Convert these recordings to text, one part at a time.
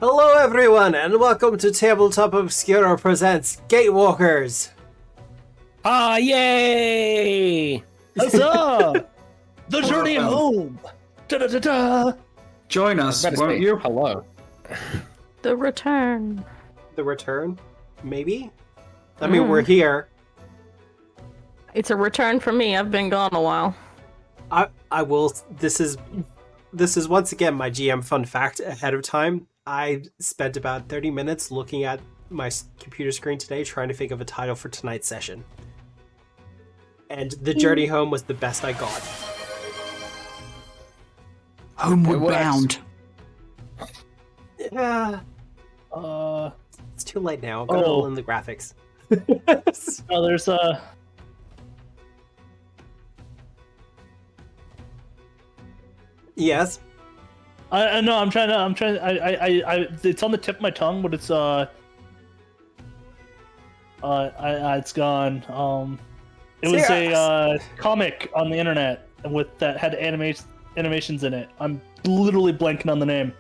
Hello everyone, and welcome to Tabletop Obscura presents Gatewalkers! Ah, yay! Huzzah! The journey home! Da-da-da-da! Join us, Better won't say you? hello. The return. The return? Maybe? I mean, we're here. It's a return for me. I've been gone a while. I will... This is once again my GM fun fact ahead of time. I spent about 30 minutes looking at my computer screen today trying to think of a title for tonight's session. And The Journey Home was the best I got. Homeward bound. Yeah. It's too late now. I've got it all in the graphics. Oh, there's Yes. I know. I'm trying. It's on the tip of my tongue, but it's it's gone. It was a comic on the internet that had animations in it. I'm literally blanking on the name.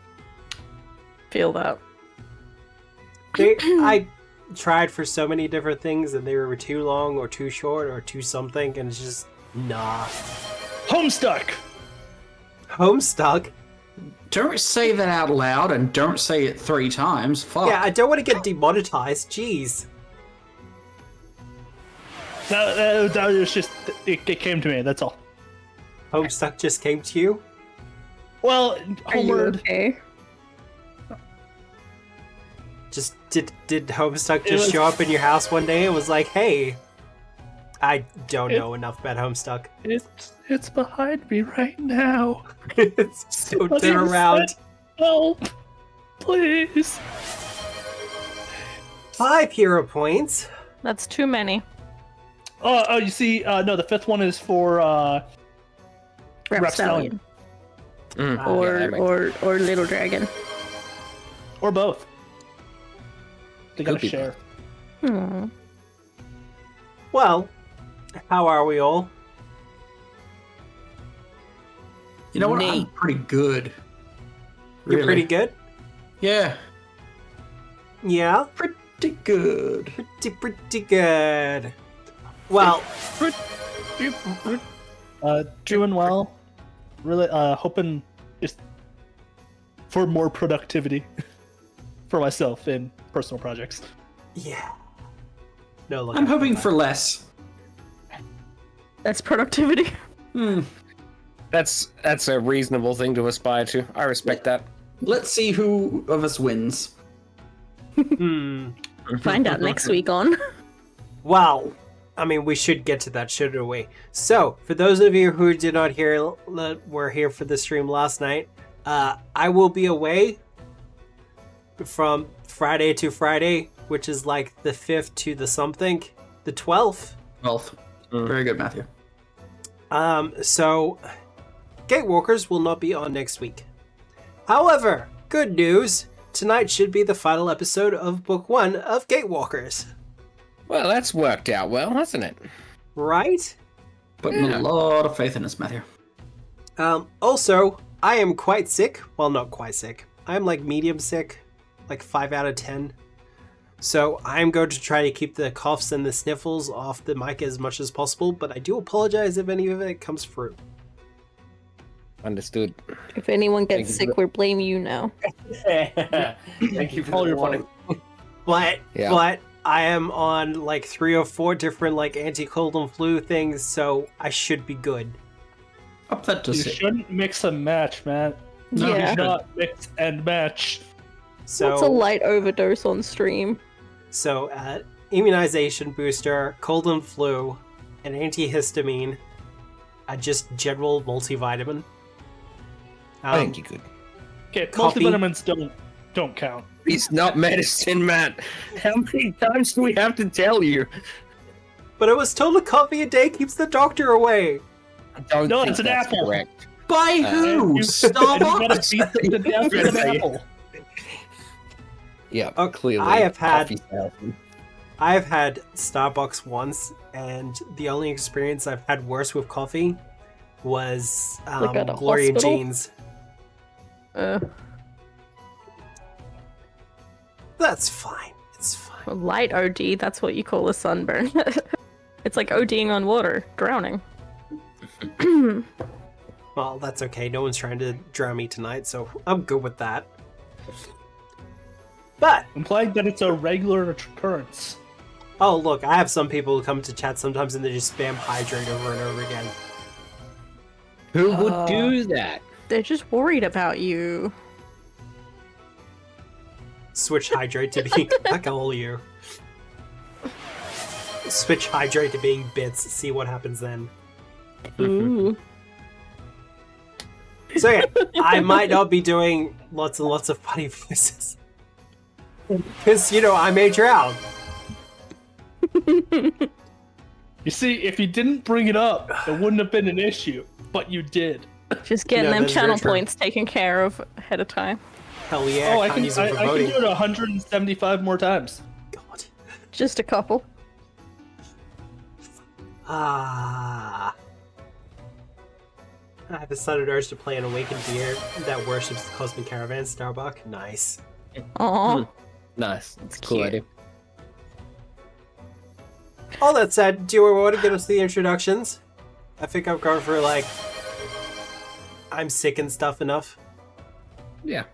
Feel that. I tried for so many different things and they were too long or too short or too something, and it's just nah. Homestuck. Homestuck? Don't say that out loud and don't say it 3 times. Fuck. Yeah, I don't want to get demonetized. Jeez. That was just it came to me. That's all. Homestuck just came to you? Well, Are you Homeward. okay? Just did Homestuck just show up in your house one day and was like, hey, I don't know enough about Homestuck. It's behind me right now. So turn around. Help, please. 5 hero points. That's too many. Oh, you see, no, the 5th one is for Rapscallion. Or Little Dragon. Or both. They gotta Could be share. Hmm. Well, how are we all? You know what? I'm Nate. pretty good. You're Really. pretty good? Yeah. Yeah? Pretty good. Pretty good. Well, Doing well. Really, hoping just for more productivity for myself in personal projects. yeah. No, look. I'm hoping for less. That's productivity. That's a reasonable thing to aspire to. I respect that. Let's see who of us wins. Find out next week on. Well, I mean, we should get to that, shouldn't we? So, for those of you who did not hear, were here for the stream last night, I will be away from Friday to Friday, which is like the 5th to the something, the 12th. 12th. Very good, Matthew. So, Gatewalkers will not be on next week. However, good news, tonight should be the final episode of Book 1 of Gatewalkers. Well, that's worked out well, hasn't it? Right? Putting a lot of faith in us, Matthew. Also, I am quite sick. Well, not quite sick. I'm like medium sick, like 5 out of 10. So I'm going to try to keep the coughs and the sniffles off the mic as much as possible, but I do apologize if any of it comes through. Understood. If anyone Thank gets you. sick, we're blaming you now. Thank you for All the your warning. But I am on like 3 or 4 different like anti-cold and flu things, so I should be good. Up that to You 6. shouldn't mix and match, man. No, You Yeah. should not mix and match. So What's a light overdose on stream? So, immunization booster, cold and flu, an antihistamine, a just general multivitamin. I think you're good. Okay, Coffee. multivitamins don't count. It's not medicine, Matt. How many times do we have to tell you? But I was told a coffee a day keeps the doctor away. I don't No, think it's an that's apple. correct. By who? And you gotta Starbucks? beat them to death with an apple. Yeah, Okay, clearly. I have had- coffee salesman. I have had Starbucks once, and the only experience I've had worse with coffee was Like at a Gloria hospital? Jean's. That's fine. It's fine. Light OD, that's what you call a sunburn. It's like ODing on water, drowning. Well, that's okay. No one's trying to drown me tonight, so I'm good with that. But, Implying that it's a regular occurrence. oh look, I have some people who come to chat sometimes and they just spam hydrate over and over again. Who would do that? They're just worried about you. Switch hydrate to being like all you. Switch hydrate to being bits. See what happens then. Ooh. So yeah, I might not be doing lots and lots of funny voices. Because, I may drown. You see, if you didn't bring it up, it wouldn't have been an issue. But you did. Just getting No, them that's very channel true. points taken care of ahead of time. Hell yeah, I can't can use do it for it voting. 175 more times. God. Just a couple. Ah. I have a sudden urge to play an awakened deer that worships the Cosmic Caravan, Starbuck. Nice. Aww. Nice. It's Cool cute. idea. All that said, do we want to get us the introductions? I think I've gone for I'm sick and stuff enough. Yeah.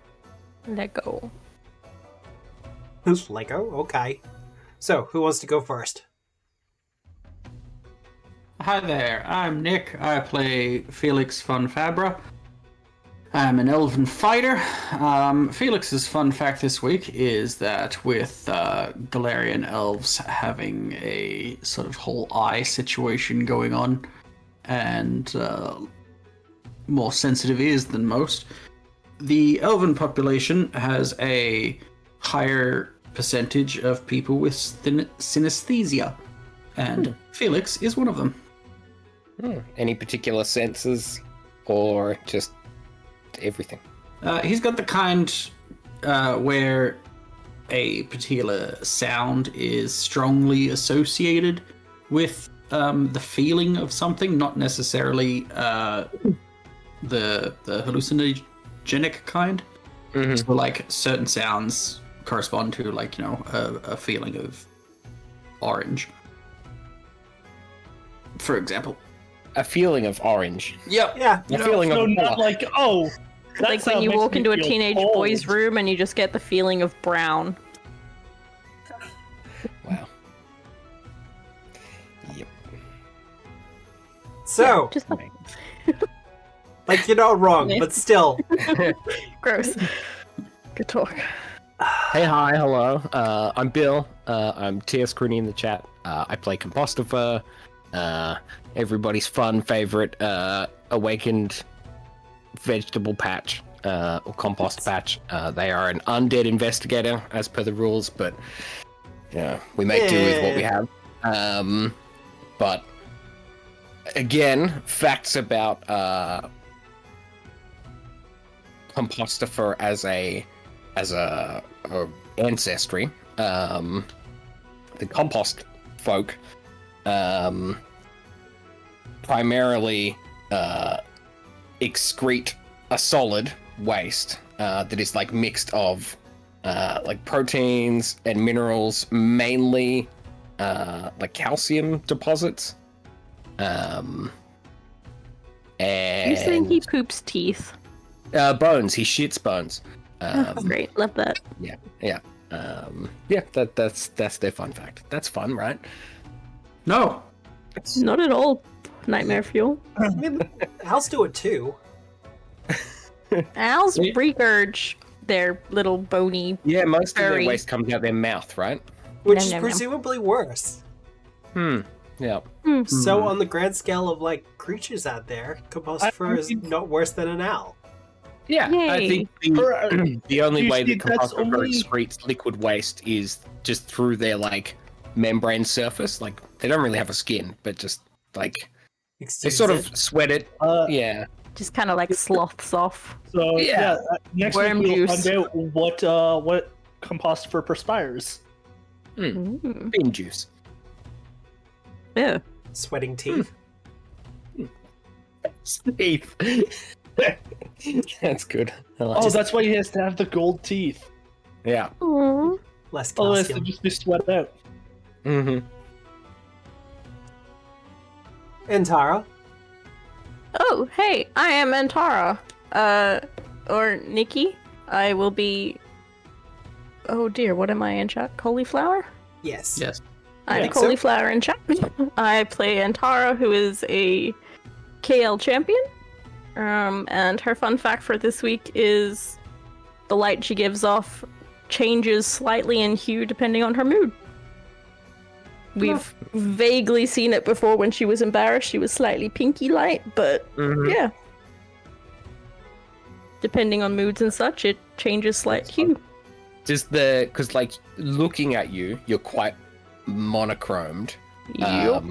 Let go. Lego? Okay. So, who wants to go first? Hi there, I'm Nick. I play Felix Fun Fabra. I'm an elven fighter. Felix's fun fact this week is that with Galarian elves having a sort of whole eye situation going on, and more sensitive ears than most, the elven population has a higher percentage of people with synesthesia, and Felix is one of them. Any particular senses, or just everything? He's got the kind where a particular sound is strongly associated with the feeling of something, not necessarily the hallucinogenic kind. So, like, certain sounds correspond to, a feeling of orange, for example. A feeling of orange. Yep. Yeah. A feeling So of not color. like, oh, that Like when sound you makes walk me into a feel teenage cold. boy's room and you just get the feeling of brown. Wow. Yep. So, Just you're not wrong, Yeah. but still. gross. Good talk. Hey, hi, hello. I'm Bill. I'm TS Crooney in the chat. I play Compostifer. Everybody's fun favorite awakened vegetable patch or compost patch. They are an undead investigator as per the rules, but we make do with what we have. But again, facts about Compostifer as a ancestry. The compost folk primarily excrete a solid waste that is mixed of proteins and minerals, mainly calcium deposits. And You saying he poops teeth? bones. He shits bones. Great, love that. That's their fun fact. That's fun, right? No. Not at all. Nightmare fuel. I mean, owls do it too. Owls regurge their little bony. Yeah, most of Furry. their waste comes out their mouth, right? Which Nom, is nom, nom. presumably worse. Yeah. So, on the grand scale of creatures out there, Compostifer is not worse than an owl. Yeah, I Yay. think the only You way see, that that's Compostifer only- excretes liquid waste is just through their membrane surface. They don't really have a skin, but just they Excuse sort it. of sweat it. Yeah. Just kind of like sloths off. So Yeah. next Worm week we'll juice. find out what Compostifer perspires. Mm. Bean juice. Yeah. Sweating teeth. Teeth. That's good. I like Oh, it. that's why he has to have the gold teeth. Yeah. Aww. less Otherwise, calcium. they'd just be sweat out. Mm-hmm. And Tara? Oh, hey, I am Antara. Or Nikki. I will be... Oh dear, what am I in chat? Cauliflower? Yes. Yes. I'm think so. Cauliflower in chat. I play Antara, who is a KL champion. And her fun fact for this week is the light she gives off changes slightly in hue depending on her mood. We've vaguely seen it before when she was embarrassed. She was slightly pinky light, but Mhm. yeah. Depending on moods and such, it changes slight hue. Because like looking at you, you're quite monochromed. Yup.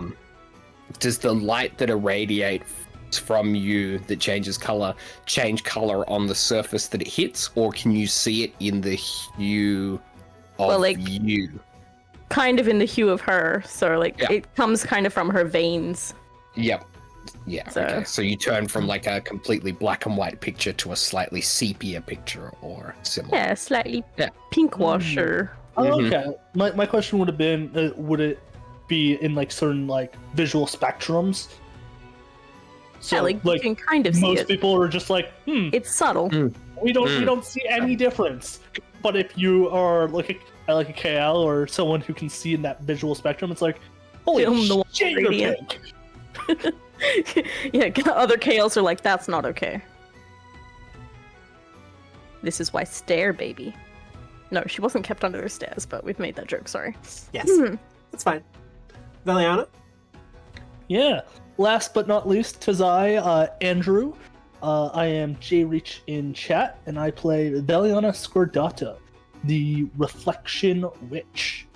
Does the light that irradiates from you that changes color change color on the surface that it hits, or can you see it in the hue of Well, like- you? Kind of in the hue of her, so like Yeah. it comes kind of from her veins. Yep. Yeah. So- Okay. So you turn from like a completely black and white picture to a slightly sepia picture or similar. Yeah, slightly Yeah. pink wash or Oh, Mhm. okay. My question would have been, would it be in like certain like visual spectrums? So yeah, like you can kind of see most it. people are just like, It's subtle. we don't see any difference. But if you are like a KL or someone who can see in that visual spectrum, it's like, holy Film the shit, you're radiant. pink. Yeah, other KLs are like, that's not okay. This is why stare, baby. No, she wasn't kept under the stairs, but we've made that joke, sorry. Yes. That's fine. Valiana? Yeah. Last but not least, Tazai, Andrew. I am J Reach in chat, and I play Veliana Scordata, the Reflection Witch.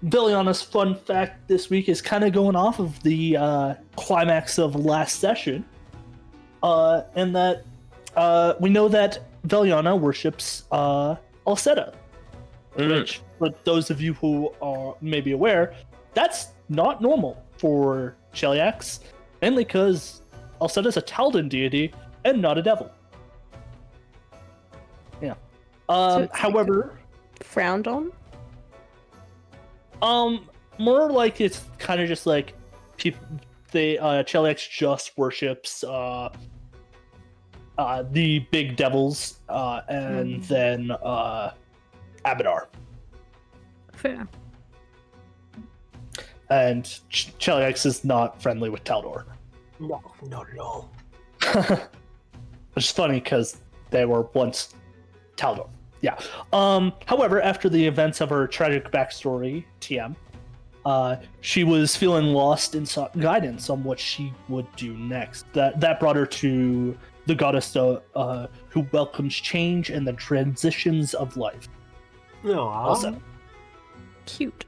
Veliana's fun fact this week is kind of going off of the climax of last session, and that we know that Veliana worships Alceta, which, for those of you who are maybe aware, that's not normal for Cheliax, mainly because Alceta's a Taldan deity and not a devil. Yeah. So it's like However, Frowned on? more like it's kind of just like people. They Cheliax just worships the big devils and then Abadar. Fair. And Cheliax is not friendly with Taldor. No, not at all. Which is funny because they were once Taldor. Yeah. However, after the events of her tragic backstory, TM, she was feeling lost and sought guidance on what she would do next. That brought her to the goddess who welcomes change and the transitions of life. No. Also, Cute.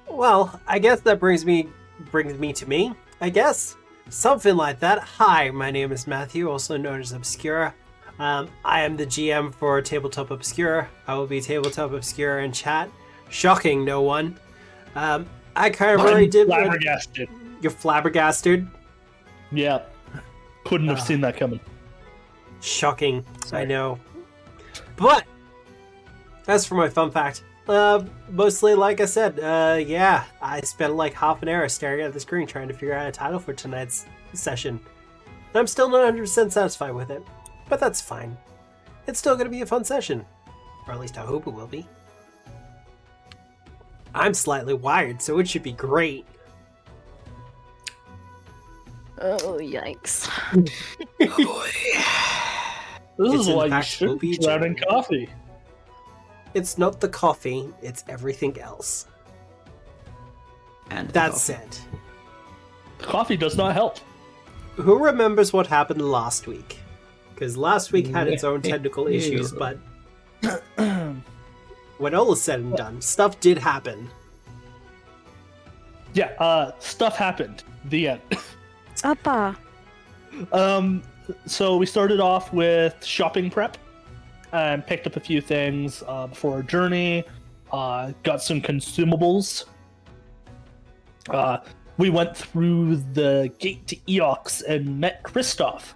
Well, I guess that brings me to me, I guess. Something like that. Hi, my name is Matthew, also known as Obscura. I am the GM for Tabletop Obscura. I will be Tabletop Obscura in chat. Shocking no one. I kind of really did... flabbergasted. You're flabbergasted. Yeah. Couldn't have seen that coming. Shocking, I know. But, as for my fun fact, mostly, like I said, yeah, I spent like half an hour staring at the screen trying to figure out a title for tonight's session. And I'm still not 100% satisfied with it, but that's fine. It's still going to be a fun session. Or at least I hope it will be. I'm slightly wired, so it should be great. Oh, yikes. This It's is in why you fact will should be drown in January. coffee. It's not the coffee, it's everything else. And That said, Coffee does not help. who remembers what happened last week? Because last week had its own technical issues, but when all is said and done, stuff did happen. Yeah, stuff happened. The end. Appa. So we started off with shopping prep and picked up a few things before our journey. Got some consumables. We went through the gate to Eox and met Kristoff,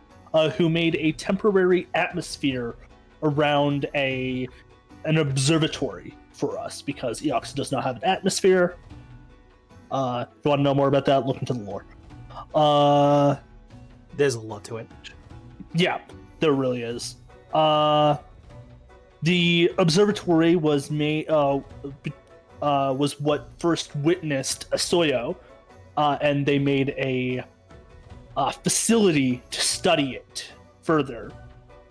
who made a temporary atmosphere around an observatory for us because Eox does not have an atmosphere. If you want to know more about that, look into the lore. There's a lot to it. Yeah, there really is. The observatory was made was what first witnessed Asoyo, and they made a facility to study it further.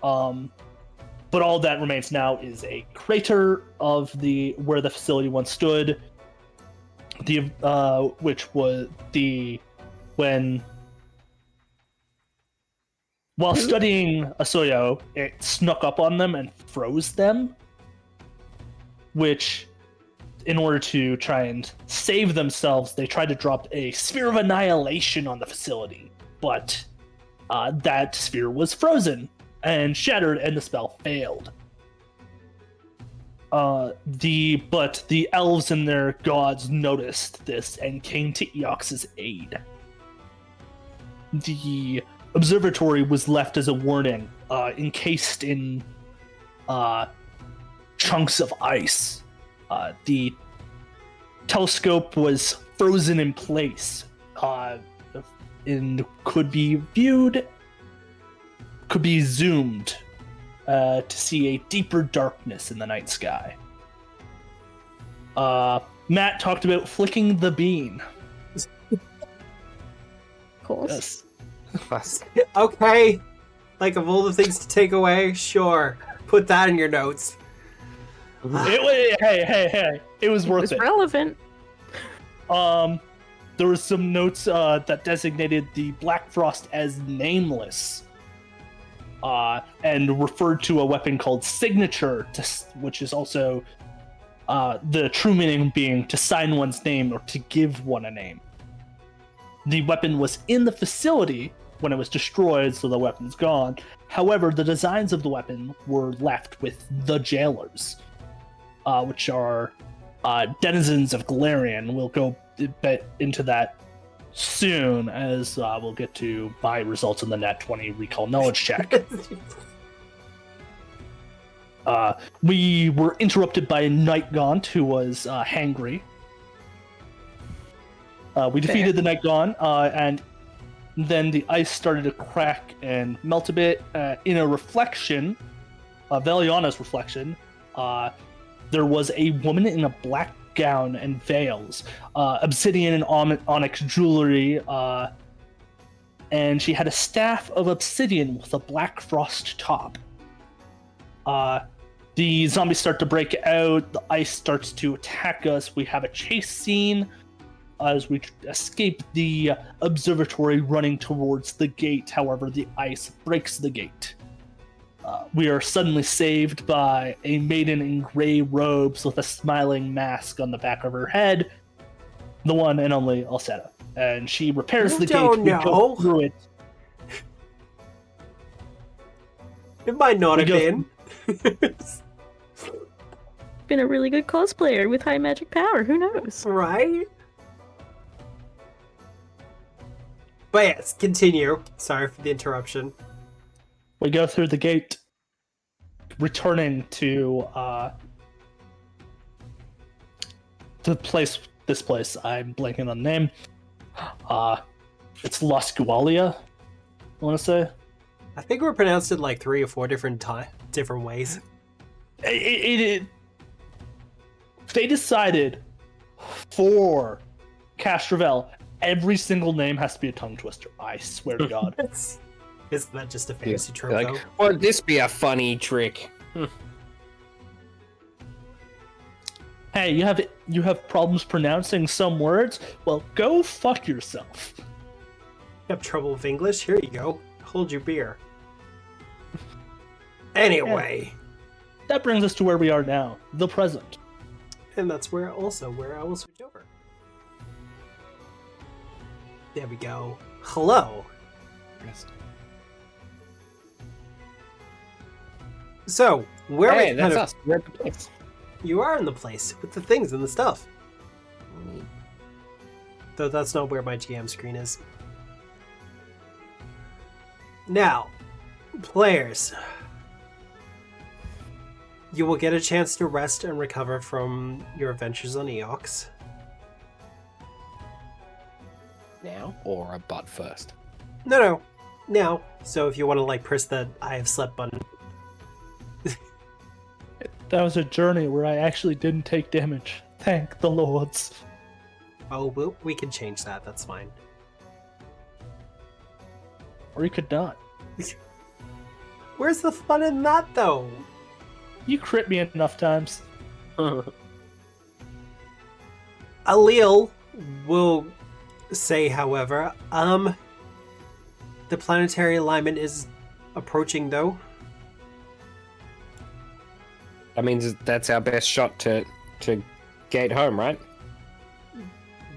But all that remains now is a crater of where the facility once stood. While studying Asoyo, it snuck up on them and froze them, which, in order to try and save themselves, they tried to drop a sphere of annihilation on the facility, but that sphere was frozen and shattered, and the spell failed. But the elves and their gods noticed this and came to Eox's aid. The observatory was left as a warning, encased in chunks of ice. The telescope was frozen in place, and could be zoomed to see a deeper darkness in the night sky. Matt talked about flicking the bean. Of course. Yes. Okay. Like, of all the things to take away, sure. Put that in your notes. Hey. It was worth It's it. relevant. There were some notes that designated the Black Frost as nameless, and referred to a weapon called Signature, which is also the true meaning being to sign one's name or to give one a name. The weapon was in the facility when it was destroyed, so the weapon's gone. However, the designs of the weapon were left with the jailers, which are denizens of Galarian. We'll go a bit into that soon, as we'll get to my results in the Nat 20 recall knowledge check. We were interrupted by Night Gaunt, who was hangry. We defeated the Night Gaunt, and then the ice started to crack and melt a bit. In a reflection, Veliana's reflection, there was a woman in a black gown and veils, obsidian and onyx jewelry, and she had a staff of obsidian with a black frost top. The zombies start to break out, the ice starts to attack us, we have a chase scene as we escape the observatory running towards the gate. However, the ice breaks the gate. We are suddenly saved by a maiden in gray robes with a smiling mask on the back of her head, the one and only Alceta. And she repairs the gate. We go through it. It might not have been. Been a really good cosplayer with high magic power. Who knows? Right? But yes, continue. Sorry for the interruption. We go through the gate, returning to this place. I'm blanking on the name. It's Las Gualia, I want to say. I think we're pronounced it like 3 or 4 different ways. They decided for Castrovel, every single name has to be a tongue twister. I swear to God. Isn't that just a fantasy trope, Like, though? would this be a funny trick? Hey, you have problems pronouncing some words? Well, go fuck yourself. You have trouble with English? Here you go. Hold your beer. Anyway. That brings us to where we are now, the present. And that's where I will switch over. There we go. Hello. So, where Hey, we that's kind of, us. We're at the place. you are in the place with the things and the stuff. Though that's not where my GM screen is. Now, players. You will get a chance to rest and recover from your adventures on Eox. Now or a butt first? No. Now. So if you want to like press the I have slept button. That was a journey where I actually didn't take damage. Thank the lords. Oh, we can change that. That's fine. Or you could not. Where's the fun in that, though? You crit me enough times. Allele will say, however, the planetary alignment is approaching, though. That means that's our best shot to gate home, right?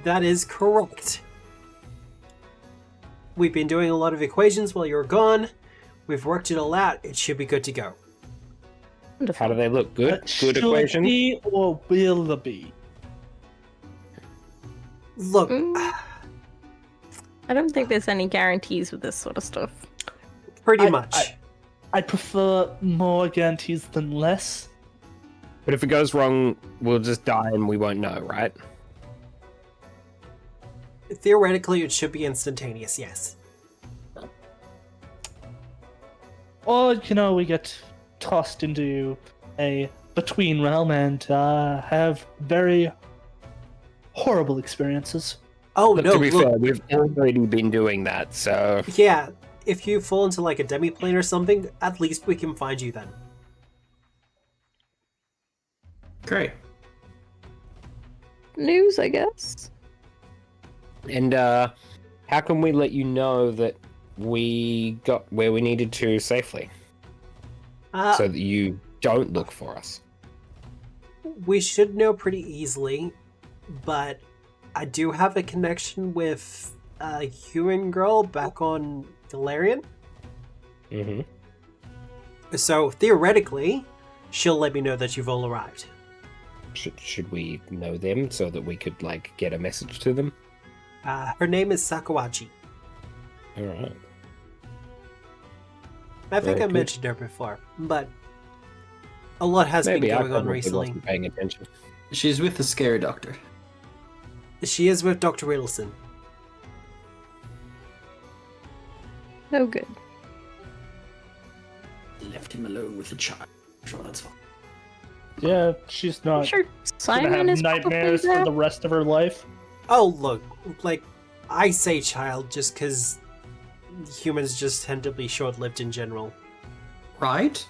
That is correct. We've been doing a lot of equations while you were gone. We've worked it all out. It should be good to go. How do they look? Good? Good Should equation? be or will be? Look, I don't think there's any guarantees with this sort of stuff. pretty much. I prefer more guarantees than less. But if it goes wrong, we'll just die and we won't know, right? Theoretically, it should be instantaneous, yes. Or, we get tossed into a between realm and have very horrible experiences. Oh, But no, to be look, fair, we've already been doing that, so... yeah, if you fall into like a demi-plane or something, at least we can find you then. Great. News, I guess. And how can we let you know that we got where we needed to safely? So that you don't look for us. We should know pretty easily, but I do have a connection with a human girl back on Galarian. Mm-hmm. So theoretically, she'll let me know that you've all arrived. Should we know them so that we could, like, get a message to them? Her name is Sakawachi. Alright. I think Very I good. mentioned her before, but a lot has Maybe been I going on probably recently. wasn't paying attention. She's with the scary doctor. She is with Dr. Riddleson. Oh, good. Left him alone with the child. Sure, that's fine. Yeah, she's I'm not sure gonna Simon have is nightmares probably for the rest of her life. Oh, look, like, I say child just because humans just tend to be short-lived in general. Right?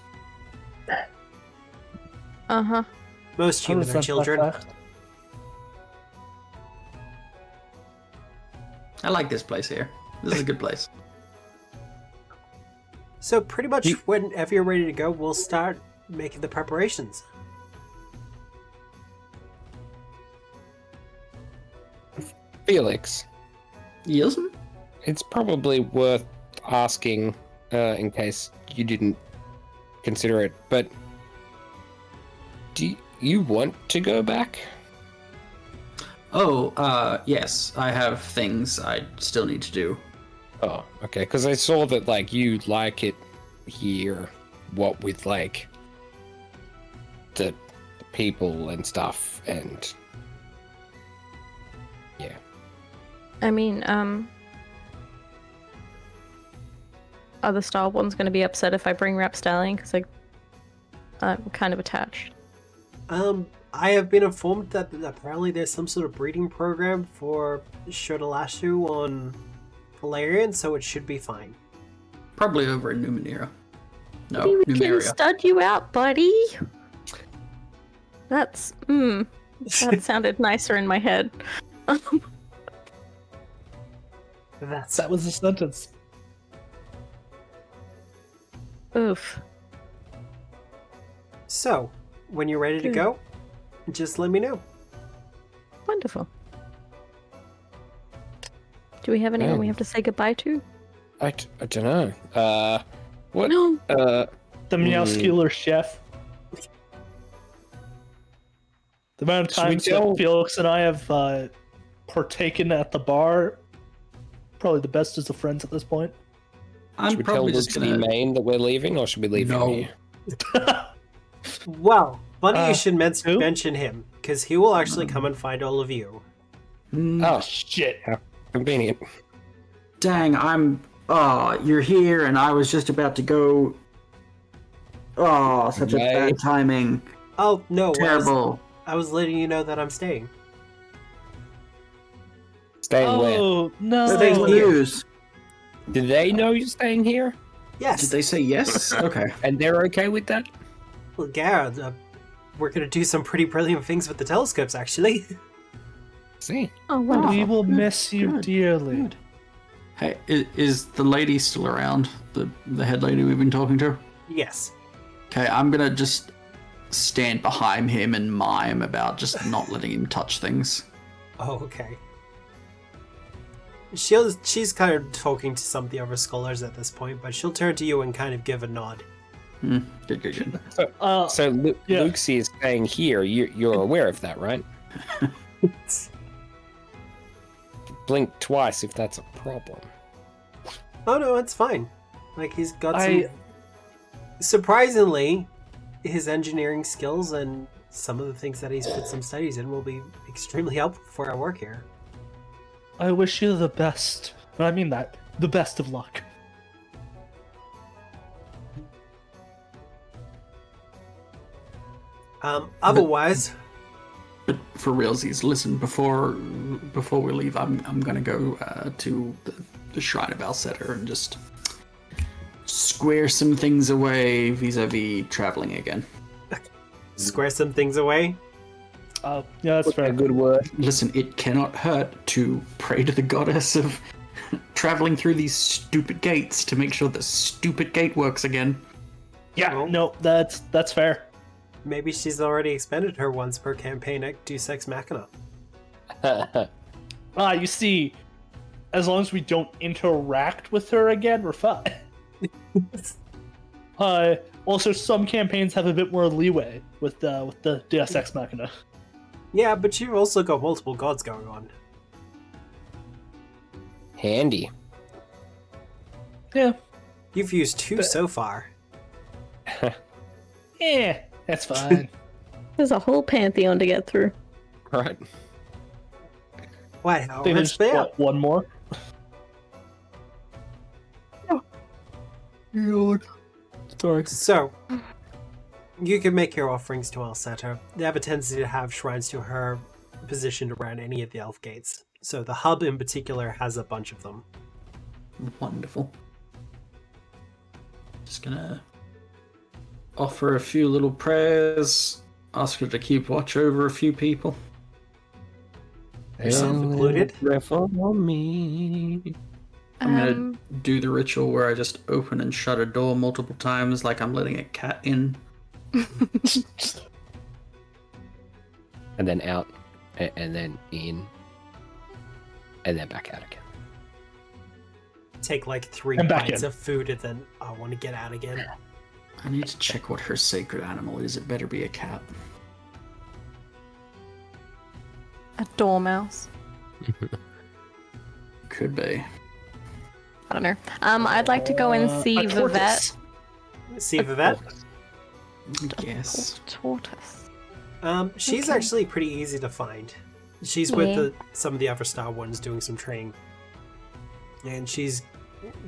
Uh-huh. Most humans are 100% children. fact. I like this place here. This is a good place. So pretty much whenever you're ready to go, we'll start making the preparations. Felix, Yes? it's probably worth asking, in case you didn't consider it, but do you want to go back? Oh, yes. I have things I still need to do. Oh, okay, because I saw that, like, you like it here, what with, like, the people and stuff, and yeah. I mean, are the Star ones going to be upset if I bring Rapstallion? Because I'm kind of attached. I have been informed that apparently there's some sort of breeding program for Shodalashu on Galarian, so it should be fine. Probably over in Numenera. No, Maybe we can Numeria. stud you out, buddy. That sounded nicer in my head. That's That was a sentence. Oof. so. When you're ready to Good. go, just let me know. Wonderful. Do we have anyone we have to say goodbye to? I don't know. What? No. The Meowscular chef. The amount of Should we times tell- that Felix and I have partaken at the bar, probably the best as of friends at this point. I'm Should we tell probably just Luxie gonna. Main that we're leaving, or should we leave him No. here? Well, funny you should who? mention him, because he will actually come and find all of you. Oh, Shit. how convenient. Dang, you're here, and I was just about to go. Oh, such a Right. bad timing. Oh, no. Terrible. I was letting you know that I'm staying. Staying where? Oh, no. Stay That's the here. news. Do they know you're staying here? Yes. Did they say yes? Okay. And they're okay with that? Well, Garrett, we're going to do some pretty brilliant things with the telescopes, actually. See? Oh, wow. We will miss you Good, dearly. Good. Hey, is the lady still around? The head lady we've been talking to? Yes. Okay, I'm gonna just stand behind him and mime about just not letting him touch things. Oh, okay. She's kind of talking to some of the other scholars at this point, but she'll turn to you and kind of give a nod. Good. So yeah. Luxie is staying here. You're aware of that, right? Blink twice if that's a problem. Oh no, it's fine. Like, he's got some... Surprisingly, his engineering skills and some of the things that he's put some studies in will be extremely helpful for our work here. I wish you the best. I mean that. The best of luck. Otherwise... But for realsies, listen. Before we leave, I'm gonna go to the Shrine of Alceta and just square some things away vis-a-vis traveling again. Square some things away? Yeah, that's A fair. good word. Listen, it cannot hurt to pray to the goddess of traveling through these stupid gates to make sure the stupid gate works again. Yeah, no, that's fair. Maybe she's already expended her once per campaign at Deus Ex Machina. You see, as long as we don't interact with her again, we're fine. Also, some campaigns have a bit more leeway with the Deus Ex Machina. Yeah, but you've also got multiple gods going on. Handy. Yeah, You've used two so far. yeah, that's fine. There's a whole pantheon to get through. Right. Why? I How think much there's they up? one more. Sorry. So, you can make your offerings to Alceta. They have a tendency to have shrines to her positioned around any of the elf gates. So the hub in particular has a bunch of them. Wonderful. Just gonna offer a few little prayers, ask her to keep watch over a few people. Yourself included. For me. I'm gonna do the ritual where I just open and shut a door multiple times like I'm letting a cat in. And then out. And then in. And then back out again. Take like 3 And back bites in. of food and then I want to get out again. I need to check what her sacred animal is. It better be a cat. A dormouse. Could be. I don't know. I'd like to go and see a the vet. tortoise. See the vet? Yes. Tortoise. She's Okay. actually pretty easy to find. She's with Yeah. some of the other star ones doing some training. And she's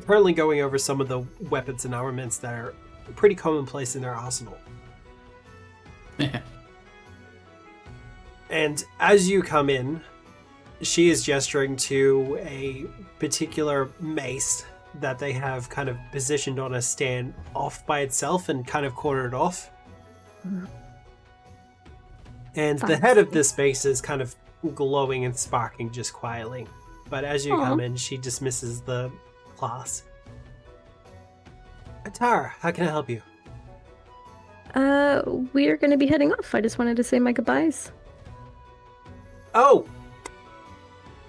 currently going over some of the weapons and armaments that are pretty commonplace in their arsenal. And as you come in, she is gesturing to a particular mace that they have kind of positioned on a stand off by itself and kind of cornered off. And the head of this mace is kind of glowing and sparking just quietly. But as you come in, she dismisses the class. Atara, how can I help you? We are going to be heading off. I just wanted to say my goodbyes. Oh!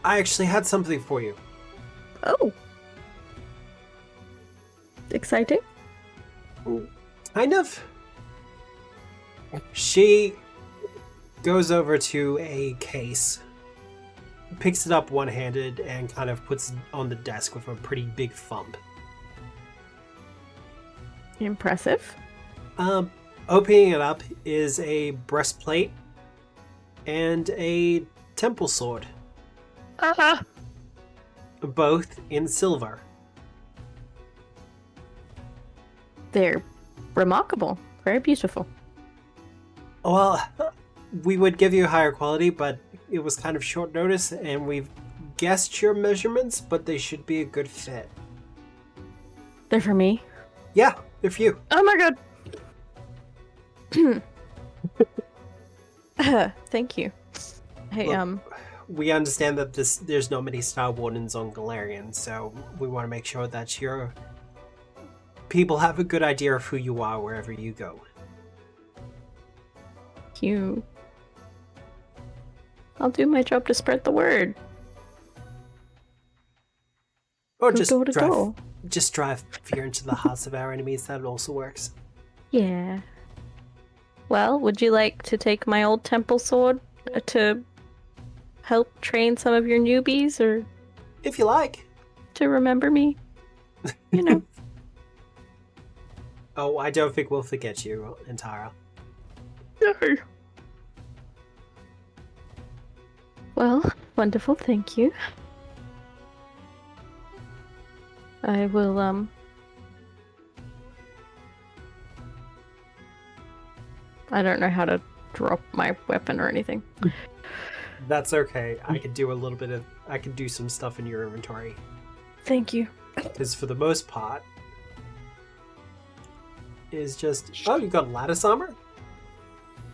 I actually had something for you. Oh. Exciting. Kind of. She goes over to a case, picks it up one-handed, and kind of puts it on the desk with a pretty big thump. Impressive. Opening it up is a breastplate and a temple sword, both in silver. They're remarkable. Very beautiful. Well, we would give you higher quality, but it was kind of short notice, and we've guessed your measurements, but they should be a good fit. They're for me. Yeah, they're for you. Oh my god. Thank you. Hey, Look, we understand that there's not many Star Wardens on Galarian, so we want to make sure that your people have a good idea of who you are wherever you go. you. I'll do my job to spread the word. Or From just door to door. drive fear into the hearts of our enemies. That also works. Yeah. Well, would you like to take my old temple sword to help train some of your newbies, or If you like. to remember me? You know. Oh, I don't think we'll forget you, Antara. Well, wonderful, thank you. I will, I don't know how to drop my weapon or anything. That's okay. I could do I could do some stuff in your inventory. Thank you. Because for the most part, is just... Oh, you got lattice armor?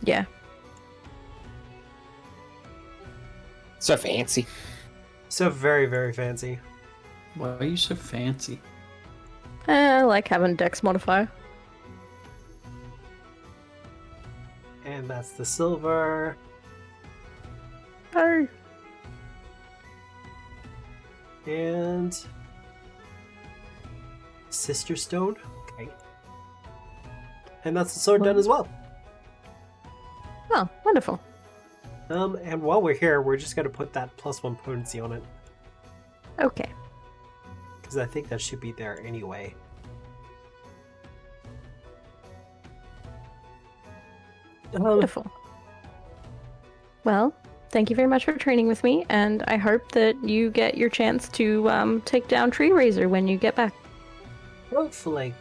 Yeah. So fancy. So very, very fancy. Why are you so fancy? I like having dex modifier. And that's the silver. Oh. And... Sister Stone? Okay. And that's the sword done as well. Oh, wonderful. And while we're here, we're just gonna put that +1 potency on it. Okay. Because I think that should be there anyway. Wonderful. Well, thank you very much for training with me, and I hope that you get your chance to take down Tree Razor when you get back. Hopefully.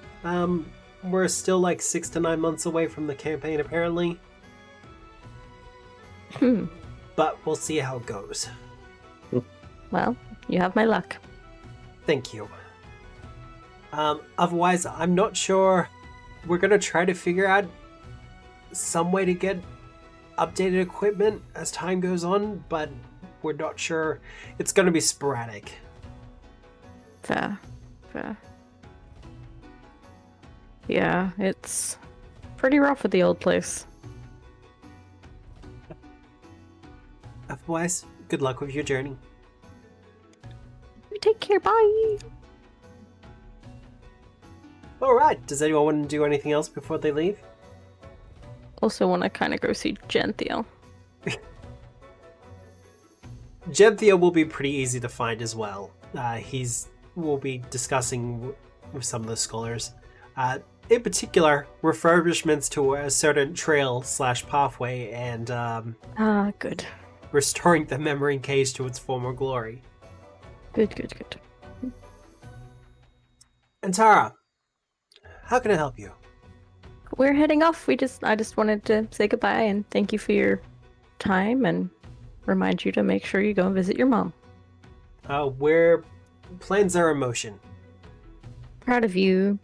We're still like 6 to 9 months away from the campaign, apparently. But we'll see how it goes. Well, you have my luck. Thank you. Otherwise, I'm not sure. We're gonna try to figure out some way to get updated equipment as time goes on, but we're not sure. It's gonna be sporadic. Fair. Fair. Yeah, it's pretty rough at the old place. Otherwise, good luck with your journey. You take care, bye! Alright, does anyone want to do anything else before they leave? Also want to kind of go see Genthiel. Genthia will be pretty easy to find as well. We'll be discussing with some of the scholars. In particular, refurbishments to a certain trail/pathway and Good. restoring the memory cage to its former glory. Good. And Tara, how can I help you? We're heading off. I just wanted to say goodbye and thank you for your time and remind you to make sure you go and visit your mom. Plans are in motion. Proud of you.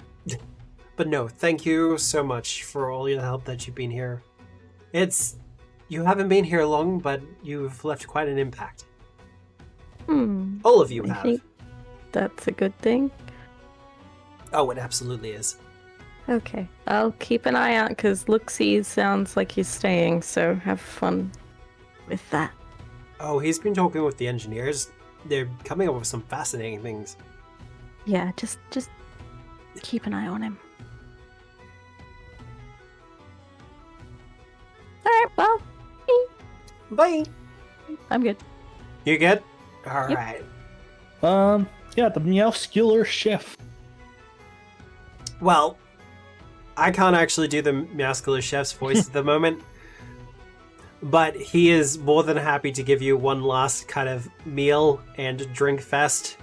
But no, thank you so much for all your help that you've been here. You haven't been here long, but you've left quite an impact. All of you I have. think that's a good thing. Oh, it absolutely is. Okay, I'll keep an eye out because Luxie sounds like he's staying, so have fun with that. Oh, he's been talking with the engineers. They're coming up with some fascinating things. Yeah, just keep an eye on him. Alright, well, Bye! I'm good. You good? Alright. Yeah, the Meowscular Chef. Well, I can't actually do the masculine chef's voice at the moment, but he is more than happy to give you one last kind of meal and drink fest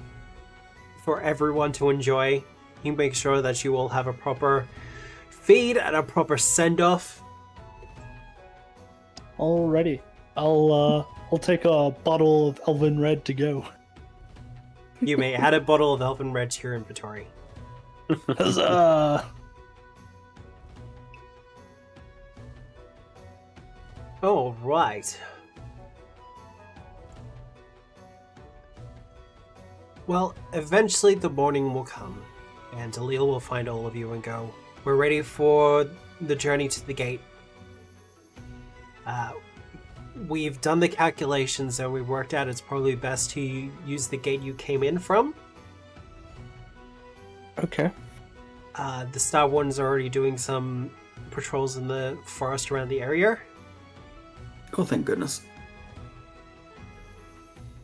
for everyone to enjoy. He makes sure that you will have a proper feed and a proper send-off. Alrighty. I'll take a bottle of Elven Red to go. You may add a bottle of Elven Red to your inventory. Huzzah! All right. Well, eventually the morning will come, and Alil will find all of you and go, "We're ready for the journey to the gate. We've done the calculations and we worked out it's probably best to use the gate you came in from. Okay. The Star One's already doing some patrols in the forest around the area. Oh, thank goodness.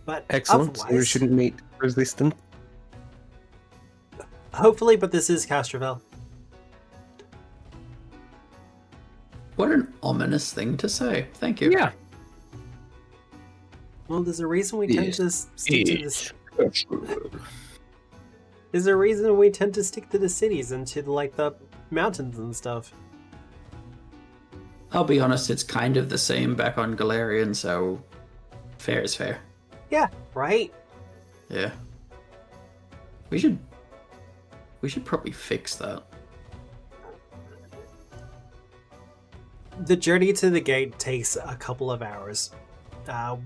But Excellent. So we otherwise, shouldn't meet resistance. hopefully, but this is Castrovel. What an ominous thing to say. Thank you. Yeah. Well, there's a reason we tend to stick to this. Yes. There's a reason we tend to stick to the cities and to like the mountains and stuff. I'll be honest, it's kind of the same back on Galarian, so fair is fair. Yeah, right? Yeah. We should probably fix that. The journey to the gate takes a couple of hours,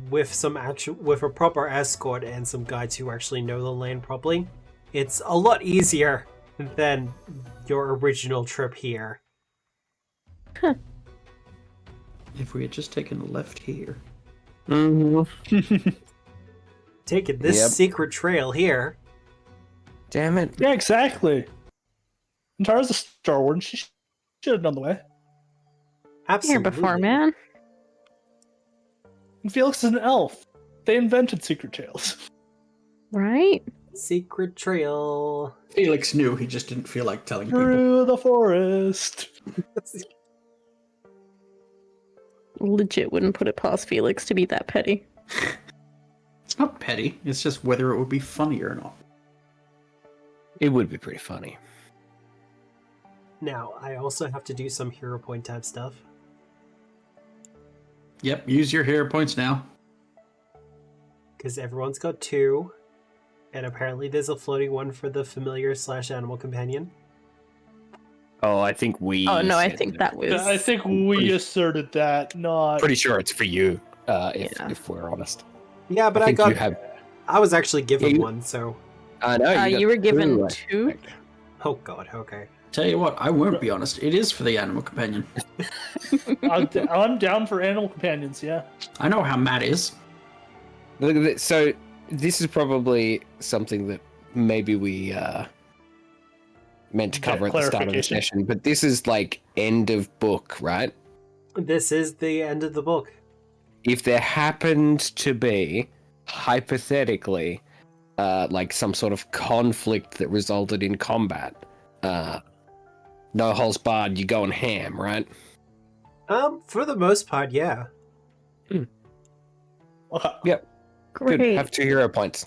with a proper escort and some guides who actually know the land properly. It's a lot easier than your original trip here. If we had just taken a left here. Mm-hmm. Taking this Yep. secret trail here. Damn it. Yeah, exactly. And Tara's a Star Wars. She should have known the way. Absolutely. Here before, man. And Felix is an elf. They invented secret trails. Right? Secret trail. Felix knew, he just didn't feel like telling people. Through the forest. Legit wouldn't put it past Felix to be that petty. It's not petty, it's just whether it would be funny or not. It would be pretty funny. Now, I also have to do some hero point type stuff. Yep, use your hero points now. Because everyone's got 2. And apparently there's a floating one for the familiar / animal companion. Oh, I think we. Oh no, I said think that was. I think we asserted that, not. Pretty sure it's for you. Yeah. If we're honest. Yeah, but I think got. you have. I was actually given You- one, so. I know. You were given I 2. think. Oh god, okay. Tell you what, I won't be honest, it is for the animal companion. I'm down for animal companions, yeah. I know how Matt is. Look at it. So this is probably something that maybe we meant to Get cover at the start of the clarification. session, but this is like end of book, right? This is the end of the book. If there happened to be, hypothetically, like some sort of conflict that resulted in combat, no holes barred, you going ham, right? For the most part, yeah. Okay. Yep. Great. Good. Have 2 hero points.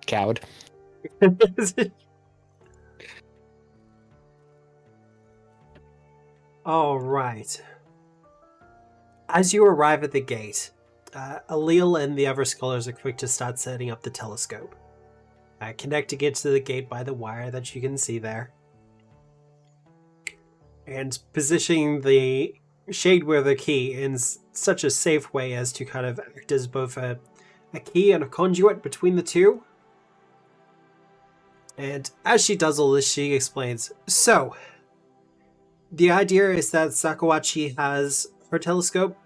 Coward. All right. As you arrive at the gate, Alil and the other scholars are quick to start setting up the telescope, connecting it to the gate by the wire that you can see there, and positioning the Shadewither key in such a safe way as to kind of act as both a key and a conduit between the two. And as she does all this, she explains, so, the idea is that Sakawachi has her telescope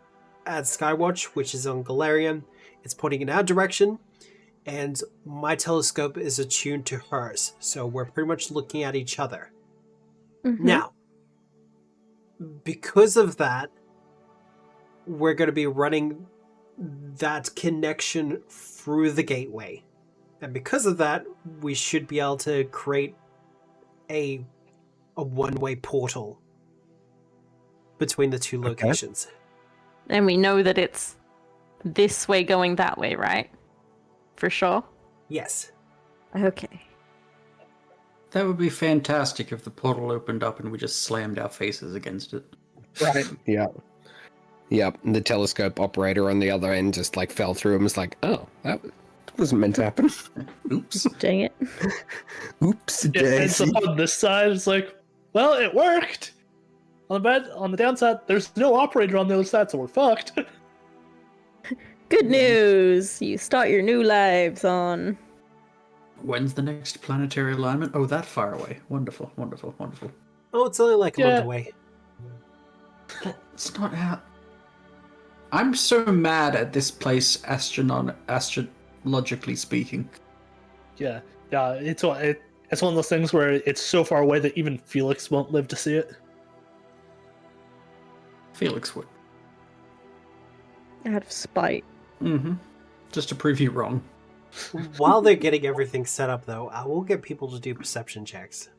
at Skywatch, which is on Galarian. It's pointing in our direction, and my telescope is attuned to hers, so we're pretty much looking at each other. Mhm. Now, because of that, we're going to be running that connection through the gateway. And because of that, we should be able to create a a one-way portal between the two locations. And we know that it's this way going that way, right? For sure? Yes. Okay. That would be fantastic if the portal opened up and we just slammed our faces against it. Right. Yeah. Yep. And the telescope operator on the other end just like fell through and was like, "Oh, that wasn't meant to happen." Oops. Dang it. Oops. And so Daisy. on this side, it's like, well, it worked. On the downside, there's no operator on the other side, so we're fucked. Good news! You start your new lives on. When's the next planetary alignment? Oh, that far away. Wonderful, wonderful, wonderful. Oh, it's only like a Yeah. month away. That's not how... I'm so mad at this place, astrologically speaking. Yeah, it's one of those things where it's so far away that even Felix won't live to see it. Felix would. Out of spite. Mm-hmm. Just to prove you wrong. While they're getting everything set up, though, I will get people to do perception checks.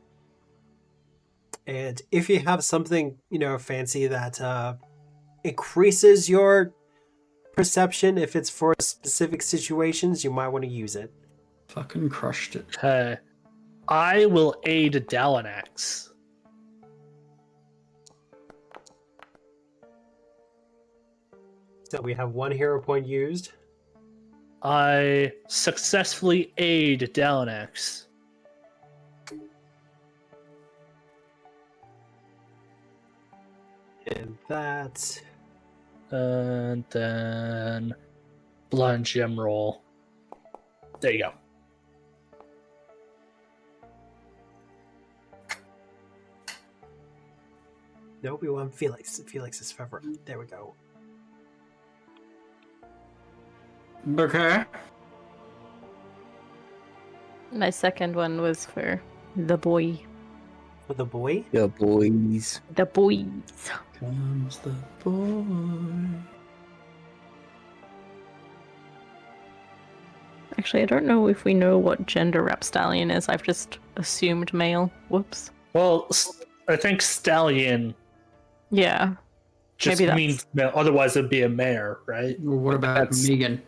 And if you have something, fancy that increases your perception, if it's for specific situations, you might want to use it. Fucking crushed it. Okay. I will aid Dalanax. So we have 1 hero point used. I successfully aid Dalanax. And that... And then blind gem roll. There you go. Nope, we want Felix. Felix's favorite. There we go. Okay. My second one was for the boy. For the boy? Yeah, boys. The boys. Comes the boy. Actually, I don't know if we know what gender Rapstallion is. I've just assumed male. Whoops. Well, I think stallion Yeah. just Maybe that's- means otherwise it'd be a mare, right? Well, what about That's- Megan?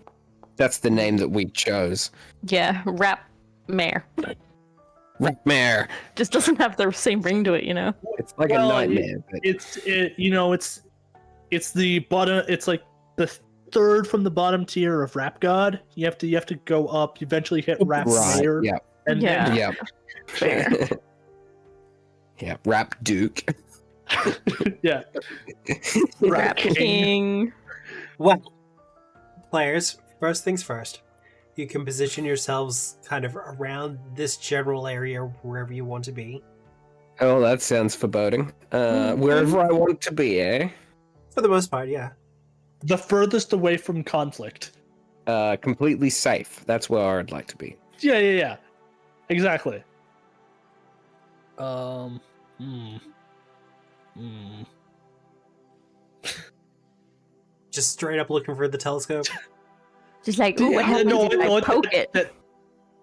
That's the name that we chose. Yeah, Rap Mare. Mare. Just doesn't have the same ring to it, you know? It's like Well, a nightmare. But It's the bottom. It's like the third from the bottom tier of Rap God. You have to go up. You eventually hit Rap right. Mayor, Yeah. and Yeah. then Yeah. Fair. Yeah. Rap Duke. yeah, Rap King. Well, players, first things first. You can position yourselves kind of around this general area wherever you want to be. Oh, that sounds foreboding. Wherever I want to be, eh? For the most part, yeah. the furthest away from conflict. Completely safe. That's where I'd like to be. Yeah. Exactly. Just straight up looking for the telescope. Just like, ooh, what happens if I poke it?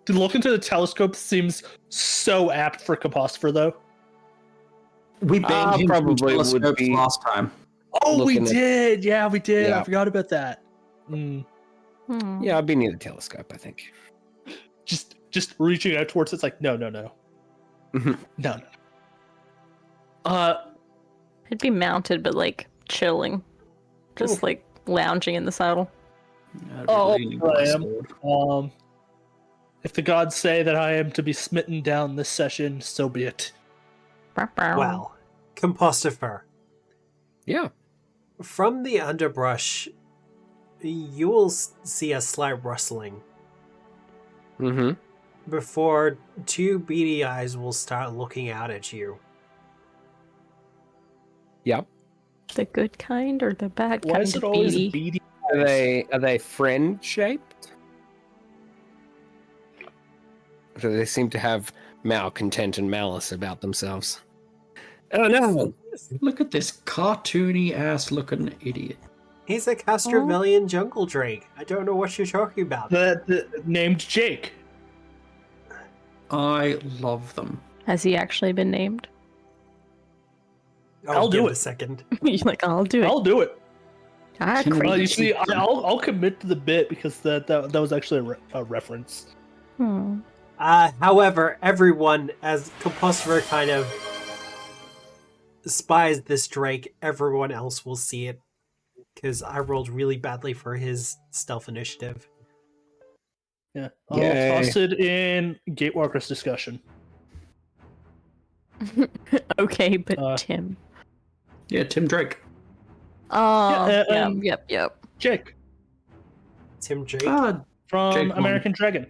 To look into the telescope seems so apt for Compostifer, though. We banged him probably probably would telescopes be- last time. Oh, we Looking at- did. Yeah, we did. Yeah. I forgot about that. Mm. Yeah, I'd be near the telescope, I think. Just reaching out towards it's like no. Mhm. No. It'd be mounted, but like chilling. Just like lounging in the saddle. I'd be Oh, leaning on my I am. sword. If the gods say that I am to be smitten down this session, so be it. Well, Compostifer. Yeah. From the underbrush, you will see a slight rustling Mm-hmm. before 2 beady eyes will start looking out at you. Yep. The good kind or the bad Why kind is it of always beady? beady? Are they friend shaped? So they seem to have malcontent and malice about themselves. Oh no! Look at this cartoony ass looking idiot. He's a Castrovillian jungle drake. I don't know what you're talking about. The named Jake. I love them. Has he actually been named? I'll do give it. a second. You're like, I'll do it. I'll do it. Ah, Can we- great. You see, I'll commit to the bit because that was actually a reference. Hmm. However, everyone, as Composter kind of spies this Drake, everyone else will see it. Because I rolled really badly for his stealth initiative. Yeah, I'll Yay. toss it in Gatewalkers discussion. Okay, but Uh, Tim. Yeah, Tim Drake. Oh, Yeah, yep. Jake Tim Drake. from Jake Long. American Dragon.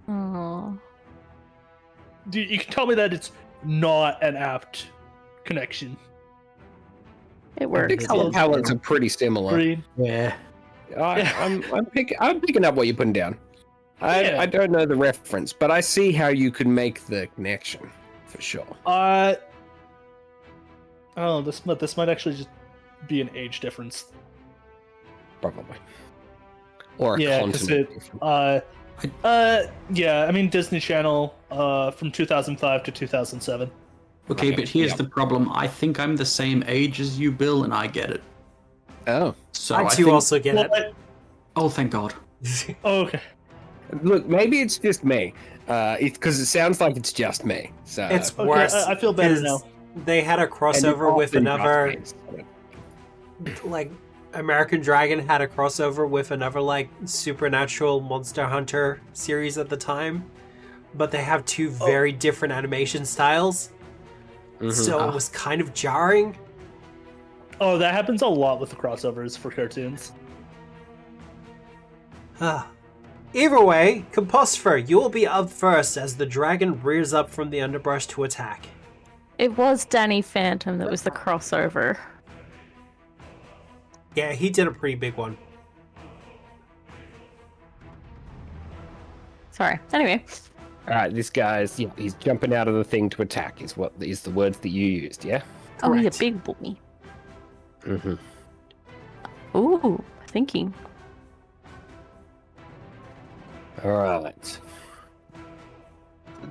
Oh. You can tell me that it's not an apt connection. It I works. think color palettes are pretty similar. Green. Yeah. I'm picking up what you're putting down. Yeah. I don't know the reference, but I see how you could make the connection for sure. Oh, this might actually just be an age difference. Probably. Or a Yeah, 'cause continent. yeah. I mean Disney Channel, from 2005 to 2007. Okay, Right, but here's yep. the problem. I think I'm the same age as you, Bill, and I get it. Oh. So I too think... also get it. Oh, thank God. Oh, okay. Look, maybe it's just me. Because it sounds like it's just me. So It's Okay, worse. I feel better 'cause now. They had a and it crossover with often another, just me. like, American Dragon had a crossover with another, like, supernatural Monster Hunter series at the time. But they have two very different animation styles. Mhm. So it was kind of jarring. Oh, that happens a lot with the crossovers for cartoons. Either way, Composter, you will be up first as the dragon rears up from the underbrush to attack. It was Danny Phantom that was the crossover. Yeah, he did a pretty big one. Sorry. Anyway. All right, this guy's he's jumping out of the thing to attack. Is the words that you used? Yeah. Oh, he's Correct. a big boy. Mm-hmm. Ooh, thinking. All right.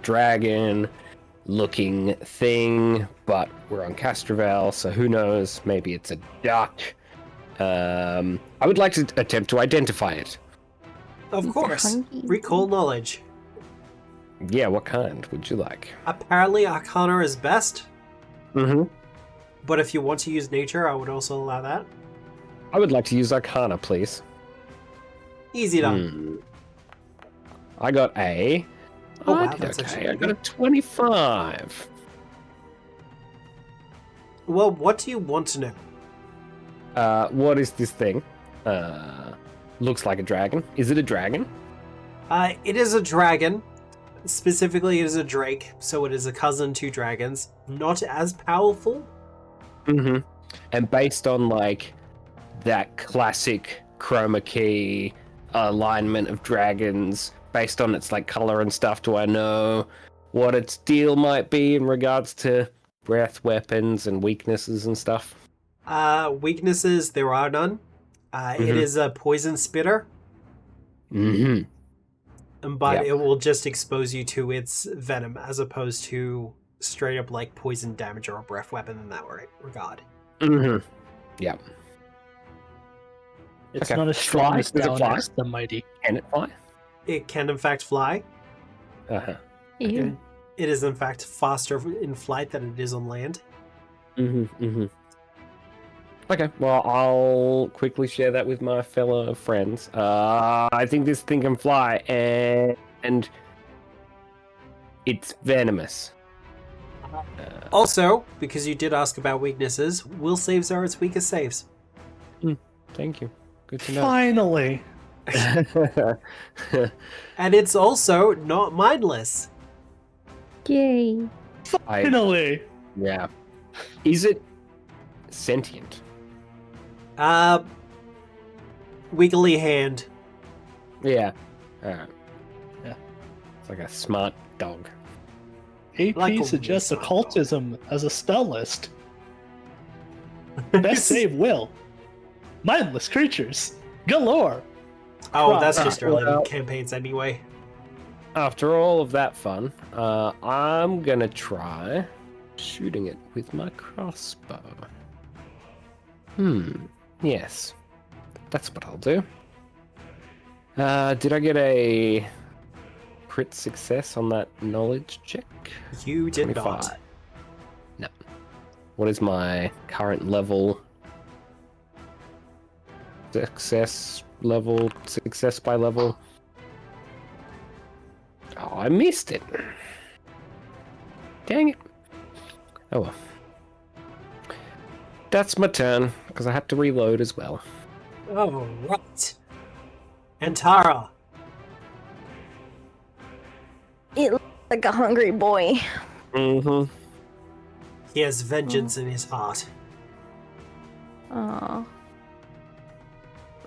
Dragon-looking thing, but we're on Castrovel, so who knows? Maybe it's a duck. I would like to attempt to identify it. Of He's a course. hungry Recall knowledge. Yeah, what kind would you like? Apparently, Arcana is best, Mm-hmm. but if you want to use nature, I would also allow that. I would like to use Arcana, please. Easy done. Hmm. I got a. Oh, wow, I did that's okay. actually I got a good. 25. Well, what do you want to know? What is this thing? Looks like a dragon. Is it a dragon? It is a dragon. Specifically, it is a drake, so it is a cousin to dragons. Not as powerful. Mm-hmm. And based on like that classic chroma key alignment of dragons, based on its like color and stuff, do I know what its deal might be in regards to breath weapons and weaknesses and stuff? Weaknesses, there are none. It is a poison spitter, Mm-hmm. but Yep. it will just expose you to its venom as opposed to straight up like poison damage or a breath weapon in that regard. Mm-hmm. Yep. It's Okay. not as strong Fly? as Does it down fly? as the mighty. Can it fly? It can in fact fly. Uh-huh. Ew. It is in fact faster in flight than it is on land. Mm-hmm. Mm-hmm. Okay, well, I'll quickly share that with my fellow friends. I think this thing can fly, and it's venomous. Also, because you did ask about weaknesses, will saves are its weakest saves. Thank you. Good to know. Finally. And it's also not mindless. Yay. Finally. Yeah. Is it sentient? Wiggly hand. Yeah. Alright. Yeah. It's like a smart dog. AP Like a suggests whistle. occultism as a spell list. Best save will. Mindless creatures. Galore. Oh, that's Right. just early Well- campaigns anyway. After all of that fun, I'm gonna try shooting it with my crossbow. Yes. That's what I'll do. Did I get a crit success on that knowledge check? You did 25. not. No. What is my current level? Success by level? Oh, I missed it. Dang it. Oh well. That's my turn, because I had to reload as well. Oh, right. And Tara. It looks like a hungry boy. Mm-hmm. He has vengeance in his heart. Aw.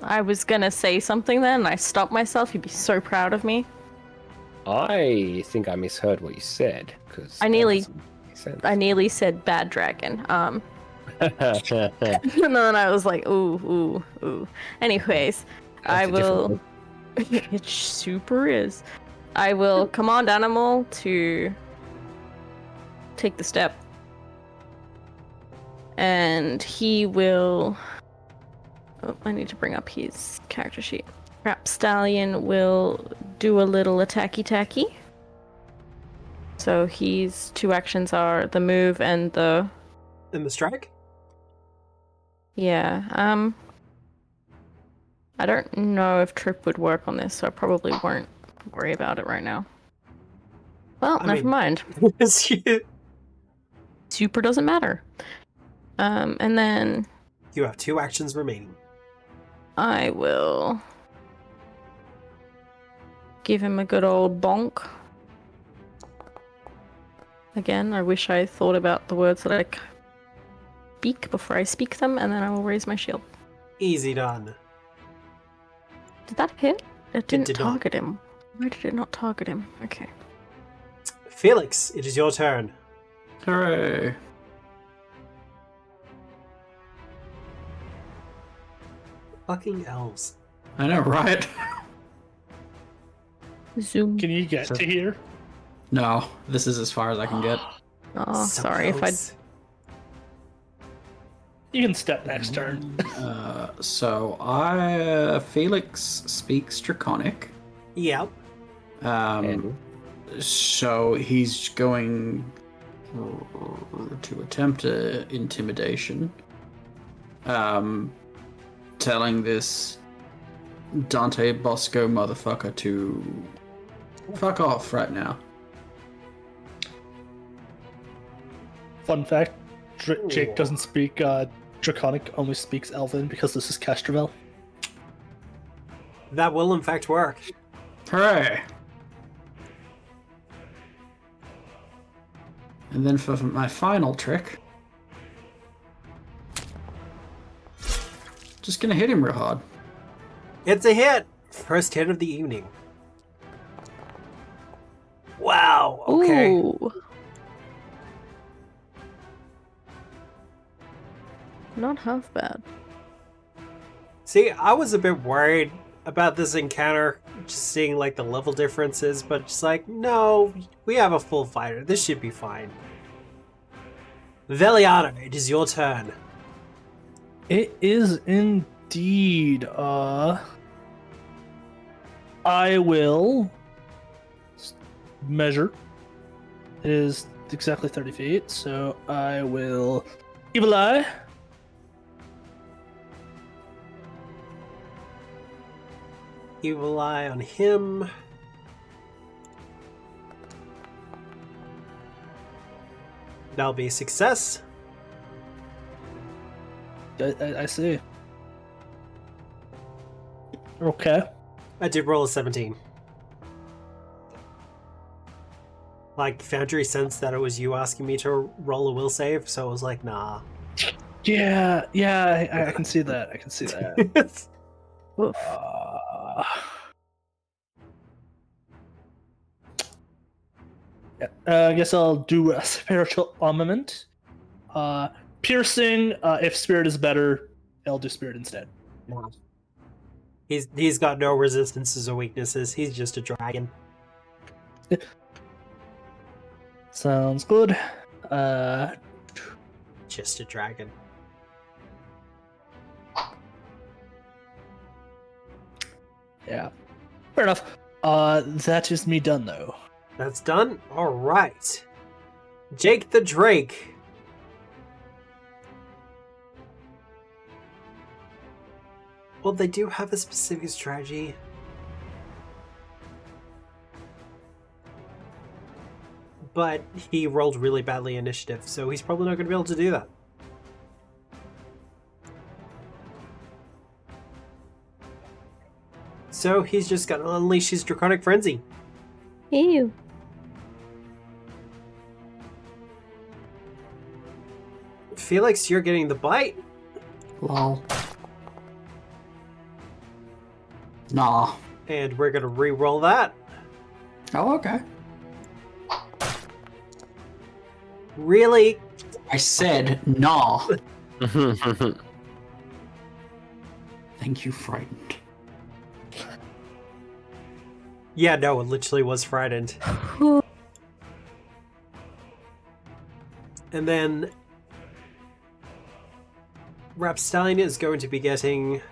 I was gonna say something then, and I stopped myself. You'd be so proud of me. I think I misheard what you said, because I nearly said bad dragon. And then I was like, ooh. Anyways, I will. It super is. I will command animal to take the step, and he will. Oh, I need to bring up his character sheet. Rap Stallion will do a little attacky. So his two actions are the move and the. In the strike? Yeah. I don't know if Trip would work on this, so I probably won't worry about it right now. Well, never mind. Super doesn't matter. And then You have 2 actions remaining. I will give him a good old bonk. Again, I wish I thought about the words that I speak before I speak them, and then I will raise my shield. Easy done. Did that hit? It didn't did not. target him. Why did it not target him? Okay. Felix, it is your turn. Hooray. Fucking elves. I know, right? Zoom. Can you get to here? No, this is as far as I can get. Oh, So sorry if I. close. You can step next turn. Felix speaks Draconic. Yep. So he's going to attempt intimidation. Telling this Dante Bosco motherfucker to fuck off right now. Fun fact, Jake doesn't speak Draconic, only speaks Elven because this is Kestrel. That will in fact work. Hooray! And then for my final trick, just gonna hit him real hard. It's a hit! First hit of the evening. Wow, okay. Ooh. Not half bad. See, I was a bit worried about this encounter, just seeing like the level differences, but just like, no, we have a full fighter. This should be fine. Veliana, it is your turn. It is indeed. I will measure. It is exactly 30 feet, so I will Evil Eye. Evil Eye on him. That'll be a success. I see. Okay. I did roll a 17. Like, Foundry sensed that it was you asking me to roll a will save, so I was like, nah. Yeah, I can see that. I can see that. Oof. I guess I'll do a spiritual armament. Piercing, if spirit is better, I'll do spirit instead. He's got no resistances or weaknesses. He's just a dragon. Sounds good. Just a dragon. Yeah. Fair enough. That is me done though. That's done? Alright. Jake the Drake. Well, they do have a specific strategy. But he rolled really badly initiative, so he's probably not going to be able to do that. So he's just going to unleash his Draconic Frenzy. Ew. Felix, you're getting the bite. Lol. Nah. And we're going to re-roll that. Oh, okay. Really? I said nah. Thank you, frightened. Yeah, no, it literally was frightened. And then Rapstallion is going to be getting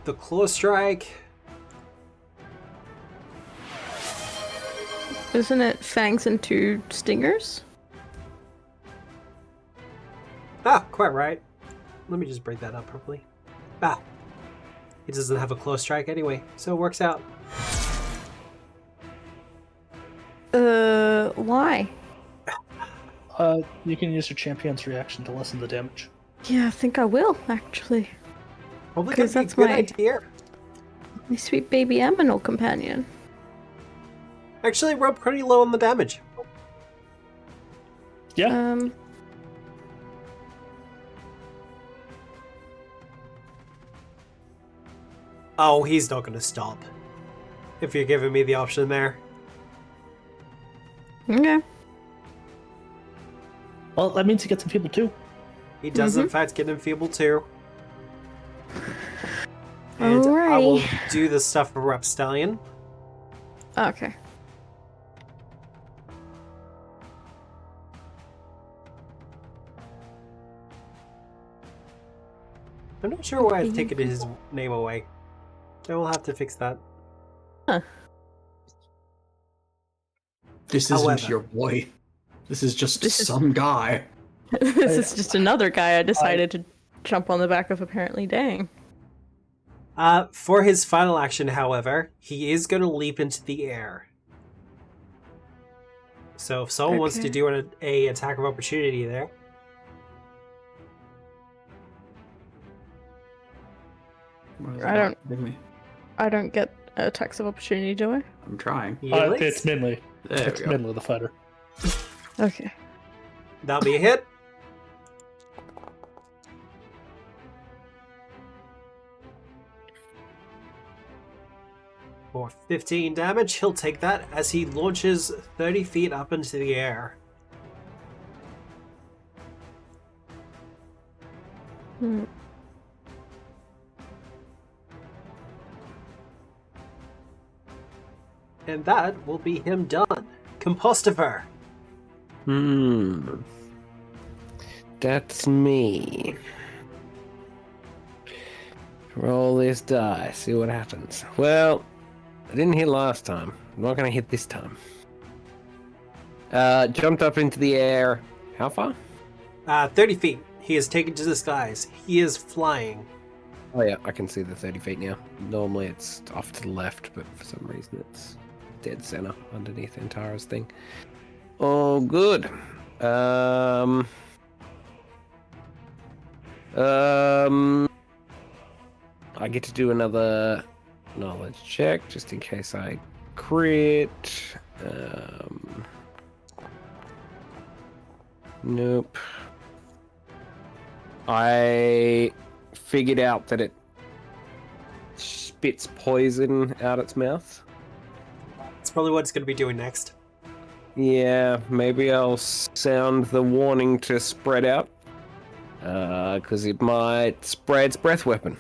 the Claw Strike. Isn't it fangs and 2 stingers? Ah, quite right. Let me just break that up properly. Ah. He doesn't have a Claw Strike anyway, so it works out. Why? You can use your champion's reaction to lessen the damage. Yeah, I think I will, actually. Probably 'Cause gonna be a that's good my- idea. My sweet baby Aminal companion. Actually, we're pretty low on the damage. Yeah. Oh, he's not gonna stop. If you're giving me the option there. Okay. Well, that means he gets enfeebled too. He does in fact get enfeebled too. And I will do the stuff for Rapstallion. Okay. I'm not sure why I've taken his name away. I will have to fix that. Huh. This However. isn't your boy. This is just This is- some guy. This is just another guy I decided to jump on the back of, apparently. Dang. For his final action, however, he is going to leap into the air. So if someone wants to Okay. do an attack of opportunity there. I don't get attacks of opportunity, do I? I'm trying. Felix, It's Minley. There It's we go. Minley the fighter. Okay. that'll be a hit. For 15 damage, he'll take that as he launches 30 feet up into the air. Hmm. And that will be him done. Compostifer. That's me. Roll this die, see what happens. Well, I didn't hit last time. I'm not gonna hit this time. Jumped up into the air. How far? 30 feet. He is taken to the skies. He is flying. Oh yeah, I can see the 30 feet now. Normally it's off to the left, but for some reason it's dead center underneath Antara's thing. Oh, good. I get to do another knowledge check just in case I crit. Nope. I figured out that it spits poison out its mouth. That's probably what it's going to be doing next. Yeah, maybe I'll sound the warning to spread out. Because it might spread its breath weapon.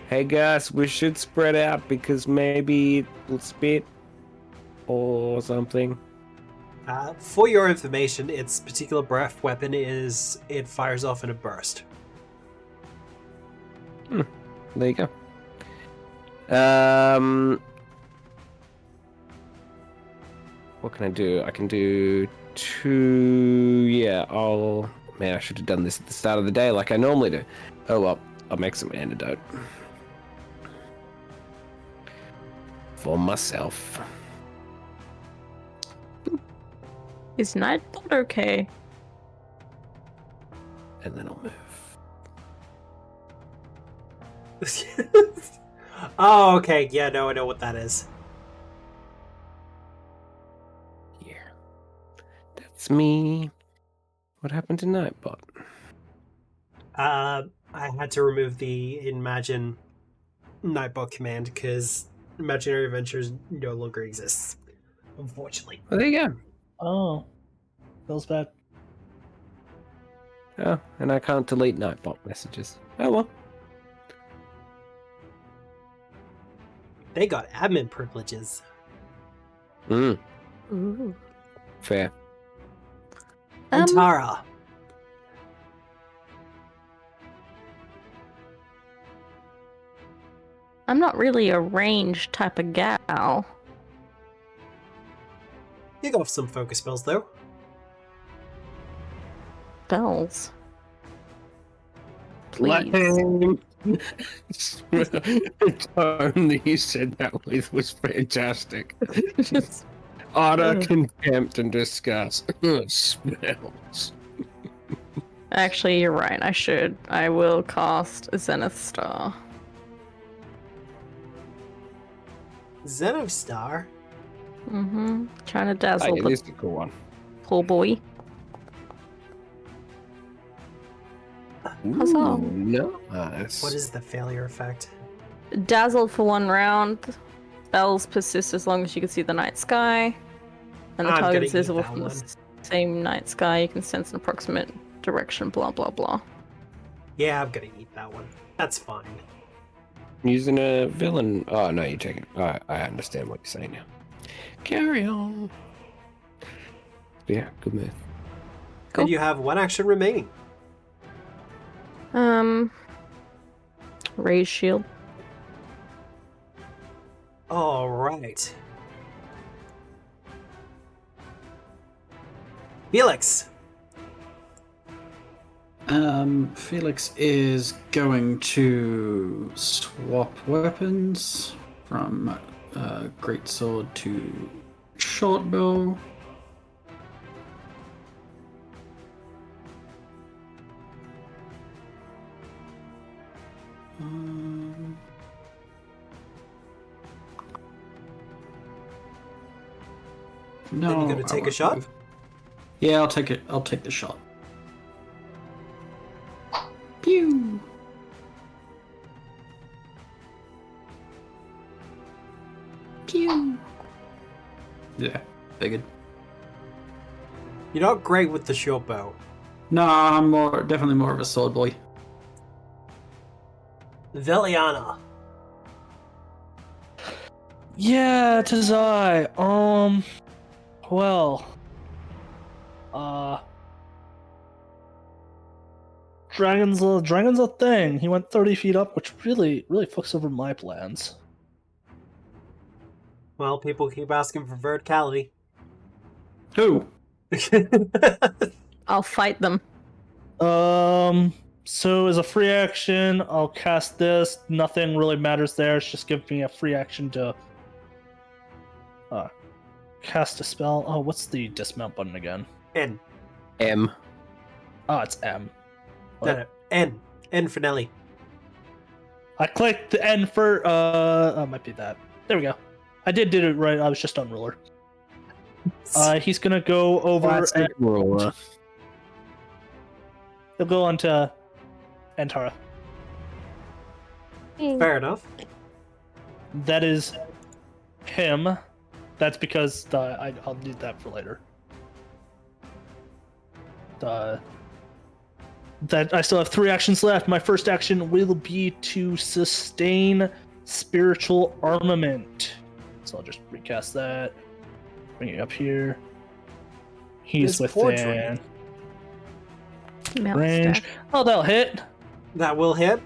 Hey guys, we should spread out because maybe it'll spit or something. For your information, its particular breath weapon is it fires off in a burst. There you go. What can I do? I can do 2. Yeah, Man, I should have done this at the start of the day like I normally do. Oh well, I'll make some antidote. For myself. Is Nightbot okay? And then I'll move. Oh, okay. Yeah, no, I know what that is. Yeah. That's me. What happened to Nightbot? I had to remove the Imagine Nightbot command because Imaginary Adventures no longer exists. Unfortunately. Oh, there you go. Oh, feels bad. Oh, and I can't delete Nightbot messages. Oh well. They got admin privileges. Mm, Ooh. fair. And Tara. I'm not really a ranged type of gal. You got some focus spells, though. Bells. Like Please. the tone that you said that with was fantastic. Utter contempt and disgust. Smells. Actually, you're right. I should. I will cast Zenith Star. Xenostar? Mm-hmm. Trying to Oh, dazzle yeah, the this is a cool one. poor boy. Huzzah. Ooh, nice. What is the failure effect? Dazzle for 1 round. Spells persist as long as you can see the night sky. And the I'm target gonna is eat visible that from one. the same night sky. You can sense an approximate direction, blah, blah, blah. Yeah, I'm gonna eat that one. That's fine. Using a villain. Oh, no, you're taking. I understand what you're saying now. Carry on. Yeah, good move. Cool. And you have 1 action remaining. Raise shield. Alright. Felix! Felix is going to swap weapons from greatsword to short bow. No, Then you gonna I take a won't shot? move. Yeah, I'll take it. I'll take the shot. Pew. Pew. Yeah, figured. You're not great with the short bow. No, I'm definitely more of a sword boy. Veliana. Yeah, tis I. Well. Dragon's a thing. He went 30 feet up, which really fucks over my plans. Well, people keep asking for verticality. Who? I'll fight them. So as a free action, I'll cast this. Nothing really matters there. It's just give me a free action to cast a spell. Oh, what's the dismount button again? N. M. Oh, it's M. No, N. N for Nelly. I clicked the N for might be that. There we go. I did it right. I was just on ruler. He's gonna go over Classic and ruler. he'll go on to Antara. Fair enough. That is him. That's because I'll need that for later. That I still have 3 actions left. My first action will be to sustain spiritual armament. So I'll just recast that. Bring it up here. He's This poor within Mount range. stack. Oh, that'll hit. That will hit.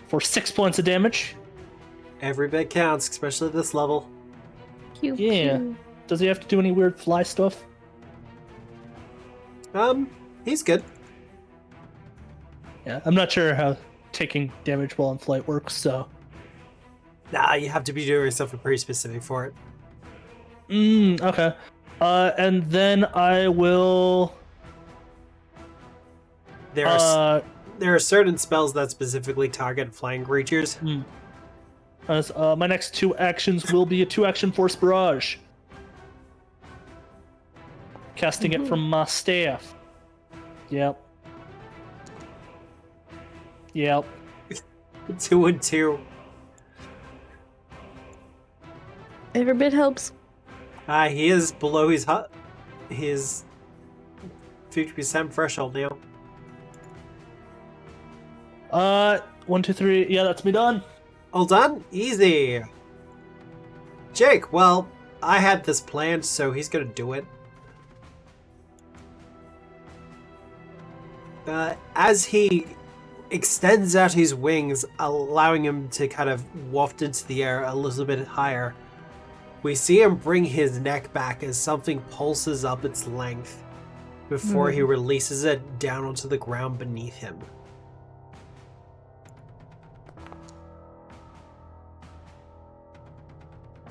For 6 points of damage. Every bit counts, especially at this level. Pew, Yeah. pew. Does he have to do any weird fly stuff? He's good. Yeah, I'm not sure how taking damage while in flight works, so. Nah, you have to be doing something pretty specific for it. Okay. And then I will. There are certain spells that specifically target flying creatures. My next 2 actions will be a 2-action Force Barrage. Casting it from my staff. Yep. 2 and 2. Every bit helps. He is below his 50% threshold now. 1, 2, 3. Yeah, that's me done. All done? Easy. Jake, well, I had this planned, so he's gonna do it. As he extends out his wings, allowing him to kind of waft into the air a little bit higher, we see him bring his neck back as something pulses up its length before he releases it down onto the ground beneath him.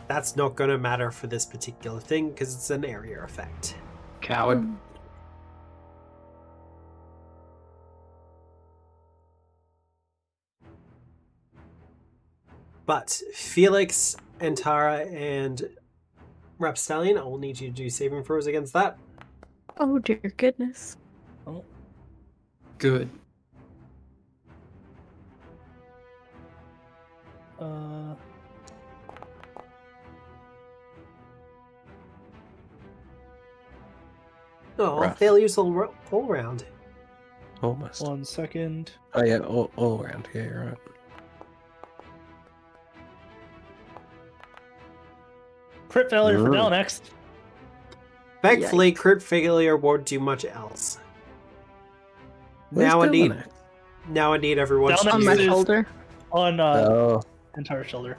That's not going to matter for this particular thing because it's an area effect. Coward. But Felix, Antara, and Rapstallion, I will need you to do saving throws against that. Oh dear goodness. Good. Oh, Rough. failures all round. Almost. 1 second. Oh yeah, all around. Yeah, you're right. Crit failure for now next. Thankfully, crit failure won't do much else. Now I need everyone Down to On next my is- use. shoulder. On Oh, entire shoulder.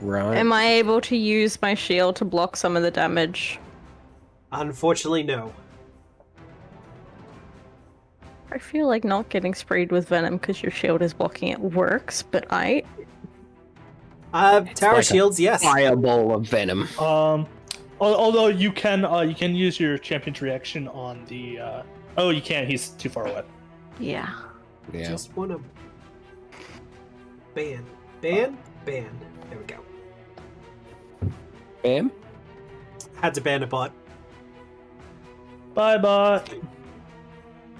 right. Am I able to use my shield to block some of the damage? Unfortunately, no. I feel like not getting sprayed with venom because your shield is blocking it works, but Tower like a shields, yes. Fireball of venom. Although you can use your champion's reaction on the. Oh, you can't. He's too far away. yeah. Yeah. Just one of them. Ban. Ban. Ban. There we go. Bam. Had to ban a bot. Bye, bot.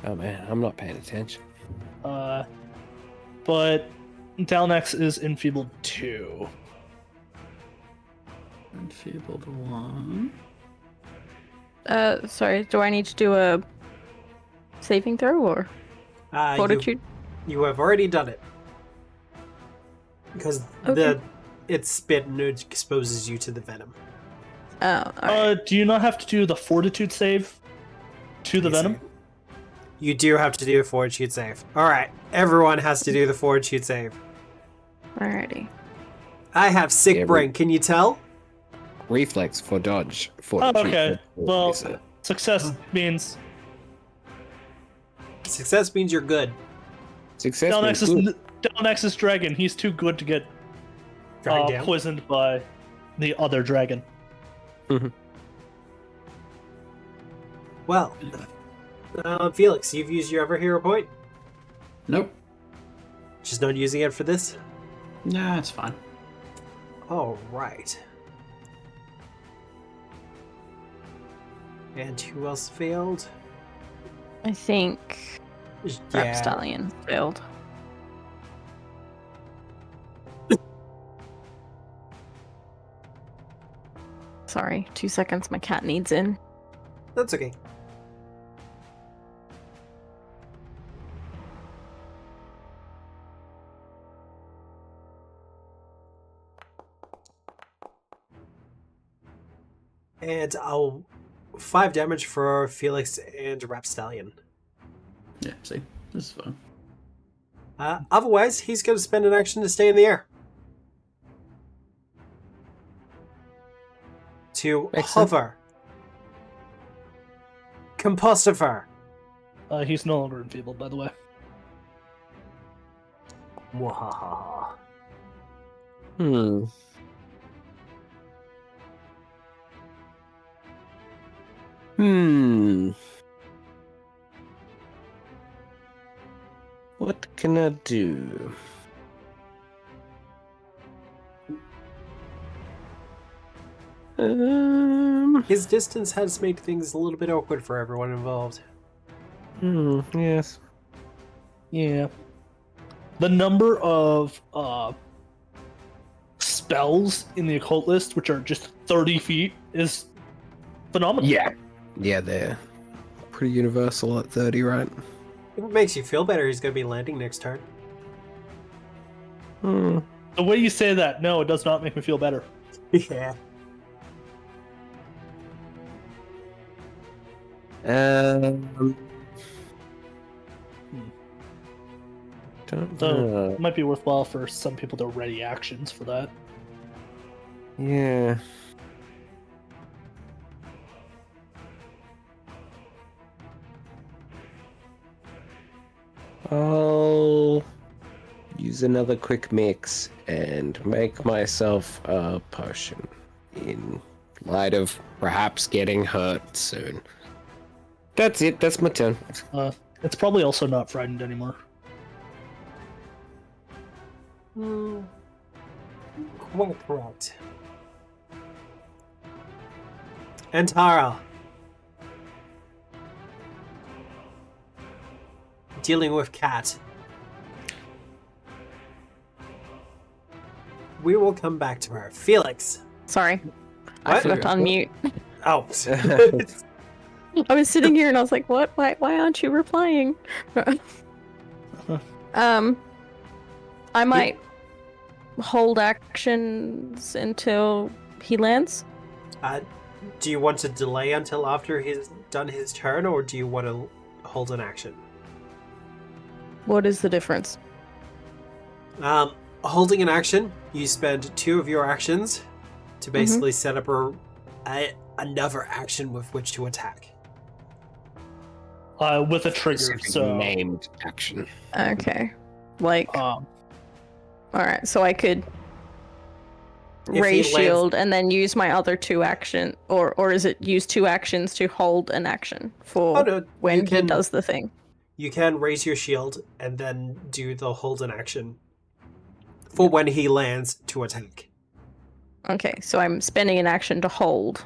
Oh man, I'm not paying attention. But Dalnex is enfeebled 2. Enfeebled 1. Sorry, do I need to do a saving throw or fortitude? You have already done it. Because Okay. its spit exposes you to the venom. Oh, alright. Do you not have to do the fortitude save to the venom? You do have to do a fortitude save. Alright, everyone has to do the fortitude save. Alrighty. I have sick Yeah, brain, can you tell? Reflex for dodge. For Oh, okay. Well, is it? success means Success means you're good. Success. Dalnex is dragon. He's too good to get Dragged down. poisoned by the other dragon. Well, Felix, you've used your ever hero point. Nope. Just not using it for this? Nah, it's fine. Alright. And who else failed? I think Rapstallion failed. Sorry, 2 seconds. My cat needs in. That's okay. And I'll 5 damage for Felix and Rapstallion. Yeah, see? This is fun. Otherwise, he's going to spend an action to stay in the air. To Makes sense. hover. Compostifer. He's no longer enfeebled, by the way. Mwahaha. Hmm. What can I do? His distance has made things a little bit awkward for everyone involved. Yes. Yeah. The number of spells in the occult list, which are just 30 feet, is phenomenal. Yeah, they're pretty universal at 30, right? If it makes you feel better, he's going to be landing next turn. The way you say that, no, it does not make me feel better. Yeah. Don't So know. it might be worthwhile for some people to ready actions for that. Yeah. I'll use another quick mix and make myself a potion in light of perhaps getting hurt soon. That's it. That's my turn. It's probably also not frightened anymore. Quite correct. And Tara. Dealing with Cat. We will come back to her. Felix. Sorry. I What? forgot to unmute. Oh. I was sitting here and I was like, what? Why aren't you replying? I might hold actions until he lands. Do you want to delay until after he's done his turn, or do you want to hold an action? What is the difference? Holding an action, you spend 2 of your actions to basically set up another action with which to attack. With a trigger, Specific so named action. Okay. Like, alright, so I could If he raise lands- shield and then use my other 2 action, or is it use 2 actions to hold an action for Oh, no, when you he can- does the thing? You can raise your shield and then do the hold an action for when he lands to attack. Okay, so I'm spending an action to hold.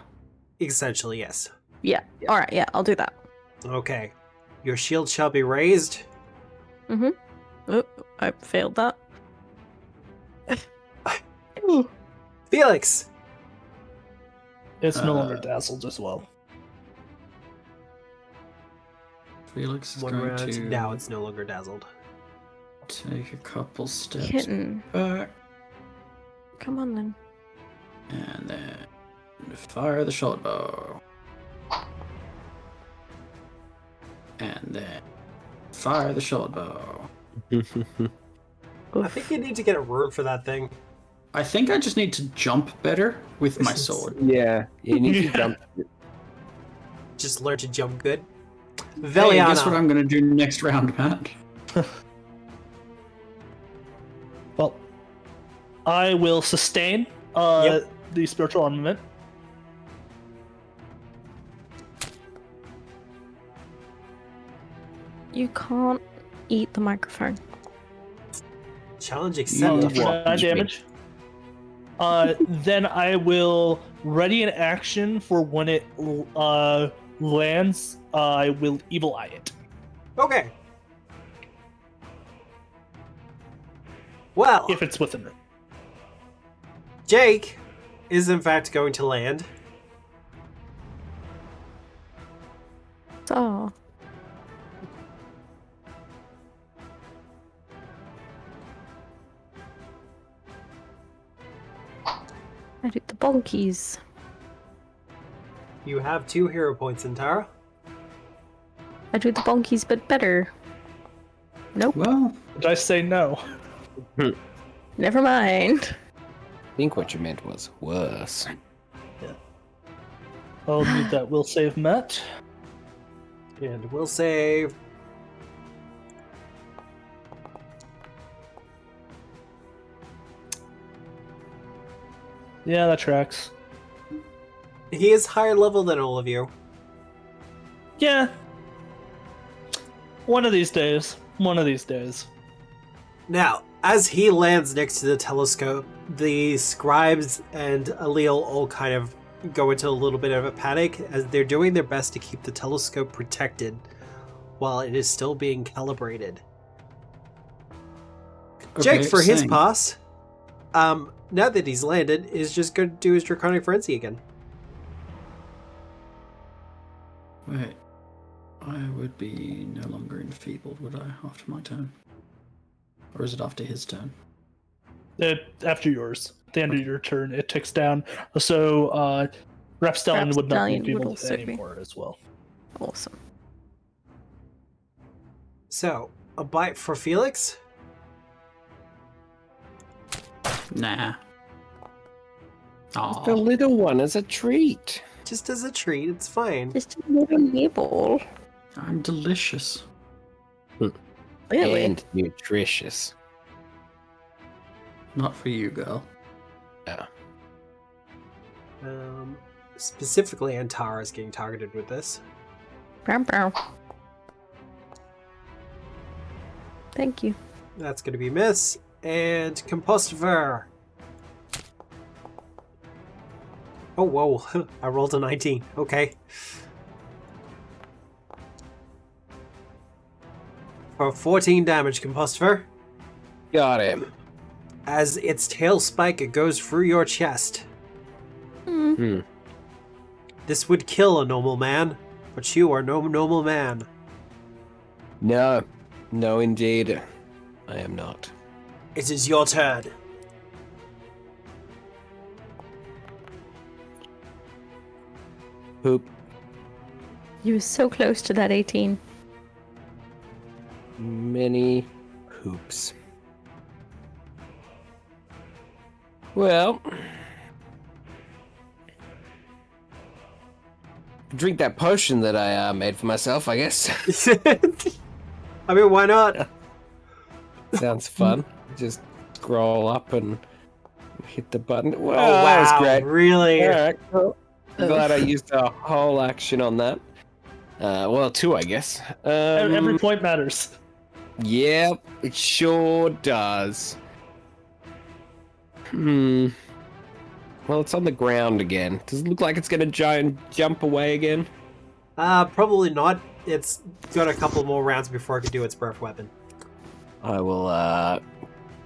Essentially, yes. Yeah. Alright, yeah, I'll do that. Okay. Your shield shall be raised. Oh, I failed that. Felix! it's no longer dazzled as well. Felix is One going round. to Now it's no longer dazzled. take a couple steps Kitten. back Come on then. and then fire the short bow. And then fire the short bow. I think you need to get a rune for that thing. I think I just need to jump better with my sword. Yeah, you need to Yeah. jump. Just learn to jump good. Hey, Veliana. guess what I'm gonna do next round, Matt? Well, I will sustain the spiritual armament. You can't eat the microphone. Challenge For accepted. 9 damage. Then I will ready an action for when it lands. I will evil eye it. Okay. Well, If it's within it. Jake is in fact going to land. So. I do the bonkies. You have 2 hero points, Antara. I do the bonkies, but better. Nope. Well, Did I say no? Never mind. I think what you meant was worse. I'll need that will save Matt. And we'll save. Yeah, that tracks. He is higher level than all of you. Yeah. One of these days. One of these days. Now, as he lands next to the telescope, the scribes and Allele all kind of go into a little bit of a panic as they're doing their best to keep the telescope protected while it is still being calibrated. okay, Jake, for his same. pass, now that he's landed, is just going to do his Draconic Frenzy again. Wait, I would be no longer enfeebled, would I, after my turn? Or is it after his turn? After yours. At the end of your turn, it ticks down. So, Rapstallion would not be Rapstallion would able also to be. anymore as well. Awesome. So, a bite for Felix. Nah. The Aw. little one is a treat. Just as a treat, it's fine. Just a little nibble. I'm delicious. Really? And nutritious. Not for you, girl. Yeah. Specifically, Antara is getting targeted with this. Brow, brow. Thank you. That's going to be miss. And Compostiver. Oh, whoa. I rolled a 19. Okay. For 14 damage, Compostiver. Got him. As its tail spike goes through your chest. Hmm. This would kill a normal man, but you are no normal man. No. No, indeed. I am not. It is your turn. Poop. You were so close to that 18. Many poops. Well, drink that potion that I made for myself, I guess. I mean, why not? Sounds fun. Just scroll up and hit the button. Well, Oh, that was wow. great. Really? All right, well, I'm glad I used a whole action on that. Well, 2, I guess. Every point matters. Yep, it sure does. Well, it's on the ground again. Does it look like it's gonna jump away again? Probably not. It's got a couple more rounds before it can do its breath weapon. I will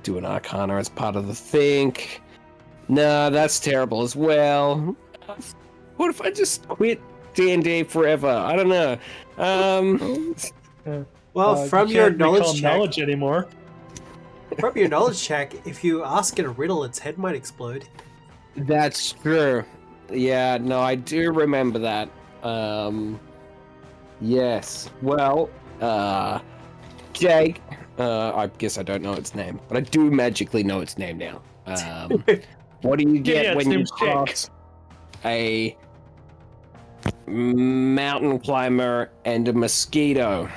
do an Arcana as part of the think. No, that's terrible as well. What if I just quit D&D forever? I don't know. Well, You from your can't recall knowledge check, knowledge anymore. from your knowledge check, if you ask it a riddle, its head might explode. That's true. Yeah, no, I do remember that. Yes. Well, Jake, I guess I don't know its name, but I do magically know its name now. What do you get Yeah, its when you name's Jake. cross a mountain climber and a mosquito?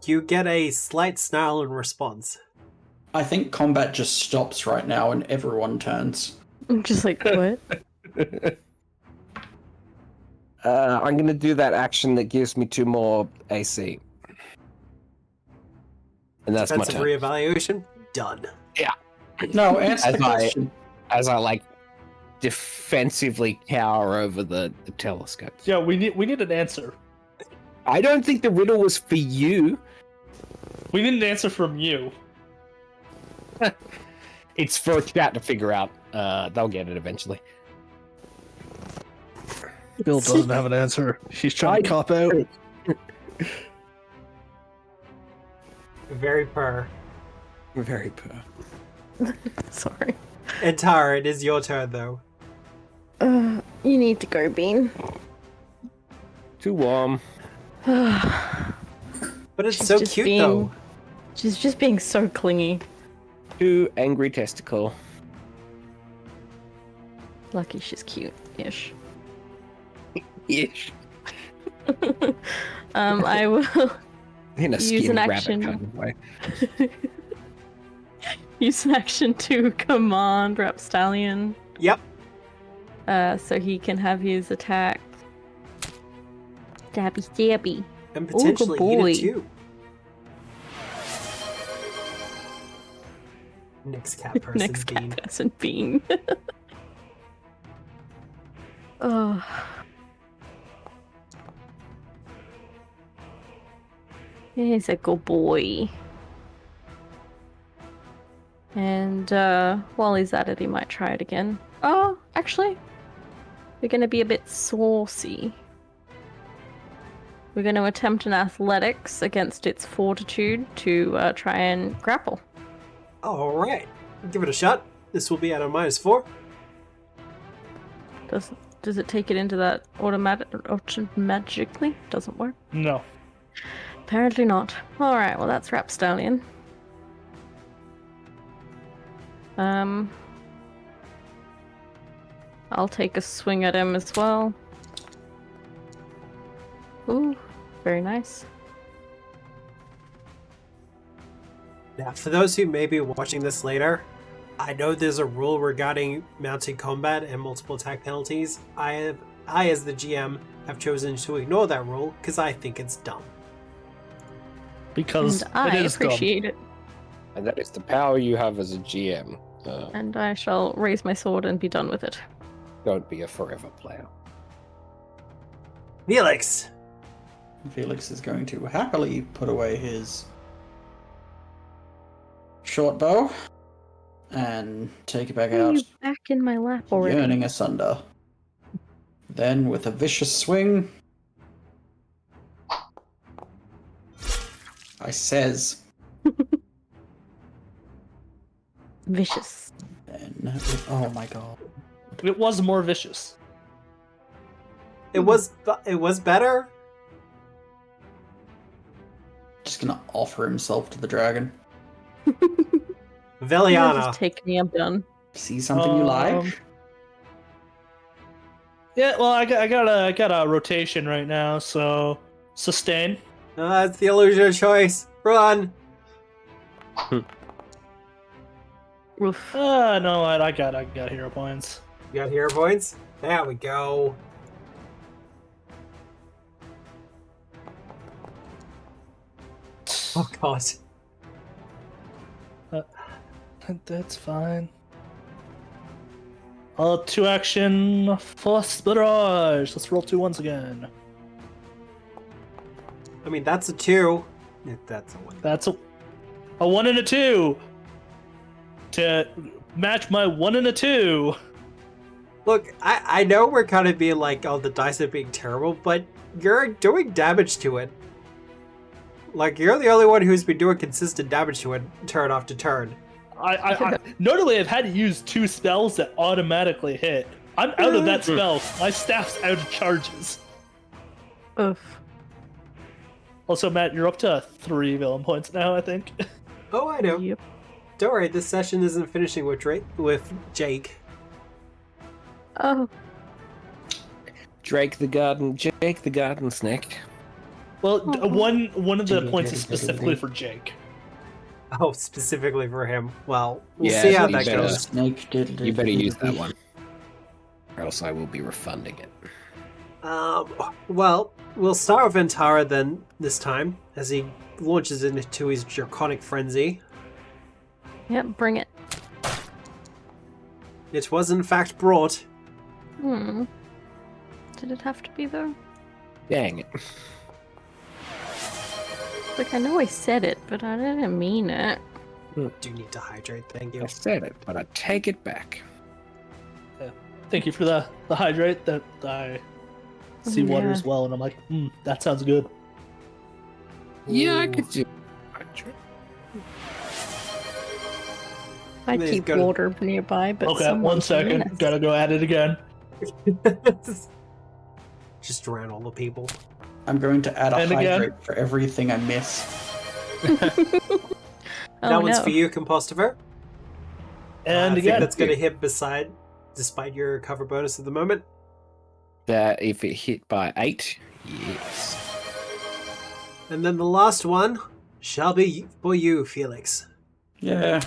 You get a slight snarl in response. I think combat just stops right now and everyone turns. I'm just like, what? I'm gonna do that action that gives me 2 more AC. And that's my Defensive turn. reevaluation. Done. No, answer the As I- question. As I like defensively cower over the telescope. Yeah, we need an answer. I don't think the riddle was for you. We need an answer from you. It's for chat to figure out. They'll get it eventually. Bill doesn't have an answer. He's trying to cop out. Very purr. Very poor. Sorry. And Tara, it is your turn though. You need to go, Bean. Too warm. But it's She's so just cute being- though. She's just being so clingy. Too angry testicle. Lucky she's cute-ish. Ish. I will In a Use skinny an rabbit action. kind of way. use an action to command Rapstallion, Yep. so he can have his attack. Stabby, stabby. And good potentially eat boy. it too. Nick's cat person Next Bean. cat person Bean. Oh. He's a good boy. And while he's at it, he might try it again. Oh, actually, we're going to be a bit saucy. We're going to attempt an athletics against its fortitude to try and grapple. Alright. Give it a shot. This will be at a -4. Does it take it into that automatically? Doesn't work. No. Apparently not. Alright, well that's Rapstallion. I'll take a swing at him as well. Ooh, very nice. Now, for those who may be watching this later, I know there's a rule regarding mounted combat and multiple attack penalties. I, as the GM, have chosen to ignore that rule because I think it's dumb. Because And I it is appreciate it. And that is the power you have as a GM. And I shall raise my sword and be done with it. Don't be a forever player. Felix! Felix is going to happily put away his short bow and take it back Why are out, you back in my lap already? yearning asunder. Then, with a vicious swing, I says, Vicious. and oh my god, gone. It was more vicious. It was better? just gonna offer himself to the dragon. Veliana. Just take me, I'm done. See something you like? Yeah, well, I got a rotation right now, so sustain. That's the illusion of choice. Run! Oof. No, I got hero points. You got hero points? There we go. Oh god. That's fine. 2 action, first barrage. Let's roll 2 ones again. I mean, that's a 2. Yeah, that's a 1. That's a 1 and a 2. To match my 1 and a 2. Look, I know we're kind of being like, oh, the dice are being terrible, but you're doing damage to it. Like, you're the only one who's been doing consistent damage to it, turn off to turn. I notably, I've had to use 2 spells that automatically hit. I'm out of that spell. My staff's out of charges. Oof. Also, Matt, you're up to 3 villain points now, I think. Oh, I know. Yep. Don't worry, this session isn't finishing with Jake. Oh, Jake the garden snake. Well, Oh. one of the points is specifically for Jake. Oh, specifically for him. Well, we'll Yeah, see how you that better- goes. Snake diddle You better use that one. Or else I will be refunding it. Well, we'll start with Antara then, this time, as he launches into his draconic frenzy. yep, bring it. It was in fact brought. Did it have to be though? Dang it. Like, I know I said it, but I didn't mean it. Do need to hydrate, thank you. I said it, but I take it back. Thank you for the hydrate. That I see water Yeah. as well, and I'm like, that sounds good. Yeah, I Ooh. could do. I He's keep gonna- water nearby, but Okay, someone 1 second. missed. Gotta go at it again. Just drown all the people. I'm going to add a And again. hydrate for everything I miss. Oh, That one's no. for you, Compostiver. And I think again. that's going to hit despite your cover bonus at the moment. If it hit by 8, yes. And then the last one shall be for you, Felix. Yeah.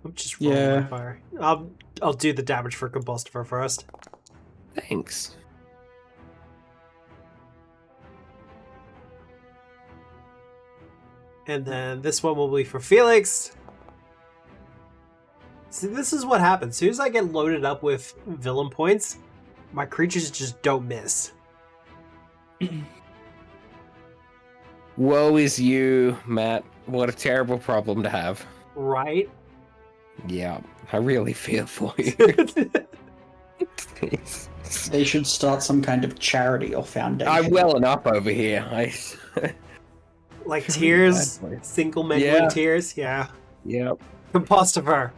I'm just rolling Yeah. my fire. I'll do the damage for Compostiver first. Thanks. And then this one will be for Felix. See, this is what happens. As soon as I get loaded up with villain points, my creatures just don't miss. Woe is you, Matt. What a terrible problem to have. Right? Yeah, I really feel for you. They should start some kind of charity or foundation. I'm welling up over here. Like tears, Exactly. single meddling Yeah. tears. Yeah. Yep. Compostiver.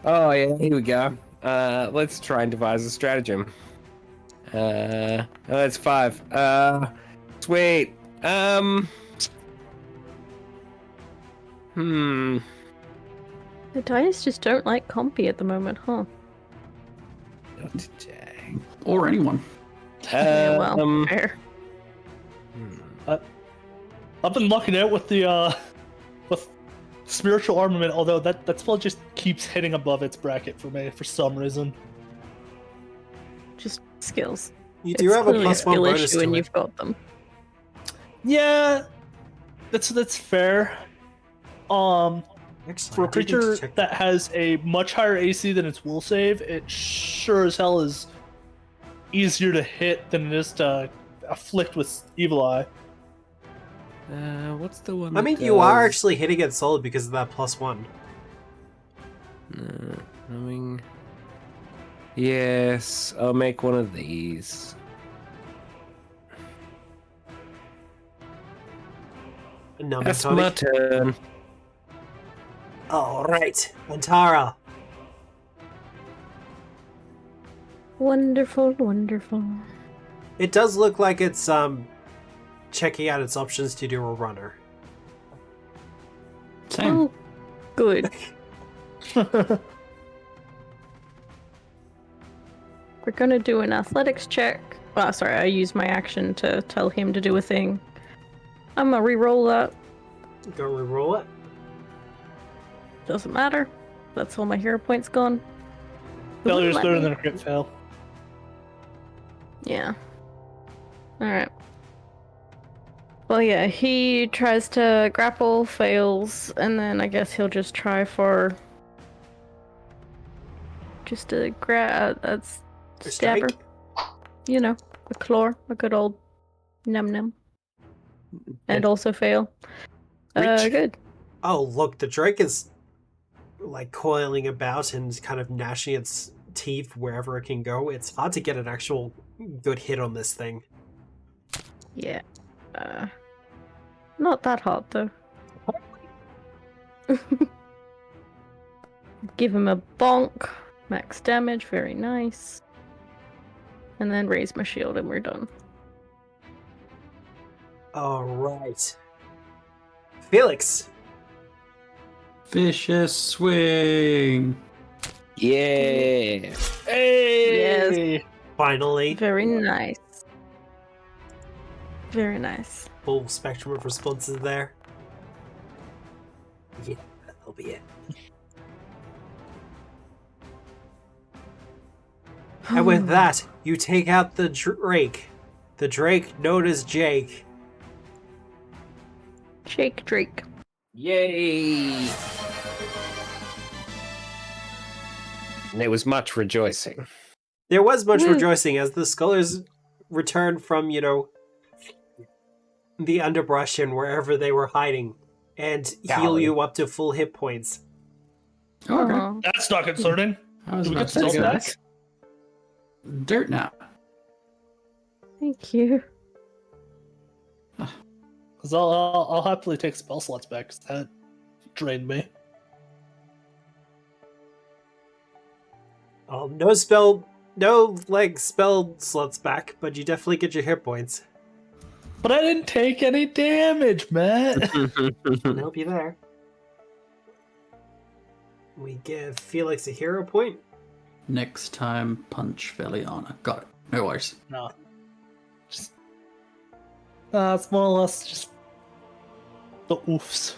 Oh yeah, here we go. Let's try and devise a stratagem. That's 5. Sweet. The dice just don't like Compy at the moment, huh? Not today. Or anyone. Yeah, well, fair. I've been lucking out with the with spiritual armament, although that spell just keeps hitting above its bracket for me for some reason. Just skills. You do have a clearly plus one skill bonus issue to and it. you've got them. Yeah, that's fair. Excellent. For a I do need to creature check that has a much higher AC than its will save, it sure as hell is easier to hit than it is to afflict with Evil Eye. What's the one? I mean, that you are does- actually hitting it solid because of that plus one. Knowing. Yes, I'll make one of these. Numbing That's tonic. my turn. All right, Antara. Wonderful, wonderful. It does look like it's checking out its options to do a runner. Same. Oh, good. We're gonna do an athletics check. Oh, sorry, I used my action to tell him to do a thing. I'm gonna re-roll that. Go reroll it. Doesn't matter. That's all my hero points gone. It wouldn't Failure's let better me. than a crit fail. Yeah. Alright. Well, yeah, he tries to grapple, fails, and then I guess he'll just try for... just a that's A stabber. strike? You know, a claw, a good old num-num. And also fail. Reach. Good. Oh, look, the Drake is like coiling about and kind of gnashing its teeth wherever it can go. It's hard to get an actual good hit on this thing. Yeah. Not that hard, though. Give him a bonk. Max damage, very nice. And then raise my shield and we're done. All right. Felix. Vicious swing. Yeah. Hey! Finally. Very nice. Very nice. Full spectrum of responses there. Yeah, that'll be it. And with that, you take out the Drake. The Drake known as Jake. Shake Drake. Yay! And there was much rejoicing. There was much Woo. rejoicing as the scholars returned from, the underbrush and wherever they were hiding and heal Golly. you up to full hit points. Okay. Aw. That's not concerning. I was Do we about get to say spell that. stacks? Dirt now. Thank you. Because I'll happily take spell slots back. 'Cause that drained me. Oh, no like spell slots back, but you definitely get your hit points. But I didn't take any damage, Matt. I'll help you there. We give Felix a hero point. Next time, punch Veliana. Got it. No worries. No. Just, it's more or less just the oofs.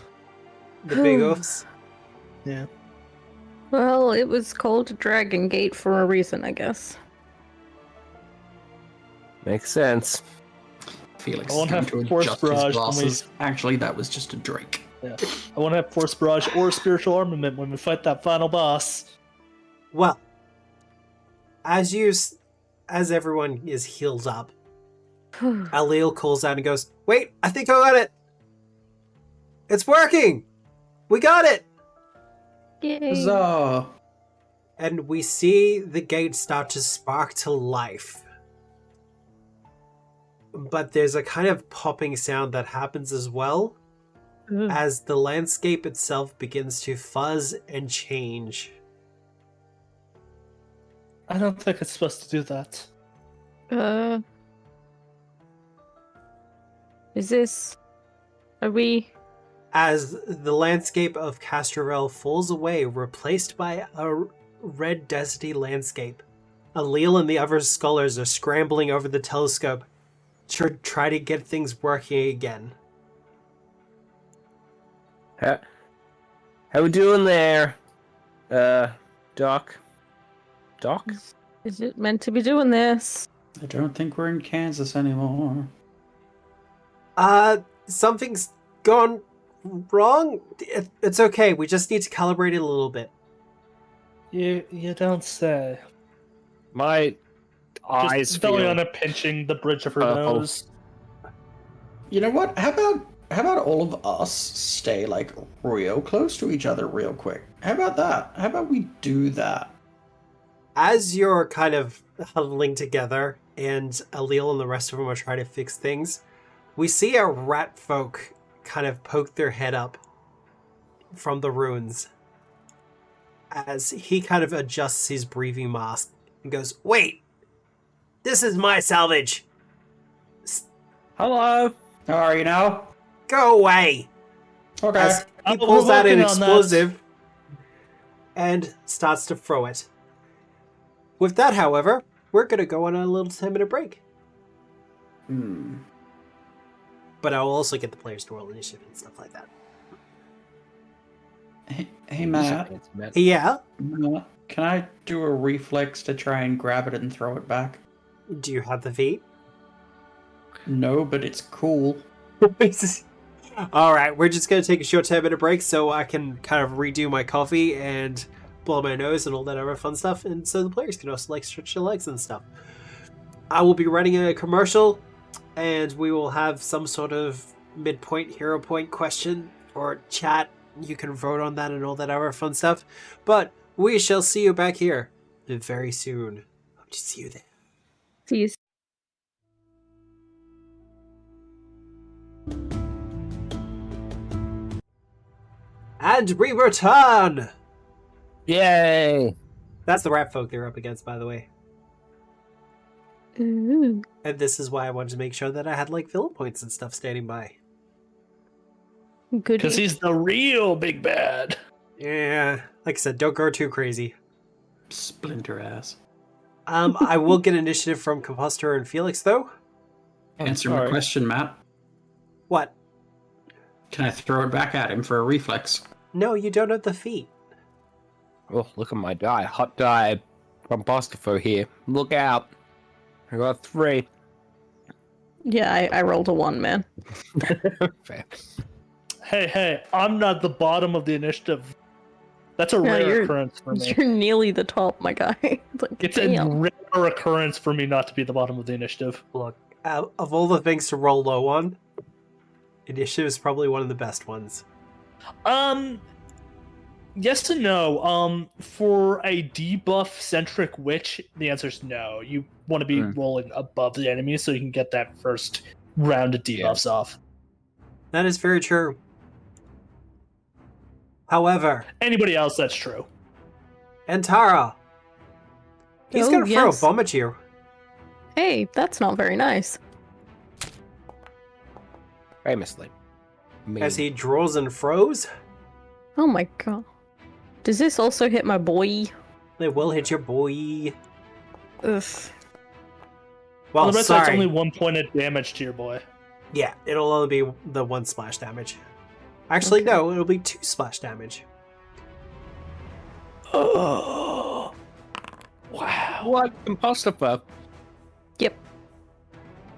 The big oofs. Yeah. Well, it was called Dragon Gate for a reason, I guess. Makes sense. Felix I won't have to Force adjust his Barrage when glasses. Actually, that was just a drink. Yeah. I won't have Force Barrage or Spiritual Armament when we fight that final boss. Well, as everyone is healed up, Alil calls out and goes, "Wait, I think I got it! It's working! We got it!" Yay. Huzzah! And we see the gate start to spark to life. But there's a kind of popping sound that happens as well, as the landscape itself begins to fuzz and change. I don't think it's supposed to do that. Is this... Are we... As the landscape of Castrovel falls away, replaced by a red deserty landscape. Alil and the other scholars are scrambling over the telescope to try to get things working again. How we doing there, Doc? Doc? Is it meant to be doing this? I don't think we're in Kansas anymore. Something's gone wrong? It's okay, we just need to calibrate it a little bit. You don't say. My eyes Just feel... Veliana pinching the bridge of her purple. nose. You know what? How about all of us stay like real close to each other real quick? How about that? How about we do that? As you're kind of huddling together and Alil and the rest of them are trying to fix things, we see a rat folk kind of poke their head up from the ruins as he kind of adjusts his breathing mask and goes, "Wait! This is my salvage! Hello? How are you now? Go away!" Okay. As he we're pulls out an working on that. explosive and starts to throw it. With that, however, we're going to go on a little 10-minute break. But I will also get the players to roll initiative and stuff like that. Hey Matt. Yeah? Can I do a reflex to try and grab it and throw it back? Do you have the feat? No, but it's cool. Alright, we're just going to take a short 10-minute break so I can kind of redo my coffee and blow my nose and all that other fun stuff, and so the players can also like stretch their legs and stuff. I will be running a commercial, and we will have some sort of midpoint, hero point question or chat. You can vote on that and all that other fun stuff. But we shall see you back here very soon. Hope to see you there. See you. And we return! Yay! That's the rat folk they're up against, by the way. Ooh. And this is why I wanted to make sure that I had like villain points and stuff standing by. Good. Because he's the real big bad. Yeah, like I said, don't go too crazy. Splinter ass. I will get initiative from Compostor and Felix, though. Answer my sorry. question, Matt. What? Can I throw it back at him for a reflex? No, you don't have the feat. Oh, look at my die. Hot die from Bostafo here. Look out. I got 3. Yeah, I rolled a 1, man. Fair. Hey, I'm not the bottom of the initiative. That's a Yeah, rare you're- occurrence for me. You're nearly the top, my guy. It's like, It's damn. a rare occurrence for me not to be the bottom of the initiative. Look, of all the things to roll low on, initiative is probably one of the best ones. Yes and no. For a debuff centric witch, the answer is no. You want to be rolling above the enemy so you can get that first round of debuffs off. That is very true. However, Anybody else, that's true. Antara, he's Oh, gonna throw yes. a bomb at you. Hey, that's not very nice. Famously. As he draws and throws. Oh my god. Does this also hit my boy? They will hit your boy. Ugh. Well, On the bright side, it's sorry. only 1 point of damage to your boy. Yeah, it'll only be the 1 splash damage. Actually, Okay. no, it'll be 2 splash damage. Oh, wow. What? Compostifer? Yep.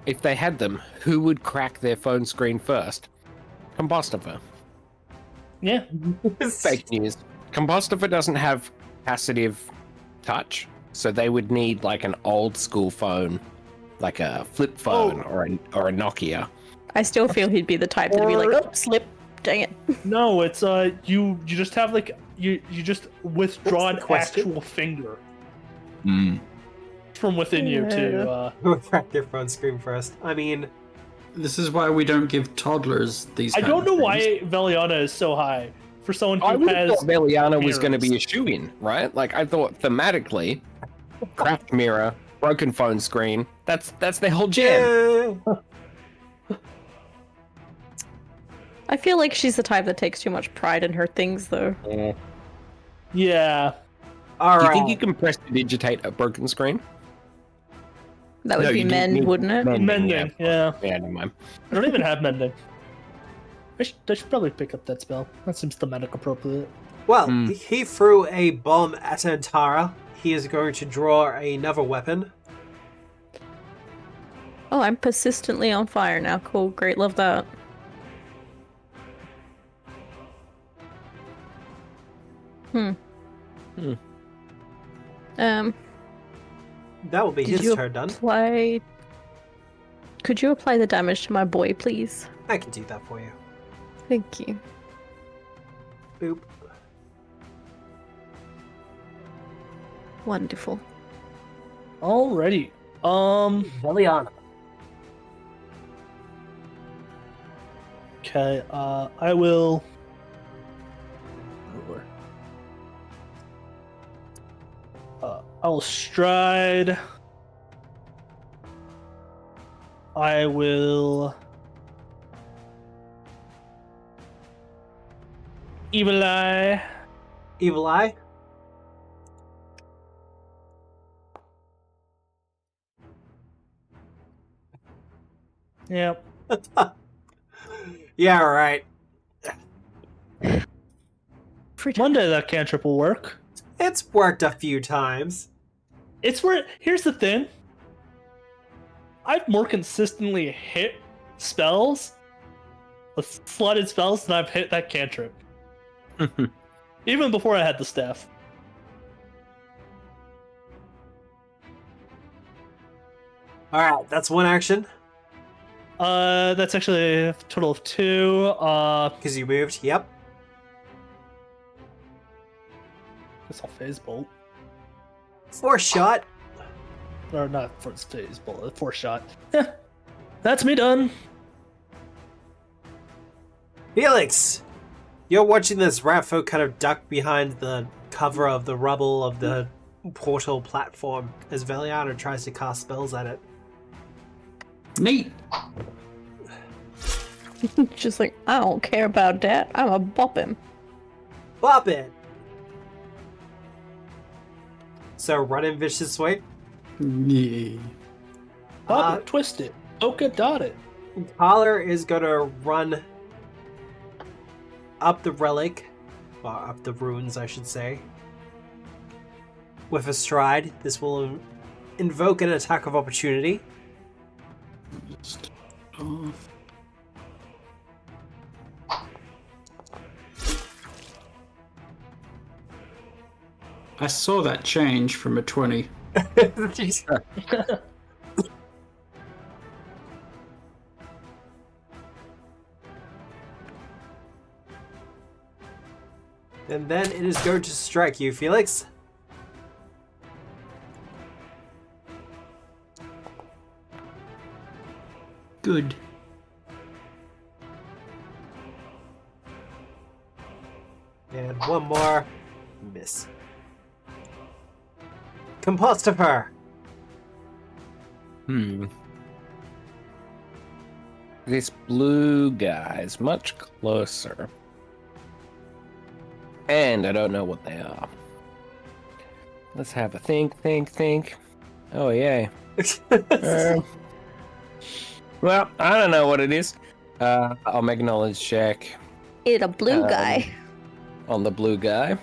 If they had them, who would crack their phone screen first? Compostifer. Yeah. Fake news. Compostifer doesn't have capacitive touch, so they would need like an old school phone, like a flip phone or a Nokia. I still feel he'd be the type that'd be like, oh, slip. Dang it. No, it's you just have like you just withdraw What's an the question? actual finger Mm. from within you to Who would crack their phone screen first? I mean, This is why we don't give toddlers these. I kind don't of know things. why Veliana is so high for someone I who would have has thought Veliana was going to be a mirrors. shoe-in, right? Like I thought thematically, cracked mirror, broken phone screen. That's their whole jam. yeah. I feel like she's the type that takes too much pride in her things, though. Yeah. Yeah. All Do you right. think you can press to digitate a broken screen? That would No, be you do mend, need wouldn't it? Mending, yeah. Yeah, never mind. I don't even have mending. I should probably pick up that spell. That seems thematic appropriate. Well, Hmm. he threw a bomb at Antara. He is going to draw another weapon. Oh, I'm persistently on fire now. Cool, great, love that. Hmm. Hmm. That will be Did his you turn done. apply... Could you apply the damage to my boy, please? I can do that for you. Thank you. Boop. Wonderful. Alrighty. Veliana. Okay, I will. I will stride. I will. Evil Eye. Evil Eye. Yep. Yeah, right. One day that cantrip will work. It's worked a few times. It's where. Here's the thing. I've more consistently hit spells, with slotted spells, than I've hit that cantrip. Even before I had the staff. Alright, that's one action. That's actually a total of 2. Because you moved. Yep. Guess I'll phase bolt. 4 shot. Or not for phase bolt, 4 shot. Yeah. That's me done. Felix! You're watching this rat folk kind of duck behind the cover of the rubble of the portal platform as Veliana tries to cast spells at it. Neat. Just like, I don't care about that. I'm a bop him. Bop it! So run in vicious swipe. Yeah. Pop it, twist it, polka dot it. Tyler is gonna run up the relic, well, up the ruins, I should say, with a stride. This will invoke an attack of opportunity. I saw that change from a 20. Jeez. And then it is going to strike you, Felix. Good. And one more. Miss. Compostifer. This blue guy is much closer. And I don't know what they are. Let's have a think. Oh, yay. Well, I don't know what it is. I'll make a knowledge check. It's a blue guy. On the blue guy.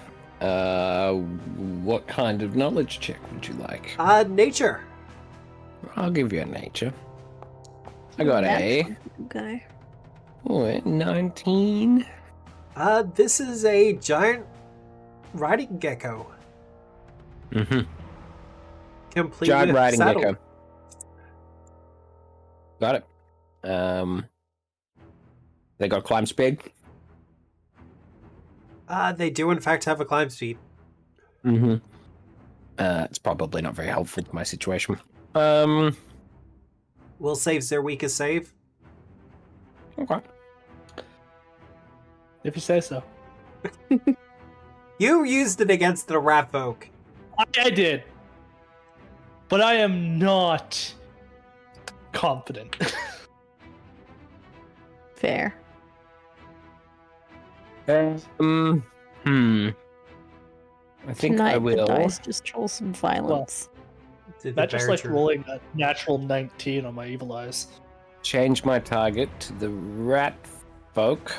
What kind of knowledge check would you like? Nature. I'll give you a nature. I got a Blue guy. 19. This is a giant riding gecko. Mm-hmm. Complete Giant with riding saddle. gecko. Got it. They got climb speed. They do in fact have a climb speed. Mm-hmm. It's probably not very helpful to my situation. Will save's their weakest save. Okay. If you say so. You used it against the rat folk. I did. But I am not confident. Fair. I think Tonight I will the dice just roll some violence. Not just Very like true. rolling a natural 19 on my evil eyes. change my target to the rat folk.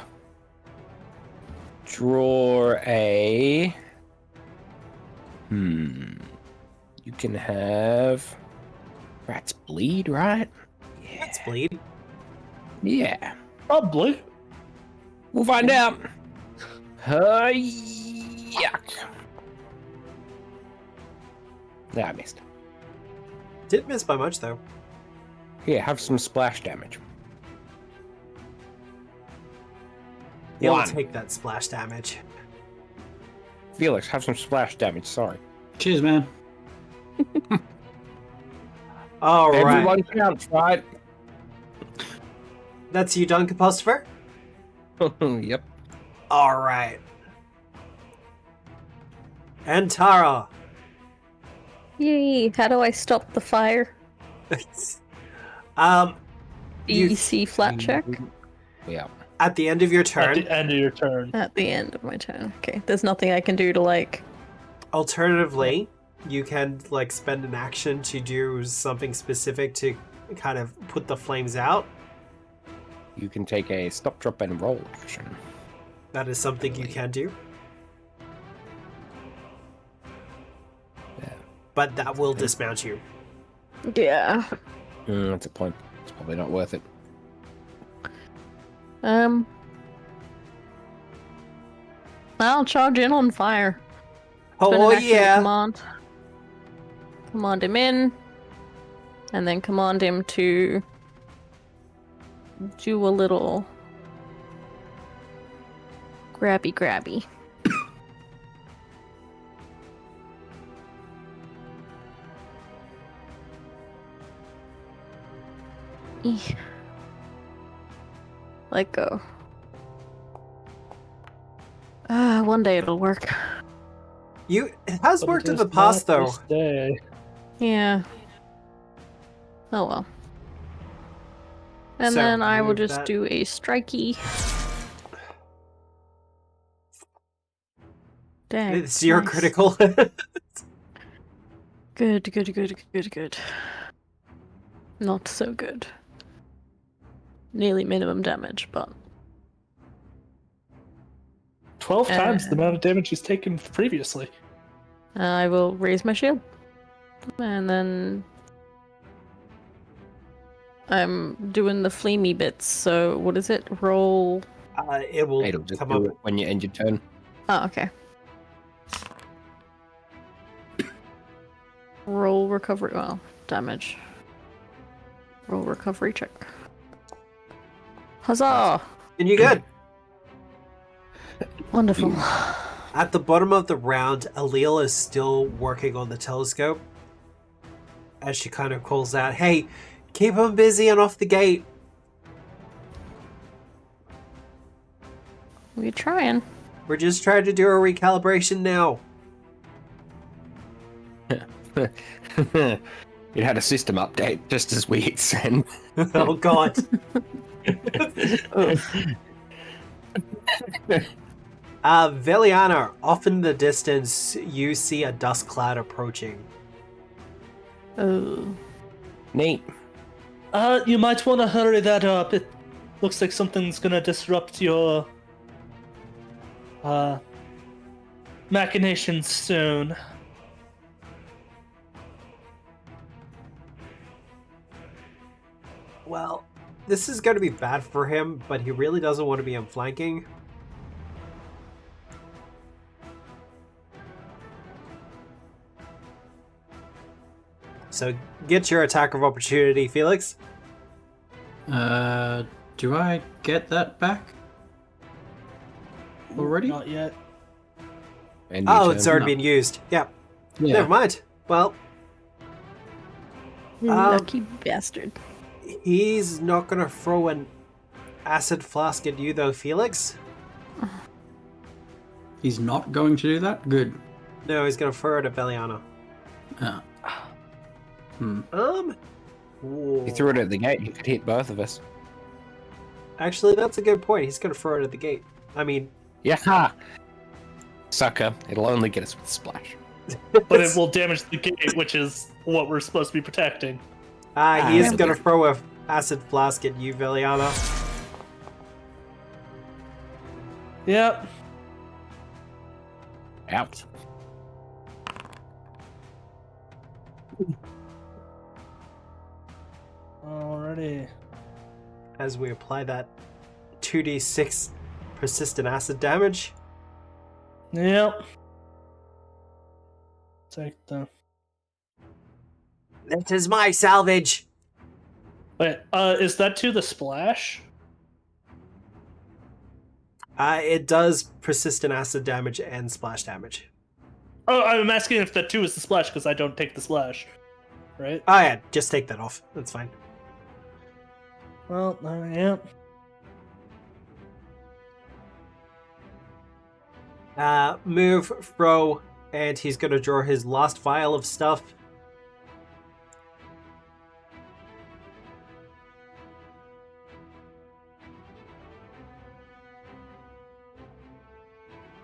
Draw a... You can have... Rats bleed, right? Yeah. Let's bleed. Yeah. Probably. We'll find out. Yuck. I missed. Didn't miss by much though. Here, have some splash damage. You'll One. take that splash damage. Felix, have some splash damage, sorry. Cheers, man. All right. Everyone counts, right? That's you done, Compostifer? Yep. All right. And Tara. Yay! How do I stop the fire? You- EC flat check Yeah. At the end of your At turn, the end of your turn. at the end of my turn. Okay, there's nothing I can do to like. alternatively, you can like spend an action to do something specific to kind of put the flames out. You can take a stop, drop, and roll action. That is something you can do. Yeah. But that will dismount you. Yeah. That's a point. It's probably not worth it. I'll charge in on fire. Spend Oh an action to yeah. Command him in, and then command him to do a little grabby. Eeh. Let go. One day it'll work. It has But worked it in the is past not though. this day. Yeah. Oh well. And So, then I will move just that- do a strikey. Dang. It's your nice. critical. Good. Not so good. Nearly minimum damage, but 12 times the amount of damage he's taken previously. I will raise my shield. And then I'm doing the flamey bits, so what is it? Roll. It will It'll just come do up. it when you end your turn. Oh, okay. Roll recovery. Well, damage. Roll recovery check. Huzzah! And you're good. Wonderful. At the bottom of the round, Alil is still working on the telescope. As she kind of calls out, "Hey, keep him busy and off the gate." We're trying. We're just trying to do a recalibration now. It had a system update just as we hit send. Oh god. Veliana, off in the distance, you see a dust cloud approaching. Oh. Neat. You might want to hurry that up. It looks like something's gonna disrupt your machinations soon. Well, this is going to be bad for him, but he really doesn't want to be on flanking. So get your attack of opportunity, Felix. Do I get that back? Already? Not yet. And Oh, it's already No. been used. Yep. Yeah. Never mind. Well, Lucky bastard. he's not going to throw an acid flask at you, though, Felix. He's not going to do that? Good. No, he's going to throw it at Veliana. Ah. Hmm. He threw it at the gate. He could hit both of us. Actually, that's a good point. He's going to throw it at the gate. I mean... Yeah. Sucker. It'll only get us with splash. But it will damage the gate, which is what we're supposed to be protecting. He is it'll going to be- throw a acid flask at you, Veliana. Yep. Out. Alrighty. As we apply that 2d6 persistent acid damage. Yep. Take the. That is my salvage! Wait, is that to the splash? It does persistent acid damage and splash damage. Oh, I'm asking if that 2 is the splash because I don't take the splash. Right? Oh yeah, just take that off. That's fine. Well, yeah. Move, throw, and he's going to draw his last vial of stuff.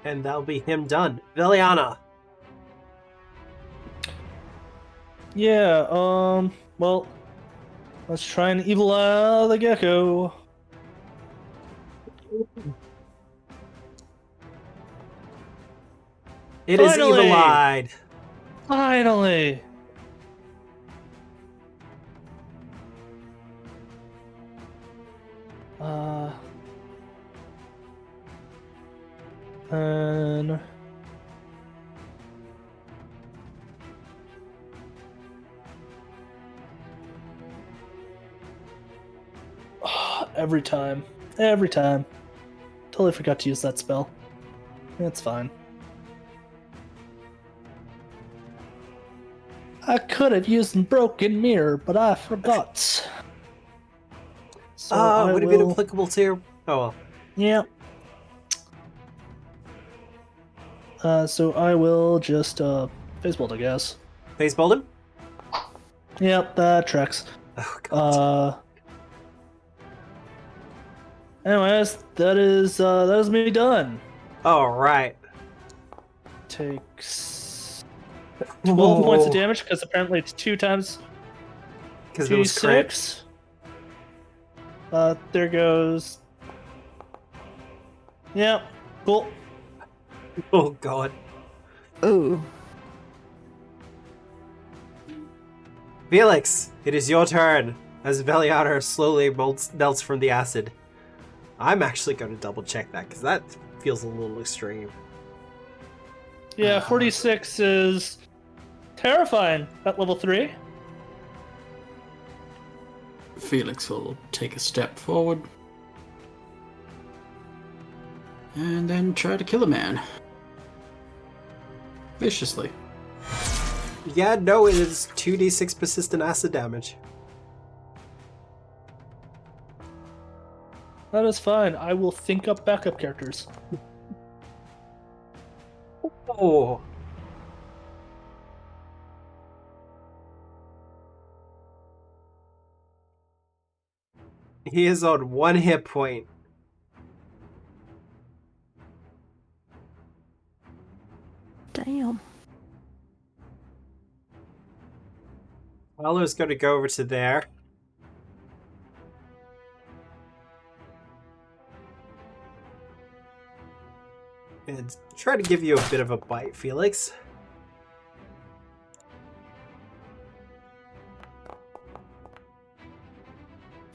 And that'll be him done. Veliana. Yeah, well, let's try and evil the gecko. It is Finally! evil-eyed. Finally! And... Every time. Every time. Totally forgot to use that spell. It's fine. I could have used a broken mirror, but I forgot. So I Would it be will... applicable to your... Oh well. Yeah. So I will just baseball, I guess. Baseball him? Yep, that tracks. Oh god. Anyways, that is me done. Alright. Takes 12 points of damage because apparently it's 2 times Because it was crit. 6. There goes. Yep, cool. Oh god. Ooh. Felix, it is your turn. As Veliana slowly melts from the acid. I'm actually going to double check that because that feels a little extreme. Yeah, 46 is terrifying at level 3. Felix will take a step forward. And then try to kill a man. Viciously. Yeah, no, it is 2d6 persistent acid damage. That is fine. I will think up backup characters. Oh! He is on 1 hit point. Damn. Paolo's going to go over to there. And try to give you a bit of a bite, Felix.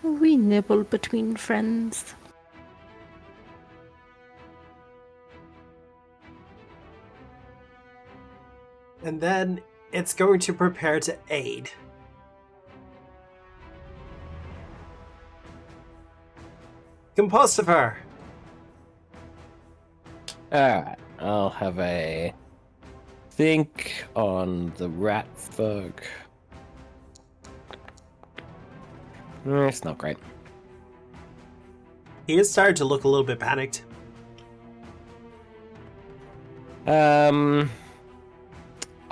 We nibble between friends. And then it's going to prepare to aid. Compostifer! Alright, I'll have a think on the rat folk. It's not great. He is starting to look a little bit panicked. I'll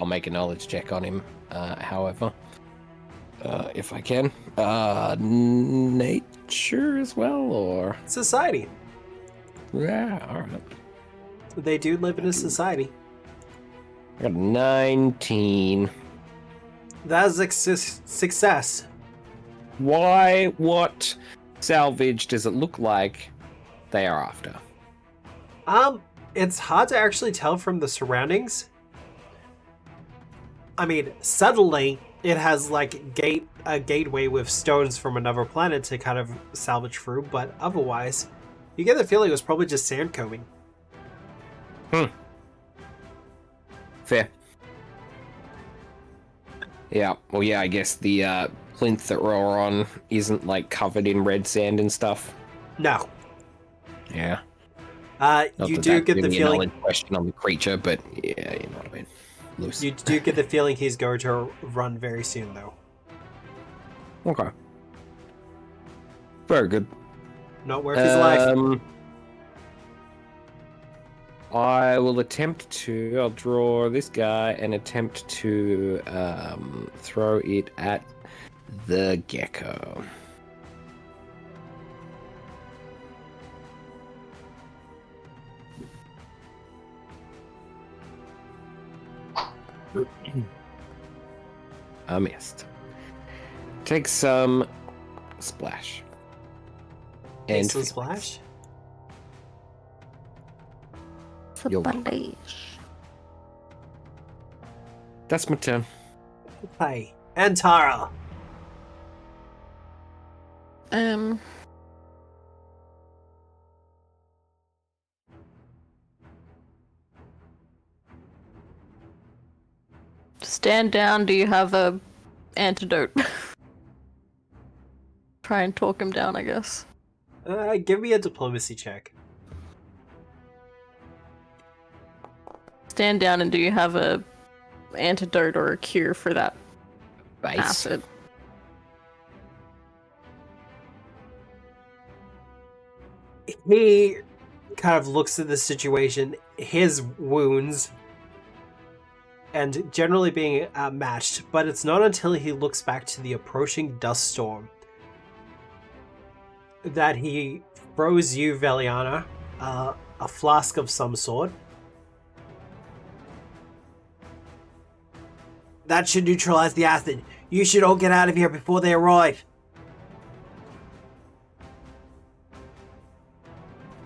make a knowledge check on him, however. If I can. Nature as well, or? Society. Yeah, alright. They do live in a society. I got 19. That is a success. Why? What salvage does it look like they are after? It's hard to actually tell from the surroundings. I mean, suddenly it has like a gateway with stones from another planet to kind of salvage through, but otherwise, you get the feeling it was probably just sand combing. Fair. Yeah, well, yeah, I guess the plinth that we're on isn't like covered in red sand and stuff. No. Yeah. You Not do that get that's the really a feeling. knowledge question on the creature, but yeah, you know what I mean. Loose. You do get the feeling he's going to run very soon, though. Okay. Very good. Not worth his life. I will attempt to. I'll draw this guy and attempt to throw it at the gecko. I missed. Take some splash. Taste some splash. You're welcome. That's my turn. Hi. And Tara. Stand down. Do you have a antidote? Try and talk him down, I guess. Give me a diplomacy check. Stand down, and do you have a antidote or a cure for that Base. acid? He kind of looks at the situation, his wounds, and generally being matched, but it's not until he looks back to the approaching dust storm that he throws you, Veliana, a flask of some sort. That should neutralize the acid. You should all get out of here before they arrive.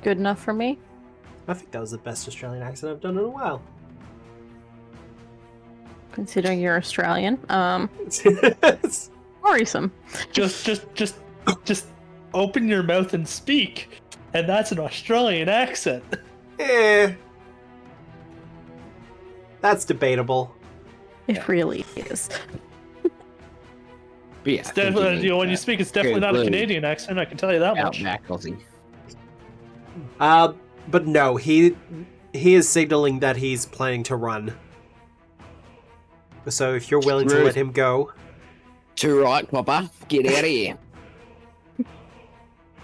Good enough for me? I think that was the best Australian accent I've done in a while. Considering you're Australian. Worrisome. Just open your mouth and speak, and that's an Australian accent. That's debatable. It really is. But yeah, It's definitely, when you speak, it's definitely not a Canadian accent. I can tell you that much. Outback Aussie. But no, he is signaling that he's planning to run. So if you're willing to let him go, Too right, Papa. Get out of here.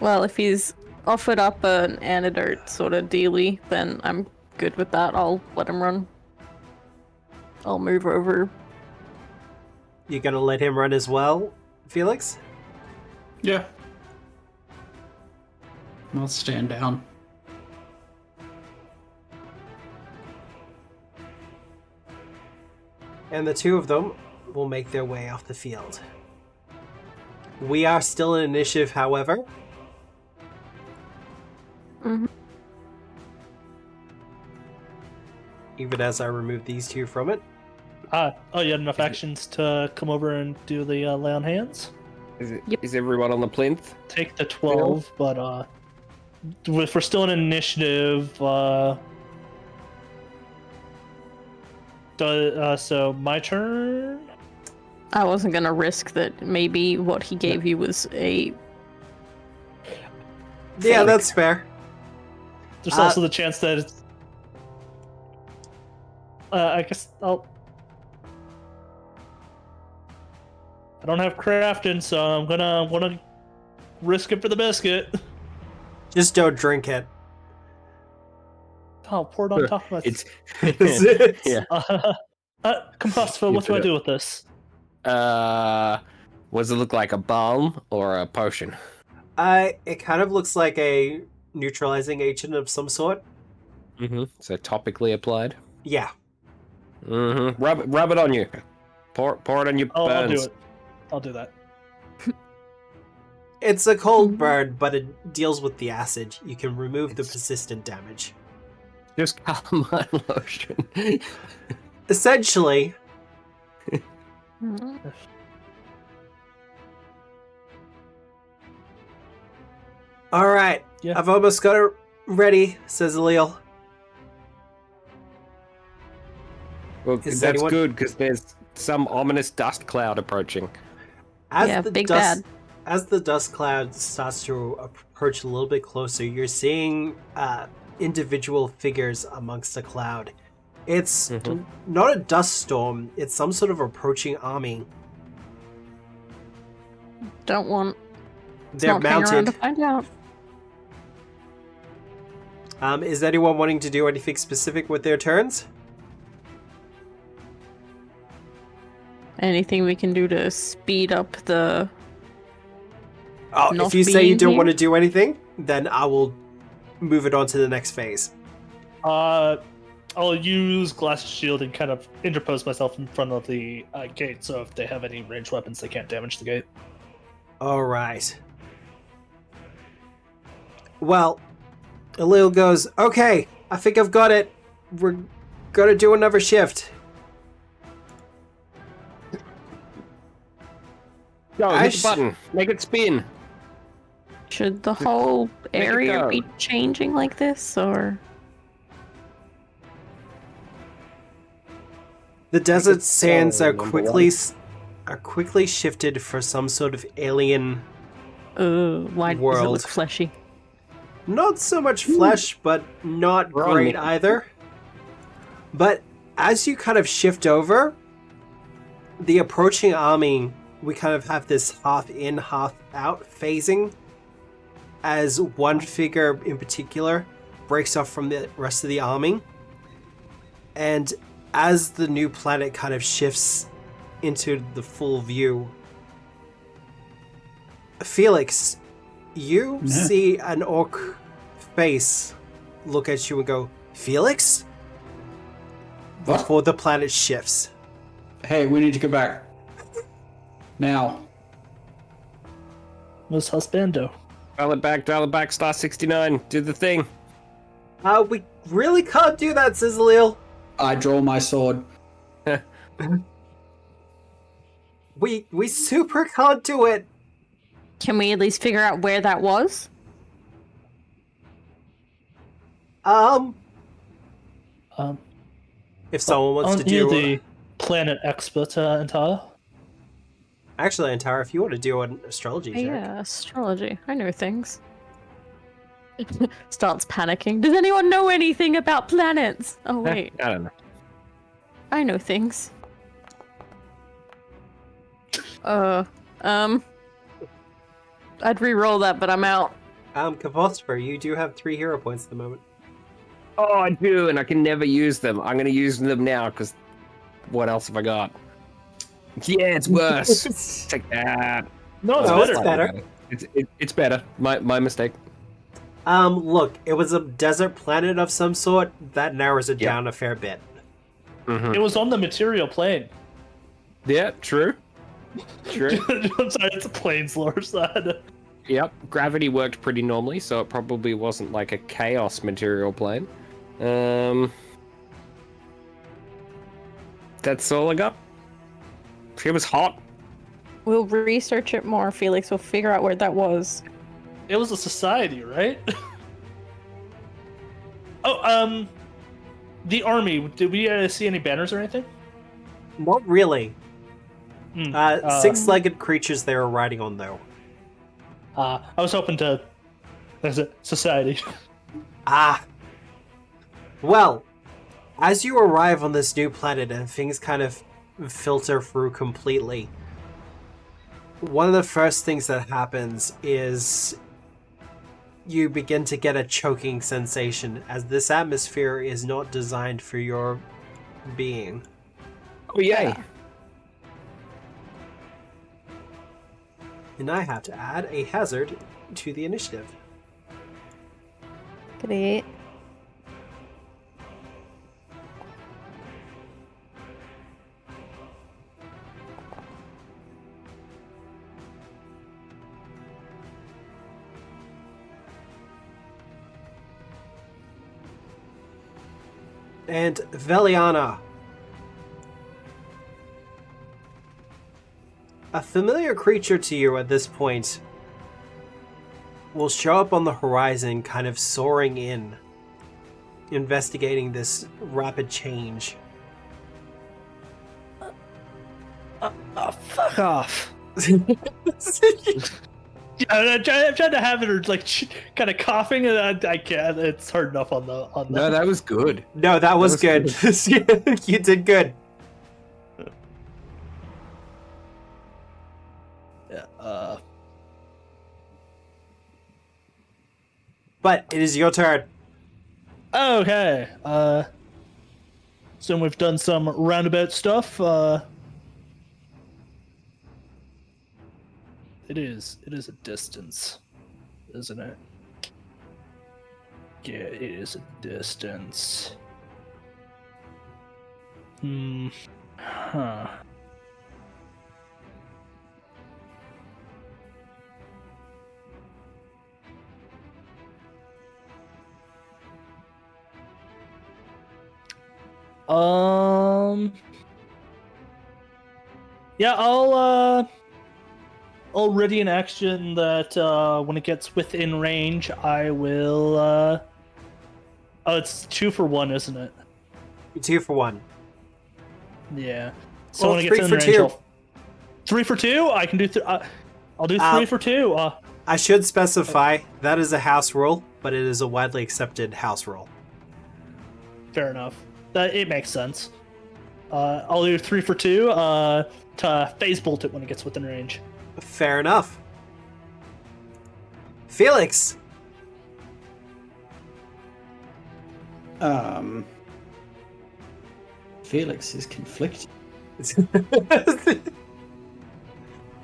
Well, if he's offered up an antidote sort of dealy, then I'm good with that. I'll let him run. I'll move over. You gonna let him run as well, Felix? Yeah. I'll stand down. And the two of them will make their way off the field. We are still in initiative, however. Mm-hmm. Even as I remove these two from it. Oh, you had enough actions to come over and do the lay on hands? Yep. Is everyone on the plinth? Take the 12, but if we're still in initiative, so my turn? I wasn't gonna risk that maybe what he gave you was a... Yeah, that's fair. There's also the chance that it's... I guess I don't have crafting, so I'm gonna risk it for the biscuit. Just don't drink it. Oh, pour it on top of my... It's Yeah. Combustible, what do I do with this? Does it look like a balm or a potion? It kind of looks like a neutralizing agent of some sort. Mm-hmm. So topically applied. Yeah. Mm-hmm. Rub it on you. Pour it on your I'll burns. do it. I'll do that. It's a cold burn, but it deals with the acid. You can remove the persistent damage. Just calamine lotion. Essentially. Mhm. Alright. Yeah. I've almost got it ready, says Alil. Well, Is that's anyone- good because there's some ominous dust cloud approaching. Yeah, big bad. As the dust cloud starts to approach a little bit closer, you're seeing individual figures amongst the cloud. It's Mhm. not a dust storm, it's some sort of approaching army. Don't want... They're not hang around mounted. to find out. Is anyone wanting to do anything specific with their turns? Anything we can do to speed up the... Oh, Not if you say you being don't here? want to do anything, then I will move it on to the next phase. I'll use glass shield and kind of interpose myself in front of the gate, so if they have any ranged weapons, they can't damage the gate. Alright. Well, Alil goes, okay, I think I've got it. We're gonna do another shift. Go, hit the Ash- button. Make it spin. Should the whole Make it area go. be changing like this, or... The desert sands are number quickly shifted for some sort of alien, why does it World. look fleshy? not so much flesh, but not We're on great me. either. But as you kind of shift over, the approaching army, we kind of have this half in, half out phasing, as one figure in particular breaks off from the rest of the army. And as the new planet kind of shifts into the full view, Felix, you Yeah. see an orc face look at you and go, Felix? What? Before the planet shifts. Hey, we need to go back. Now. Los Husbando. Dial it back, star 69. Do the thing. We really can't do that, says Lil. I draw my sword. We super can't do it. Can we at least figure out where that was? Um, If someone wants to aren't you do... the planet expert, Antara? Actually, Antara, if you want to do an astrology check. Yeah, astrology. I know things. Starts panicking. Does anyone know anything about planets? Oh, wait. I don't know. I know things. I'd re-roll that, but I'm out. Kavosper, you do have 3 hero points at the moment. Oh, I do, and I can never use them. I'm going to use them now because What else have I got? Yeah, it's worse. Take that. No, it's Oh, better. it's better. It's better. My mistake. Look, it was a desert planet of some sort. That narrows it Yep. down a fair bit. It was on the material plane. Yeah, true. True. I'm sorry, it's a planes lore side. Yep, gravity worked pretty normally, so it probably wasn't like a chaos material plane. That's all I got. It was hot. We'll research it more, Felix. We'll figure out where that was. It was a society, right? Oh, the army. Did we see any banners or anything? Not really. Hmm. Six-legged creatures they were riding on, though. I was hoping to. There's a society. Ah. Well, as you arrive on this new planet and things kind of filter through completely, one of the first things that happens is you begin to get a choking sensation, as this atmosphere is not designed for your being. Oh, yay. And I have to add a hazard to the initiative. Great. And Veliana. A familiar creature to you at this point will show up on the horizon, kind of soaring in, investigating this rapid change. Fuck off. I'm trying to have it like kind of coughing, and I can't. It's hard enough on the. No, that was good. No, that was good. You did good. Yeah. But it is your turn. Okay. So we've done some roundabout stuff. It is a distance, isn't it? Yeah, it is a distance. Huh. Yeah, I'll ready an action that when it gets within range, I will. Oh, it's 2 for 1, isn't it? 2 for 1. Yeah. So Well, when it gets 3 in for range, 2. I'll... 3 for 2. I can do. I'll do 3 for 2. I should specify that is a house rule, but it is a widely accepted house rule. Fair enough. It makes sense. I'll do 3 for 2 to phase bolt it when it gets within range. Fair enough. Felix. Felix is conflicted.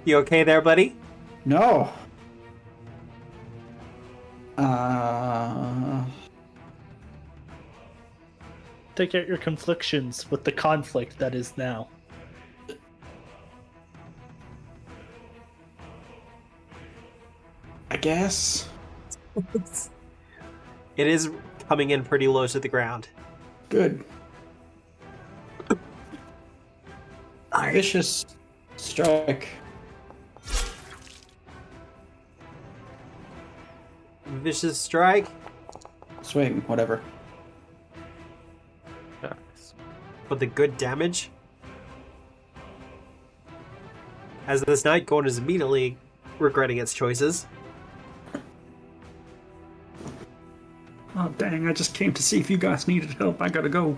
You okay there, buddy? No. Take out your conflictions with the conflict that is now. I guess. It is coming in pretty low to the ground. Good. Vicious strike. Vicious strike. Swing, whatever. For the good damage. As this Night Court is immediately regretting its choices. Oh dang, I just came to see if you guys needed help. I gotta go.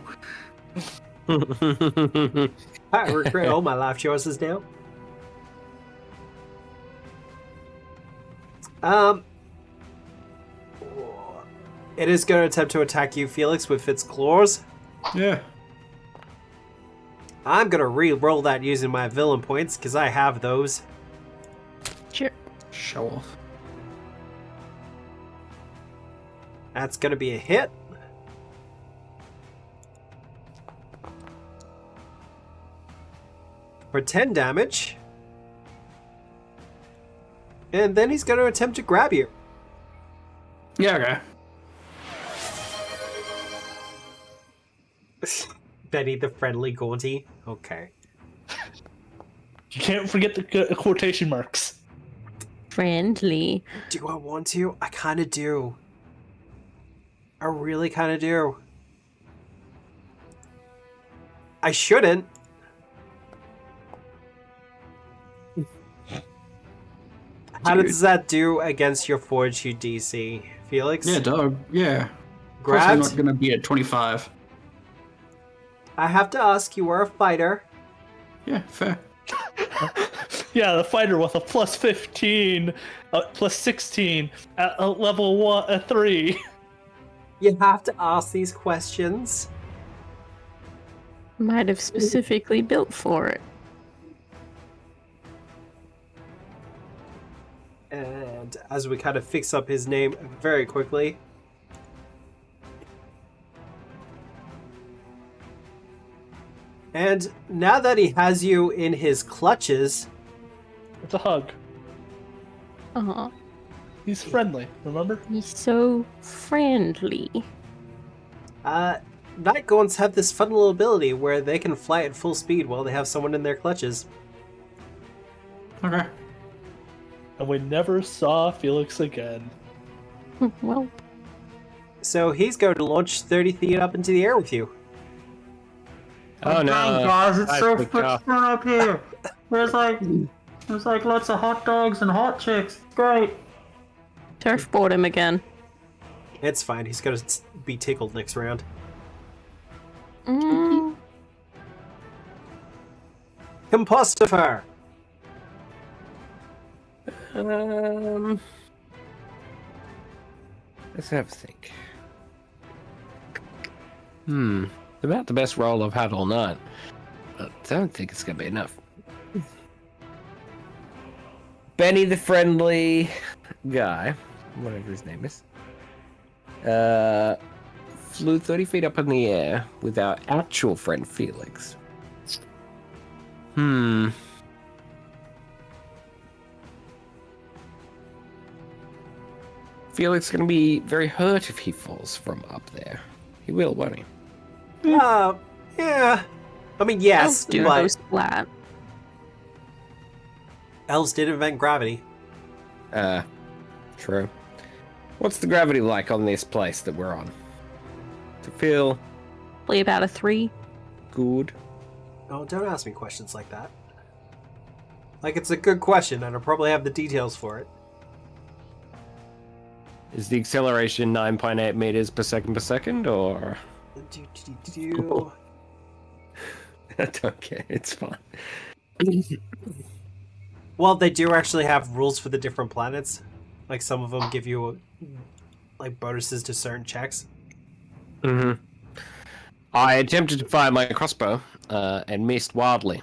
I regret all my life choices now. It is going to attempt to attack you, Felix, with its claws. Yeah. I'm gonna re-roll that using my villain points, because I have those. Sure. Show off. That's gonna be a hit. For 10 damage. And then he's gonna attempt to grab you. Yeah, okay. Benny the friendly Gaunty. Okay. You can't forget the quotation marks. Friendly. Do I want to? I kind of do. I really kind of do. I shouldn't. How does that do against your Fortitude DC, Felix? Yeah, dog. Yeah. Grabbed? Probably not gonna be at 25. I have to ask, you are a fighter. Yeah, fair. Yeah, the fighter with a plus 15, plus 16 at level 3. You have to ask these questions. Might have specifically built for it. And as we kind of fix up his name very quickly. And now that he has you in his clutches, It's a hug. Aw, He's friendly, remember? he's so friendly. Night Gaunts have this fun little ability where they can fly at full speed while they have someone in their clutches. Okay. And we never saw Felix again. Well, So he's going to launch 30 feet up into the air with you. Oh no! guys, it's I so picked much up. fun up here. There's like lots of hot dogs and hot chicks. It's great. surfboard him again. It's fine, he's going to be tickled next round. Mm, Compostifer! Let's have a think. About the best roll I've had all night. But I don't think it's gonna be enough. Benny the friendly guy, whatever his name is, flew 30 feet up in the air with our actual friend Felix. Felix is gonna be very hurt if he falls from up there. He will, won't he? Yeah. I mean, yes, do but goes flat. elves did invent gravity. True. What's the gravity like on this place that we're on? To feel Probably about a 3. good? Oh, don't ask me questions like that. Like, it's a good question, and I'll probably have the details for it. Is the acceleration 9.8 meters per second, or? I don't care, it's fine. Well, they do actually have rules for the different planets. Like, some of them give you, like, bonuses to certain checks. I attempted to fire my crossbow, and missed wildly.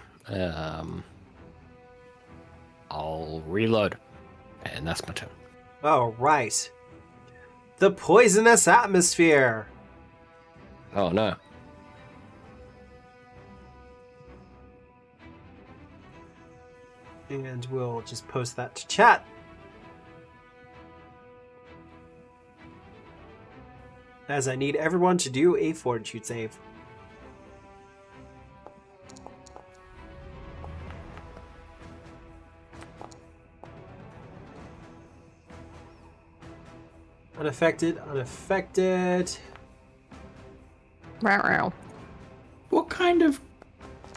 I'll reload, and that's my turn. Oh, right. The poisonous atmosphere! Oh no. And we'll just post that to chat. As I need everyone to do a fortitude save. Unaffected, unaffected. Row. What kind of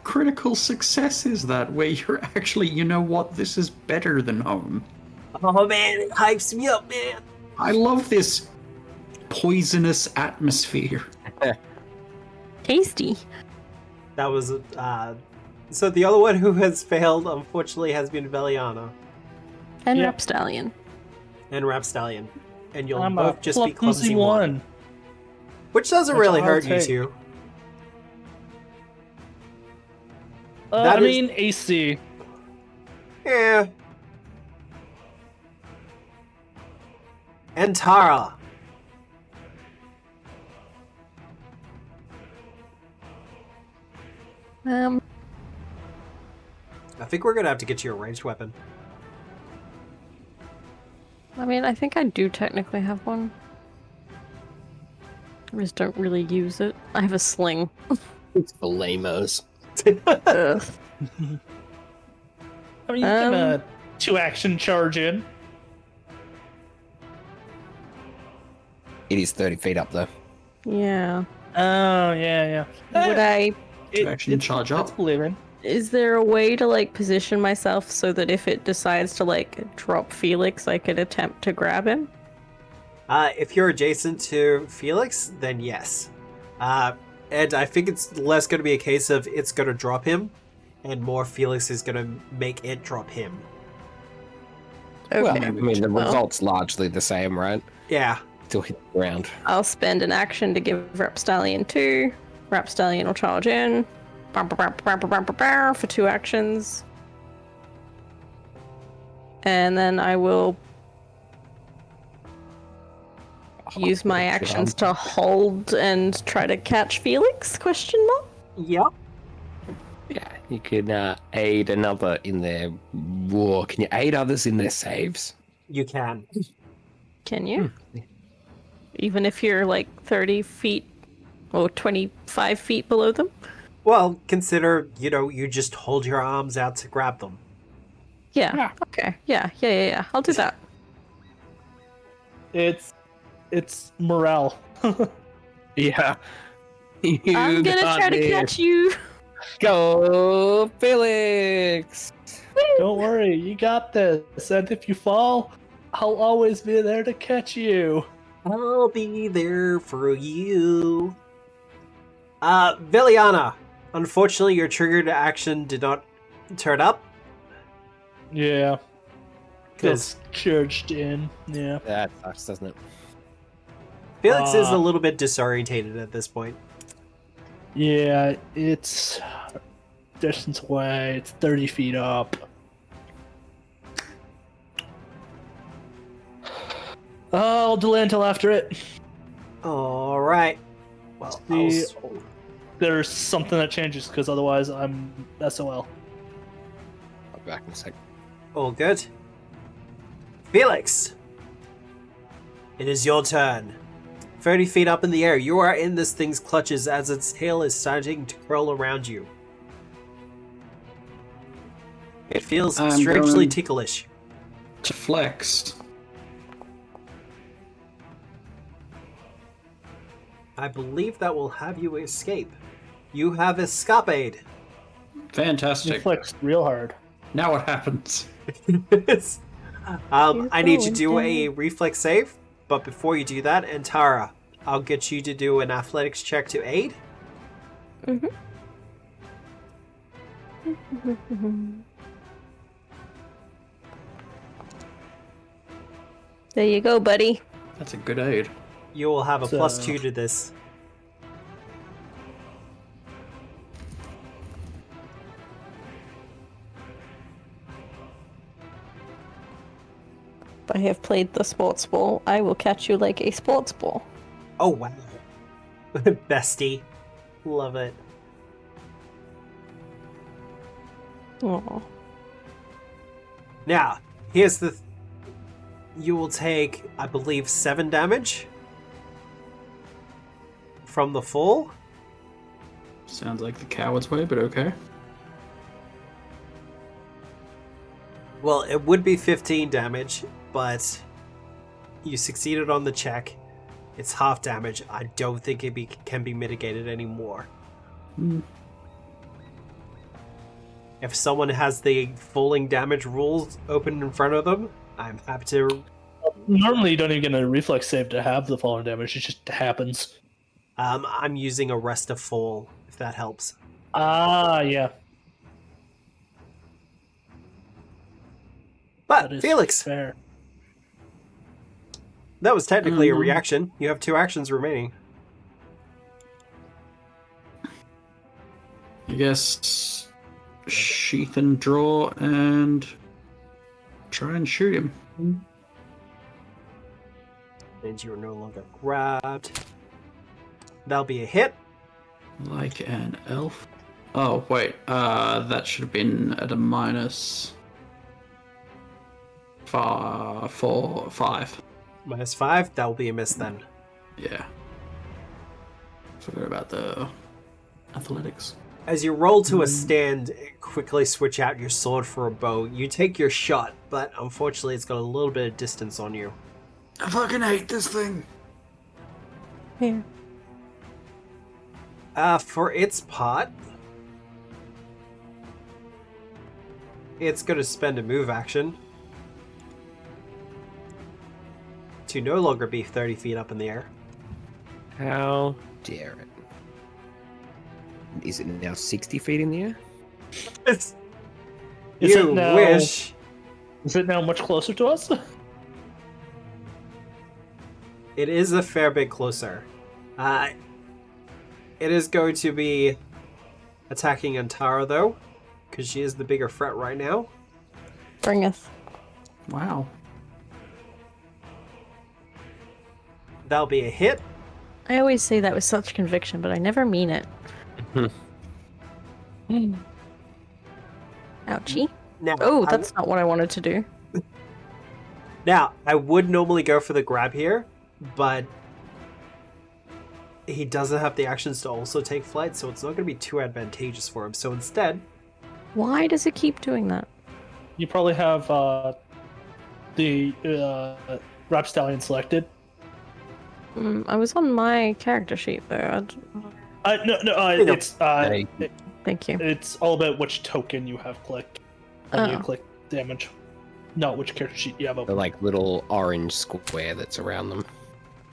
critical success is that where you're actually, you know what, this is better than home? Oh man, it hypes me up, man. I love this poisonous atmosphere. Tasty. That was, so the other one who has failed, unfortunately, has been Veliana And Yeah. Rapstallion. and Rapstallion. And you'll I'm a both just be clumsy clumsy one. Which doesn't That's really all I'll hurt you take. two. That I is- mean, AC. Yeah. And Tara. I think we're gonna have to get you a ranged weapon. I mean, I think I do technically have one. I just don't really use it. I have a sling. It's for lamos. Ugh. I mean, you can 2-action charge in. It is 30 feet up though. Yeah. Oh, yeah. Would I? Two-action charge up. It's believing. Is there a way to like position myself so that if it decides to like drop Felix, I could attempt to grab him? If you're adjacent to Felix, then yes. And I think it's less going to be a case of it's going to drop him, and more Felix is going to make it drop him. Okay. Well, I mean, the Well. result's largely the same, right? Yeah. Still hit the ground. I'll spend an action to give Rapstallion 2. Rapstallion will charge in. For 2 actions. And then I will use my actions to hold and try to catch Felix? Question mark? Yep. Yeah, you can aid another in their war. Can you aid others in their saves? You can. Can you? Even if you're like 30 feet or 25 feet below them? Well, consider, you just hold your arms out to grab them. Yeah. Okay. Yeah. I'll do that. It's morale. Yeah. I'm gonna try to catch you. Go, Felix! Don't worry, you got this. And if you fall, I'll always be there to catch you. I'll be there for you. Viliana, unfortunately your triggered action did not turn up. Yeah. 'Cause- It's charged in. Yeah. That sucks, doesn't it? Felix is a little bit disorientated at this point. Yeah, it's distance away. It's 30 feet up. I'll delay until after it. Alright. Well, See, there's something that changes because otherwise I'm SOL. I'll be back in a sec. all good. Felix, it is your turn. 30 feet up in the air, you are in this thing's clutches as its tail is starting to curl around you. It feels I'm strangely going- ticklish. To flex. I believe that will have you escape. You have escapade. You Fantastic. flexed real hard. Now what happens? I need you to do going a reflex save, but before you do that, Antara, I'll get you to do an athletics check to aid. There you go, buddy. That's a good aid. You will have a So- +2 to this. I have played the sports ball. I will catch you like a sports ball. Oh wow. Bestie. Love it. Oh. Now, here's the... You will take, I believe, 7 damage from the fall. Sounds like the coward's way, but okay. Well, it would be 15 damage, but you succeeded on the check. It's half damage. I don't think it can be mitigated anymore. If someone has the falling damage rules open in front of them, I'm happy to... Normally, you don't even get a reflex save to have the falling damage. It just happens. I'm using a rest of fall, if that helps. Ah, yeah. But, That is Felix, fair. that was technically a reaction. You have 2 actions remaining. I guess sheath and draw and try and shoot him. And you are no longer grabbed. That'll be a hit. Like an elf. Oh, wait. That should have been at a minus 5. -5. That will be a miss then. Yeah. Forgot about the athletics. As you roll to a stand, quickly switch out your sword for a bow. You take your shot, but unfortunately it's got a little bit of distance on you. I fucking hate this thing. Here. For its part, it's going to spend a move action to no longer be 30 feet up in the air. How dare it? Is it now 60 feet in the air? It's, Is you it now- wish. Is it now much closer to us? It is a fair bit closer. It is going to be attacking Antara, though, because she is the bigger threat right now. Bringeth. Wow. That'll be a hit. I always say that with such conviction, but I never mean it. Ouchie. Now, Oh, that's not what I wanted to do. Now, I would normally go for the grab here, but he doesn't have the actions to also take flight, so it's not going to be too advantageous for him. So instead, Why does it keep doing that? You probably have the Rap Stallion selected. I was on my character sheet though. No, it's Hey. Thank you. it's all about which token you have clicked when you Oh. click damage, not which character sheet you have The open. like little orange square that's around them.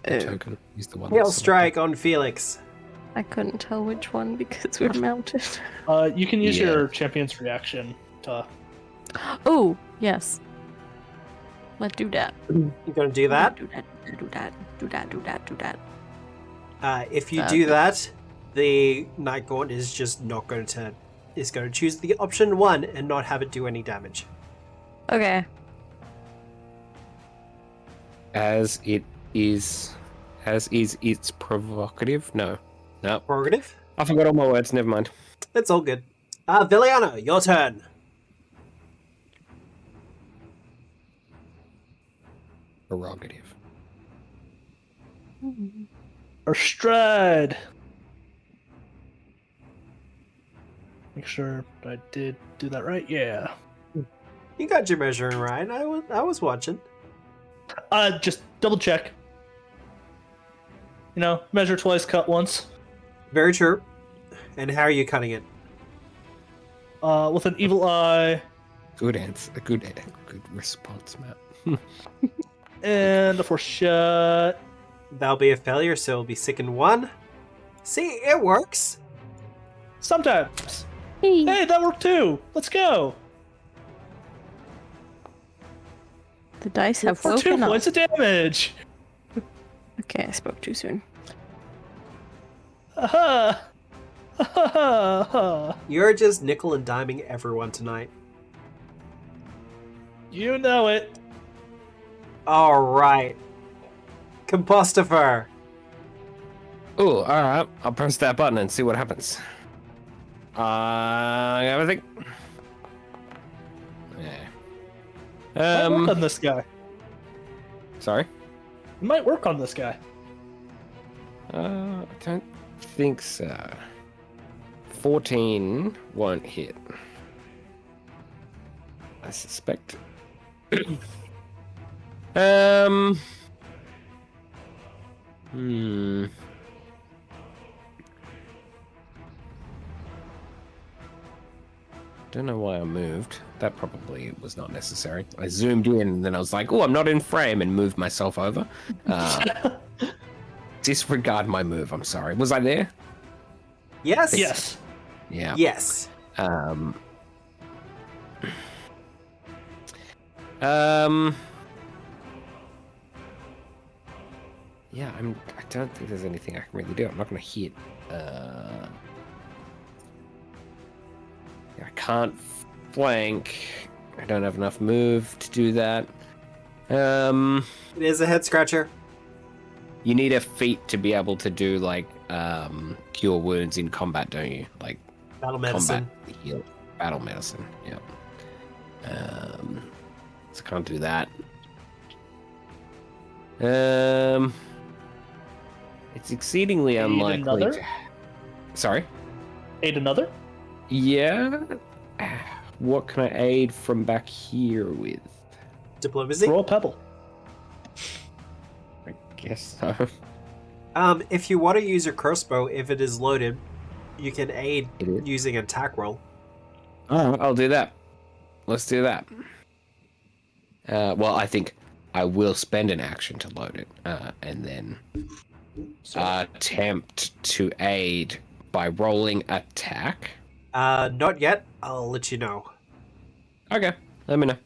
The Oh. token is the one. Hail that's Strike on Felix. I couldn't tell which one because we're mounted. You can use Yeah. your champion's reaction to. Oh, yes. Let's do that. You going to do that? Do that. Do that. Do that. Do that. Do that. If you do that, the Night Gaunt is just not going to... is going to choose the option 1 and not have it do any damage. Okay. As is its provocative. No. Prerogative? I forgot all my words. Never mind. It's all good. Viliana, your turn. Prerogative. Or stride. Make sure I did do that right. Yeah. You got your measuring right. I was watching. Just double check. You know, measure twice, cut once. Very true. And how are you cutting it? With an evil eye Good answer. Good response, Matt. and a force shot. That'll be a failure, so it'll be sickened 1. See, it works. Sometimes. Hey. Hey, that worked too. Let's go. The dice have For 2 woken up. points of damage. Okay, I spoke too soon. Aha. Ha. You're just nickel and diming everyone tonight. You know it. All right. Compostifer. Oh, all right. I'll press that button and see what happens. Everything. Yeah. Might work on this guy. Sorry. It might work on this guy. I don't think so. 14 won't hit. I suspect. Don't know why I moved. That probably was not necessary. I zoomed in and then I was like, oh, I'm not in frame, and moved myself over. Disregard my move, I'm sorry. Was I there? Yes. Yes. Yeah. Yes. Yeah, I don't think there's anything I can really do. I'm not gonna hit. I can't flank. I don't have enough move to do that. It is a head scratcher. You need a feat to be able to do like cure wounds in combat, don't you? Like Battle medicine. combat heal, battle medicine. Yep. So can't do that. It's exceedingly Aid unlikely. another? Sorry. Aid another? Yeah. What can I aid from back here with? Diplomacy. Throw a pebble. I guess so. If you want to use your crossbow, if it is loaded, you can aid It is? using an attack roll. Oh, I'll do that. Let's do that. Well, I think I will spend an action to load it, and then attempt to aid by rolling attack. Not yet. I'll let you know. Okay, let me know.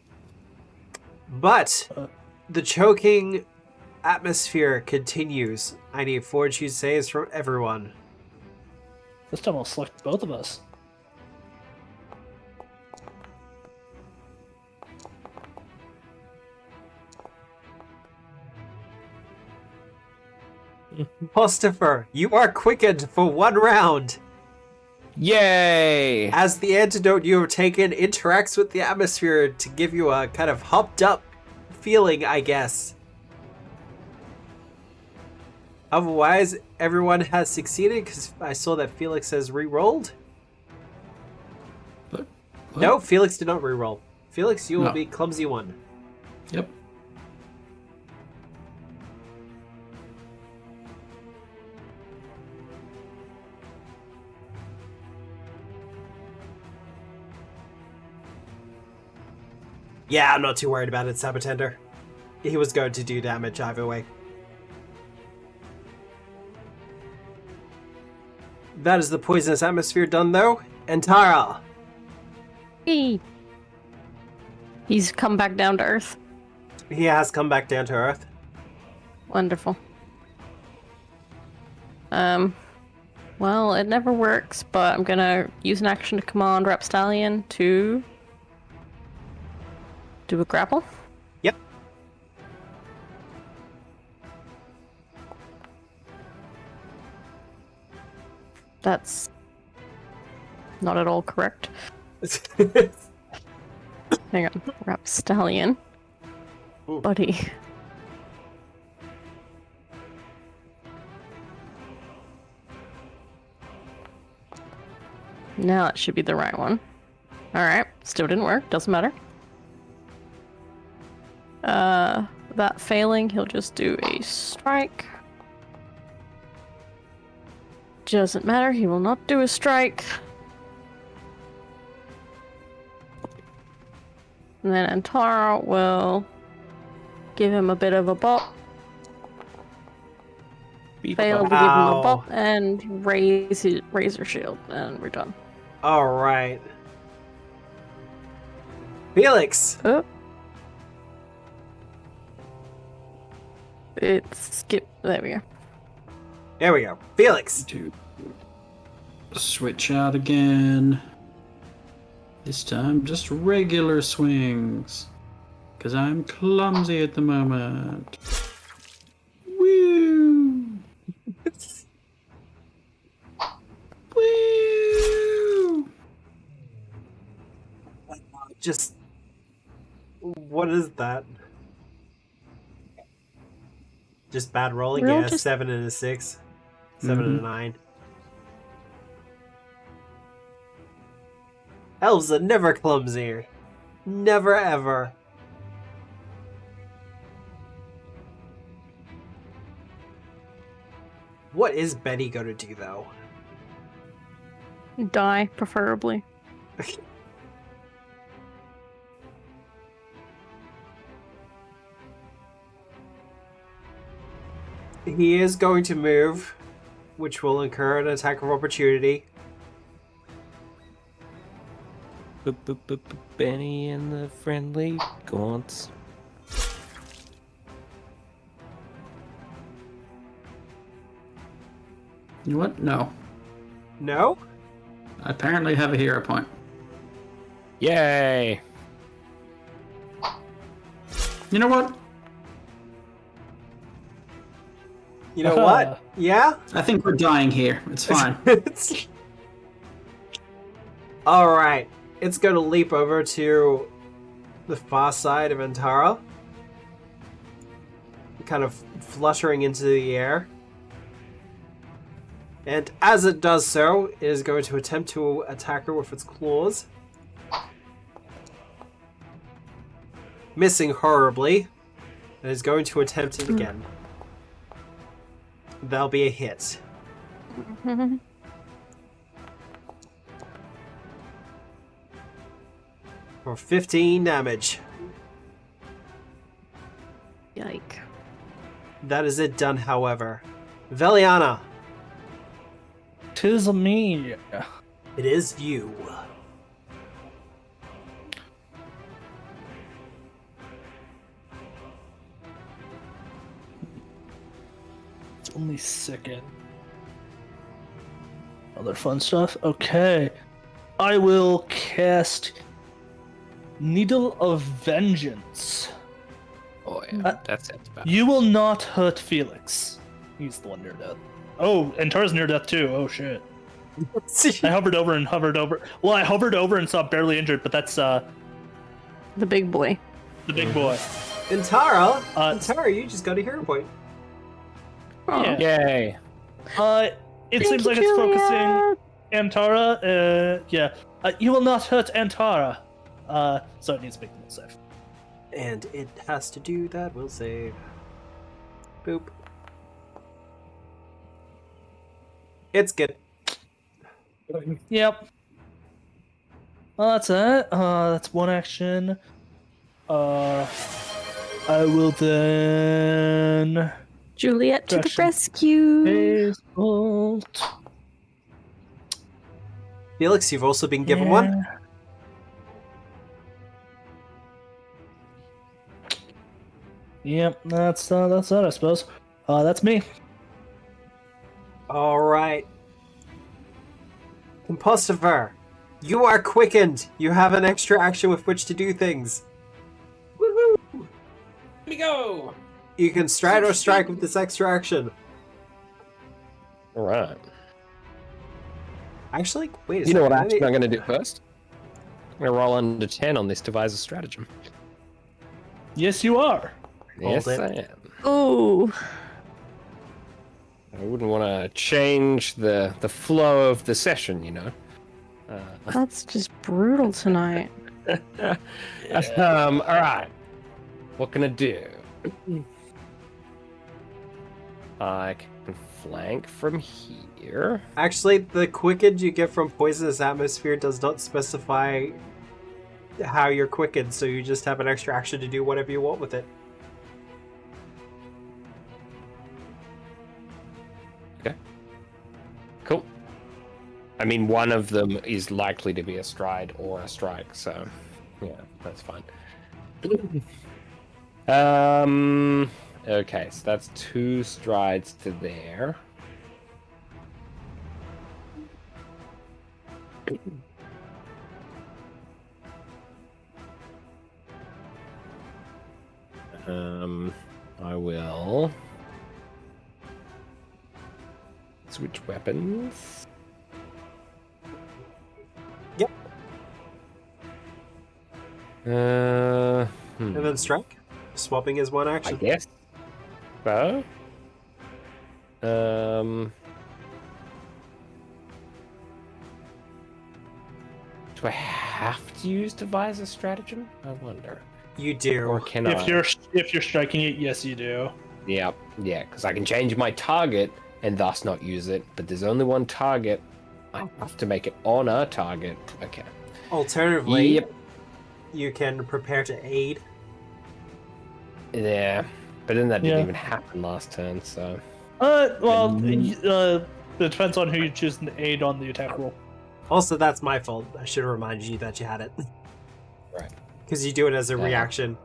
But the choking atmosphere continues. I need fortitude saves from everyone. This time I'll select both of us. Postifer, you are quickened for 1 round. Yay! As the antidote you have taken interacts with the atmosphere to give you a kind of hopped up feeling, I guess. Otherwise, everyone has succeeded because I saw that Felix has re-rolled. What? No, Felix did not re-roll. Felix, you will No. be clumsy 1. Yep. Yeah, I'm not too worried about it, Sabatender. He was going to do damage either way. That is the poisonous atmosphere done, though. And Tara. He's come back down to Earth. He has come back down to Earth. Wonderful. Well, it never works, but I'm gonna use an action to command Rapstallion to do a grapple. Yep. That's not at all correct. Hang on, Rapstallion. Ooh. Buddy. Now that should be the right one. Alright, still didn't work, doesn't matter. That failing, he'll just do a strike. Doesn't matter, he will not do a strike. And then Antara will give him a bit of a bop. Fail to give him Wow. a bop and raise her shield, and we're done. Alright. Felix! Oh. It's skip. There we go. There we go. Felix! To switch out again. This time just regular swings. Because I'm clumsy at the moment. Woo! Woo! Just... What is that? Just bad rolling? We're all Yeah, just- 7 and a 6. 7 and a Mhm. 9. Elves are never clumsy. Never ever. What is Betty gonna do, though? Die, preferably. He is going to move, which will incur an attack of opportunity. Benny and the friendly gaunts. You know what? No. No? I apparently have a hero point. Yay! You know what? You know what? Yeah? I think we're dying here. It's fine. Alright. It's going to leap over to the far side of Antara. Kind of fluttering into the air. And as it does so, it is going to attempt to attack her with its claws. Missing horribly. It is going to attempt it again. That'll be a hit. For 15 damage. Yike. That is it done, however. Veliana, 'Tis me. it is you. It's only second. Other fun stuff. Okay. I will cast Needle of Vengeance. Oh yeah, that sounds bad. You will not hurt Felix. He's the one near death. Oh, and Tara's near death too. Oh shit. I hovered over. Well, I hovered over and saw barely injured, but that's The big boy. the big boy. And Tara, Uh, you just got a hero point. Oh. Yeah. Yay! It Thank seems you, like it's Julia. focusing Antara. Yeah. You will not hurt Antara. So it needs to make the will save. And it has to do that. We'll save. Boop. It's good. Yep. Well, that's it. That's one action. I will then Juliet to the Action. rescue. Phase bolt. Felix, you've also been given one. Yep, that's it, I suppose. That's me. All right. Impostifer, you are quickened. You have an extra action with which to do things. Woohoo! Here we go! You can stride or strike with this extra action. Alright. Actually, wait a You second. know what I action need- I'm going to do first? I'm going to roll under 10 on this devise a stratagem. Yes, you are. Yes, it. I am. Ooh. I wouldn't want to change the flow of the session, you know. That's just brutal tonight. All right. What can I do? I can flank from here. Actually, the quickened you get from poisonous atmosphere does not specify how you're quickened, so you just have an extra action to do whatever you want with it. Okay. Cool. I mean, one of them is likely to be a stride or a strike, so yeah, that's fine. Okay, so that's 2 strides to there. I will switch weapons. Yep. Hmm. And then strike. Swapping is one I action. guess so. Do I have to use devise a stratagem? I wonder. You do. Or can I? If you're striking it, yes, you do. Yeah, because I can change my target and thus not use it, but there's only one target. I have to make it on a target. Okay. Alternatively, Yep. you can prepare to aid. Yeah, but then that didn't Yeah. even happen last turn, so. Well, it depends on who you choose to aid on the attack roll. Also, that's my fault. I should have reminded you that you had it. Right. Because you do it as a Yeah. reaction.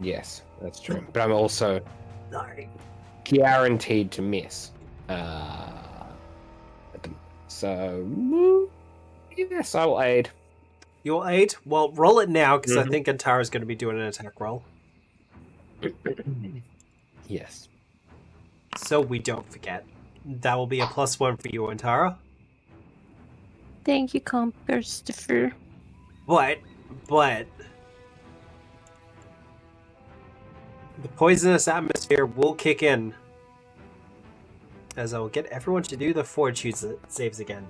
Yes, that's true. But I'm also Sorry. guaranteed to miss. So, yes, I will aid. You'll 8? Well, roll it now, because I think Antara's going to be doing an attack roll. Yes. So we don't forget. That will be a +1 for you, Antara. Thank you, Christopher. But... the poisonous atmosphere will kick in. As I will get everyone to do the fortitude saves again.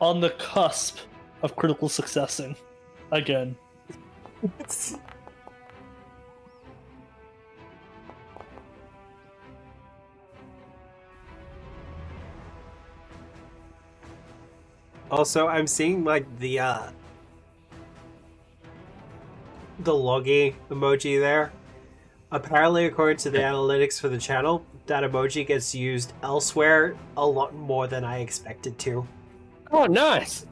On the cusp of critical successing. Again. Also, I'm seeing like the loggy emoji there. Apparently, according to the analytics for the channel, that emoji gets used elsewhere a lot more than I expected to. Oh, nice.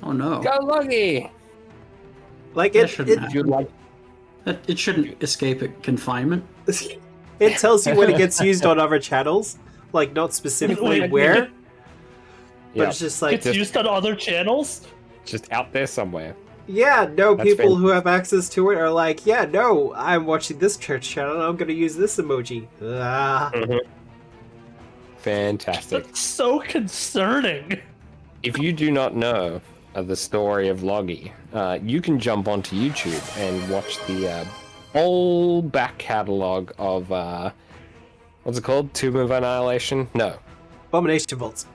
Oh no. Go Loggy. Like That it shouldn't happen. You'd like It shouldn't escape confinement. it tells you when it gets used on other channels, like not specifically Wait, where, but yeah, it's just like, It's used on other channels? just out there somewhere. yeah, no, That's people fair. who have access to it are like, yeah, no, I'm watching this church channel and I'm going to use this emoji. Ah. Fantastic. That's so concerning. If you do not know the story of Loggy, you can jump onto YouTube and watch the whole back catalog of what's it called? Tomb of Annihilation? No, Abomination Vaults.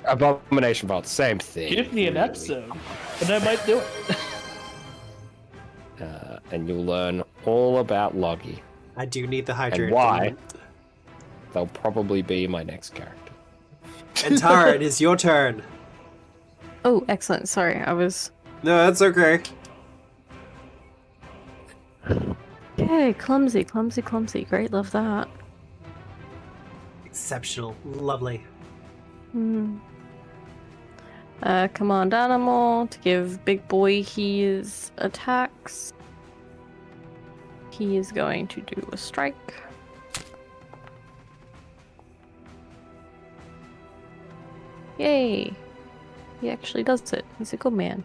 Abomination Vault. Same thing. Give me an really. episode, and I might do it. And you'll learn all about Loggy. I do need the hydrate. And why? They'll probably be my next character. And Tara, it is your turn. Oh, excellent. Sorry, I was... No, that's okay. Okay, clumsy. Great, love that. Exceptional. Lovely. Command animal to give big boy his attacks. He is going to do a strike. Yay! He actually does it. He's a good man.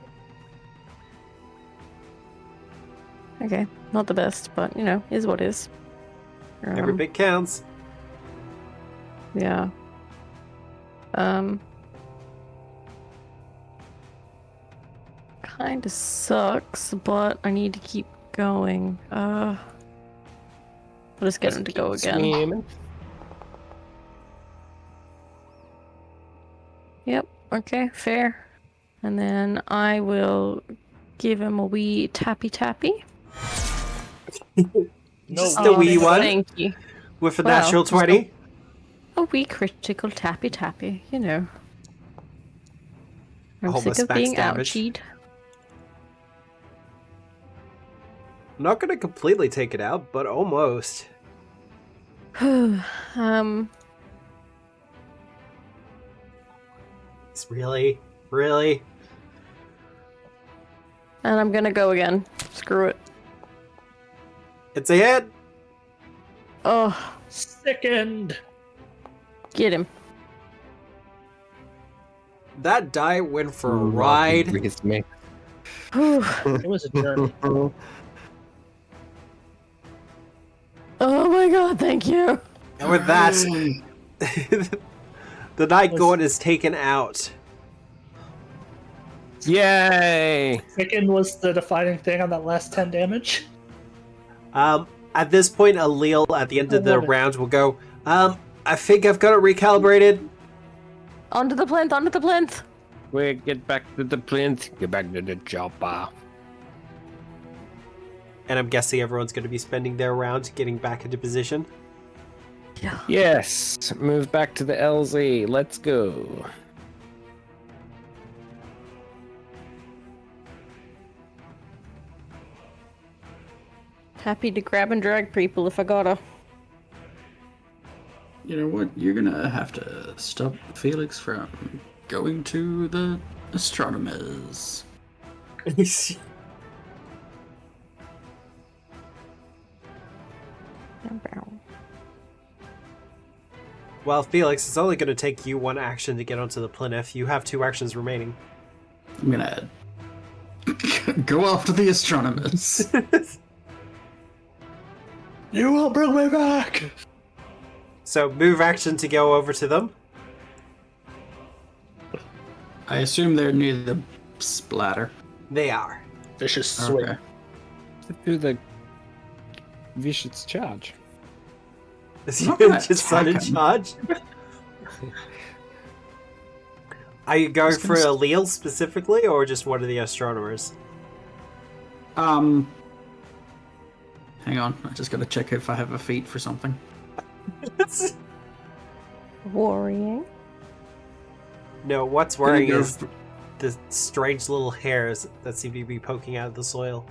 Okay, not the best, but you know, is what is. Every bit counts. Yeah. Kinda sucks, but I need to keep going. I'll just get him to go again. Swimming. Yep, okay, fair. And then I will give him a wee tappy. Just No, a wee one Thank you. with a Well, natural just a- 20. A wee critical tappy, you know. I'm Almost sick of max being damage. ouchied. I'm not going to completely take it out, but almost. It's really? And I'm gonna go again. Screw it. It's a hit. Oh, Sickened. get him. That die went for a ride. Breathes me. Whew. It was a journey. Oh my god, thank you. And with that, the Night Gaunt is taken out. Yay! Sickened was the defining thing on that last 10 damage. At this point, Allele at the end of the love it. round will go, I think I've got it recalibrated. Onto the plinth. Wait, get back to the plinth. Get back to the chopper. And I'm guessing everyone's going to be spending their round getting back into position. Yeah. Yes, move back to the LZ. Let's go. Happy to grab and drag people if I gotta. You know what? You're gonna have to stop Felix from going to the astronomers. Well, Felix, it's only going to take you 1 action to get onto the plinth. You have 2 actions remaining. I'm gonna go after the astronomers. You will bring me back! So move action to go over to them. I assume they're near the splatter. They are. Vicious swing. Okay. Do the vicious charge. Is not he gonna just sudden attack him. charge? Are you going for gonna Allele specifically, or just one of the astronomers? Hang on, I just gotta check if I have a feat for something. Worrying. No, what's Gonna worrying go is for- the strange little hairs that seem to be poking out of the soil.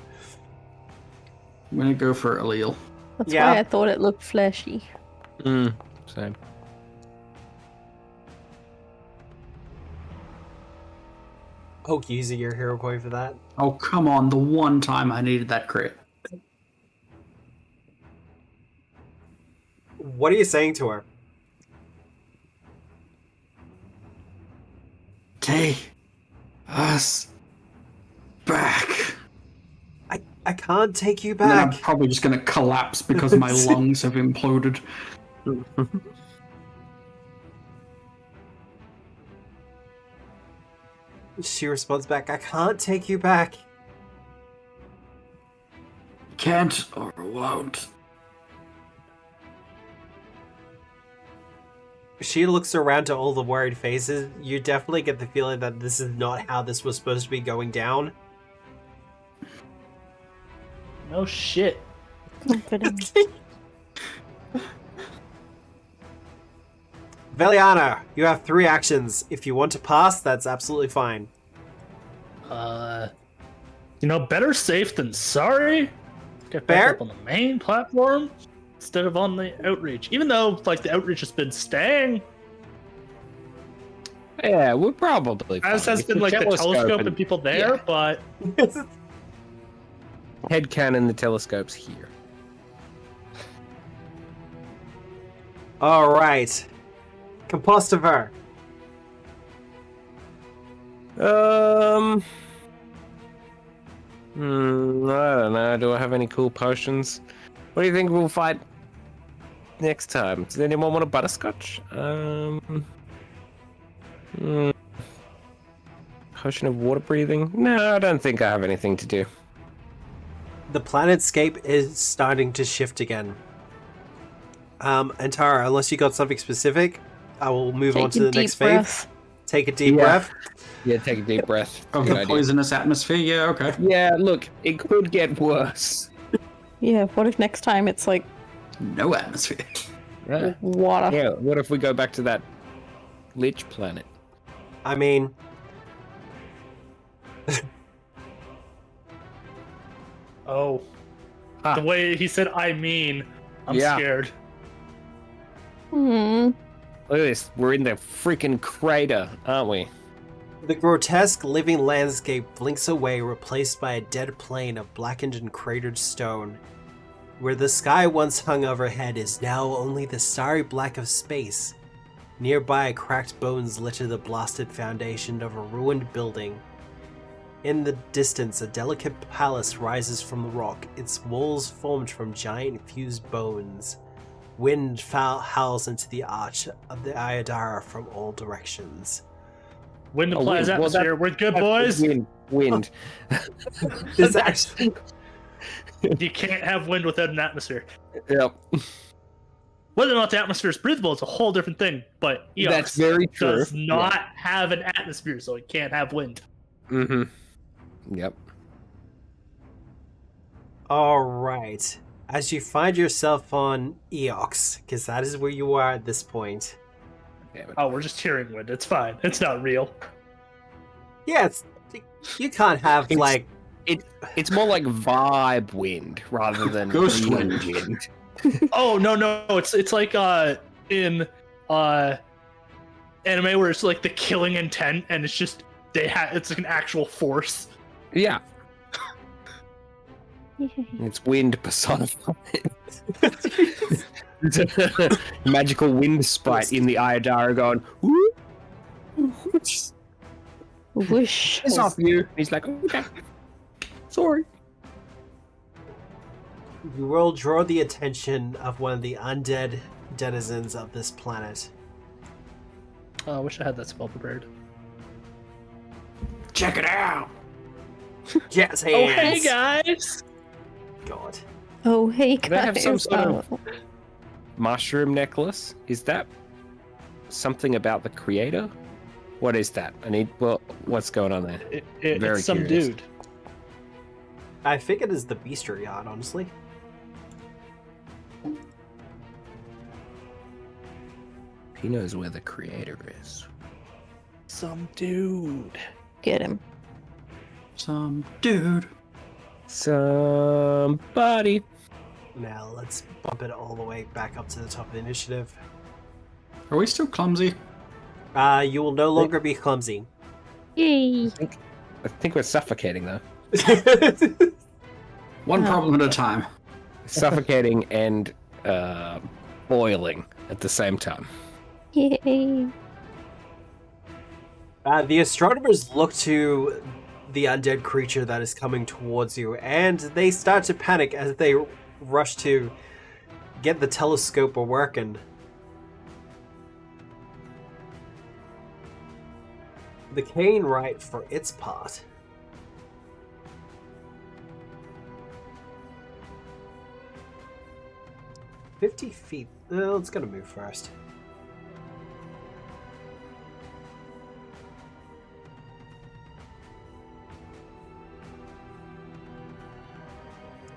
I'm gonna go for Allele. That's Yeah. why I thought it looked fleshy. Same. Oh, using your hero point for that. Oh, come on, the one time I needed that crit. What are you saying to her? Take us back. I can't take you And then I'm back. probably just gonna collapse because my lungs have imploded. She responds back, I can't take you back. Can't or won't. She looks around to all the worried faces. You definitely get the feeling that this is not how this was supposed to be going down. No shit. Confident. Veliana, you have 3 actions. If you want to pass, that's absolutely fine. Better safe than sorry. Get back Fair. up on the main platform instead of on the outreach. Even though, the outreach has been staying, Yeah, we're probably as fine. has If been, the telescope and people there, Yeah. but Headcanon, the telescope's here. Alright. Compostiver. I don't know. Do I have any cool potions? What do you think we'll fight next time? Does anyone want a butterscotch? Potion of water breathing? No, I don't think I have anything to do. The planetscape is starting to shift again. And Tara, unless you got something specific, I will move on to the next phase. Take a deep Yeah. breath. Yeah, take a deep breath. Of Good the idea. poisonous atmosphere, yeah, okay. Yeah, look, it could get worse. Yeah, what if next time it's like No atmosphere. Yeah. water? Yeah, what if we go back to that lich planet? I mean, oh, Ah. the way he said I'm Yeah. scared. Hmm. Look at this. We're in the freaking crater, aren't we? the grotesque living landscape blinks away, replaced by a dead plain of blackened and cratered stone. Where the sky once hung overhead is now only the starry black of space. Nearby, cracked bones litter the blasted foundation of a ruined building. In the distance, a delicate palace rises from the rock, its walls formed from giant fused bones. Wind howls into the arch of the Iodara from all directions. Wind Oh, applies wind. Well, atmosphere. We're good, boys. Wind. This actually, You can't have wind without an atmosphere. Yep. Whether or not the atmosphere is breathable is a whole different thing. But Eox That's very true. does not have an atmosphere, so it can't have wind. Mm-hmm. Yep. alright. As you find yourself on Eox, because that is where you are at this point. Damn it. Oh, we're just hearing wind. It's fine. It's not real. Yeah, you can't have, It's- like, It's more like vibe wind rather than Ghost real wind. Oh no! It's like in anime where it's like the killing intent, and it's just it's like an actual force. Yeah, it's wind personified. Magical wind sprite in the Iodara going, whoop. Whoosh. It's off you. He's like, okay. Sorry. You will draw the attention of one of the undead denizens of this planet. I wish I had that spell prepared. Check it out. Jazz hands! Oh, hey guys! God. Oh, hey, Do they have guys. some sort of mushroom necklace? Is that something about the creator? What is that? What's going on there? Very It's some curious. dude. I think it is the bestiary yacht, honestly. He knows where the creator is. Some dude. Get him. Some dude. Somebody. Now let's bump it all the way back up to the top of the initiative. Are we still clumsy? You will no longer be clumsy. Yay. I think we're suffocating though. One problem at a time. Suffocating and boiling at the same time. Yay. The astronomers look to the undead creature that is coming towards you, and they start to panic as they rush to get the telescope working. The cane right for its part. "50 feet. It's gonna move first.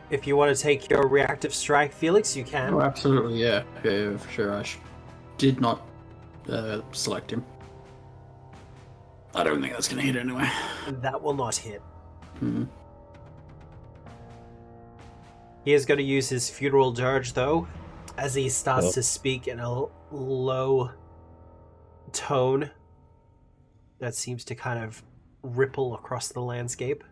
If you want to take your reactive strike, Felix, you can. Oh, absolutely, yeah. Yeah, for sure. Did not select him. I don't think that's going to hit anyway. That will not hit. Hmm. He is going to use his funeral dirge, though, as he starts to speak in a low tone that seems to kind of ripple across the landscape.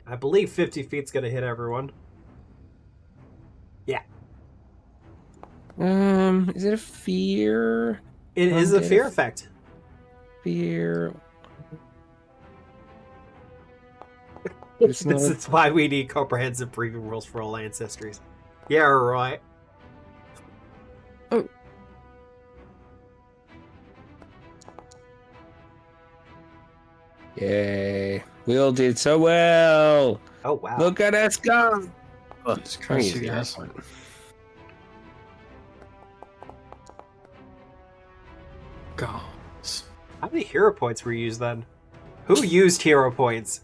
I believe 50 feet's going to hit everyone. Yeah. Is it a fear? It is a fear effect. Fear. It's This not- is why we need comprehensive briefing rules for all ancestries. Yeah, right. Yay. Will did so well. Oh, wow. Look at us go. Jesus Christ, you guys. Gods. How many hero points were used then? Who used hero points?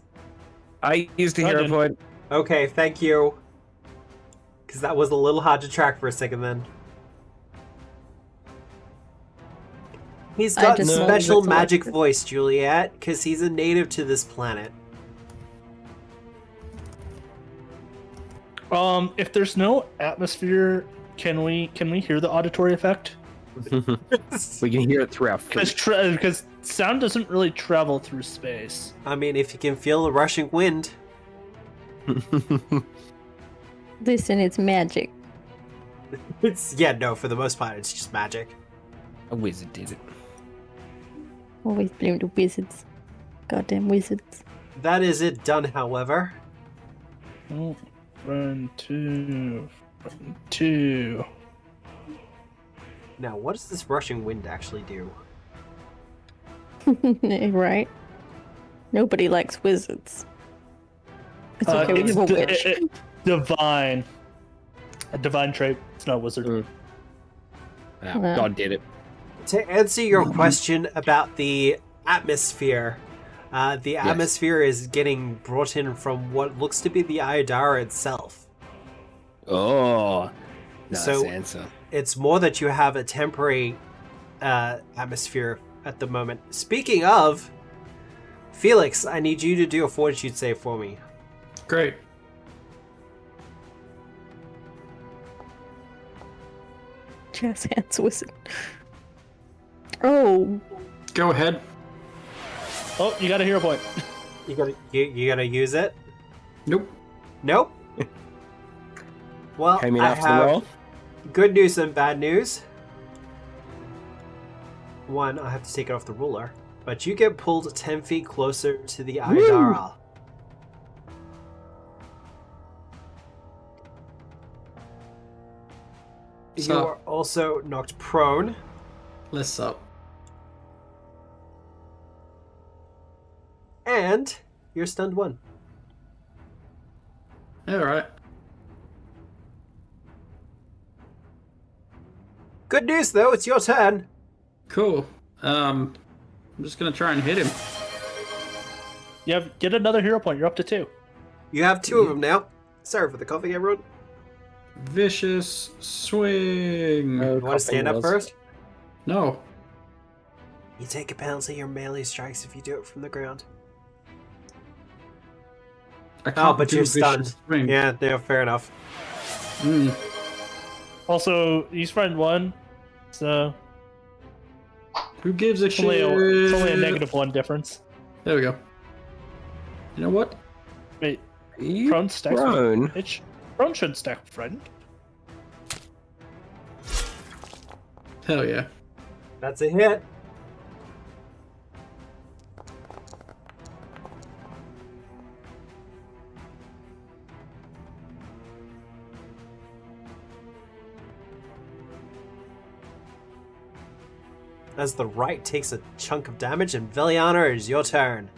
I used a I hero didn't. point. Okay, thank you. Because that was a little hard to track for a second then. He's got just special wanted to magic look- voice, Juliet, because he's a native to this planet. If there's no atmosphere, can we hear the auditory effect? We can hear it through our feet. Because sound doesn't really travel through space. I mean, if you can feel the rushing wind. Listen, it's magic. No, for the most part, it's just magic. A wizard did it. Always blame the wizards. Goddamn wizards. That is it done, however. Oh, run two. Run two. Now, what does this rushing wind actually do? Right? Nobody likes wizards. It's okay, we it's have a witch. divine. A divine trait. It's not a wizard. Mm. Yeah, Wow. God did it. To answer your question about the atmosphere, the atmosphere is getting brought in from what looks to be the Iodara itself. Oh, nice So- answer. It's more that you have a temporary atmosphere at the moment. Speaking of, Felix, I need you to do a fortitude save for me. Great. Jazz hands wizard. Oh, Go ahead. Oh, you got a hero point. You gotta use it. Nope. Nope. Well, Came in I after the have roll. good news and bad news. One, I have to take it off the ruler, but you get pulled 10 feet closer to the Agadara. You So- are also knocked prone. Let's up. And you're stunned 1. Alright. Good news, though. It's your turn. Cool. I'm just gonna try and hit him. Get another hero point. You're up to 2. You have 2 of them now. Sorry for the coughing, everyone. Vicious swing. Oh, You want to stand up was- first? No. You take a penalty your melee strikes if you do it from the ground. I Oh, can't but do you're vicious stunned. swing. Yeah, fair enough. Mm. Also, he's friend 1, so Who gives a it's shit? only a -1 difference. There we go. You know what? Wait, You prone stacks. prone? Prone should stack with friend. Hell yeah. That's a hit. As the right takes a chunk of damage, and Veliana, it is your turn.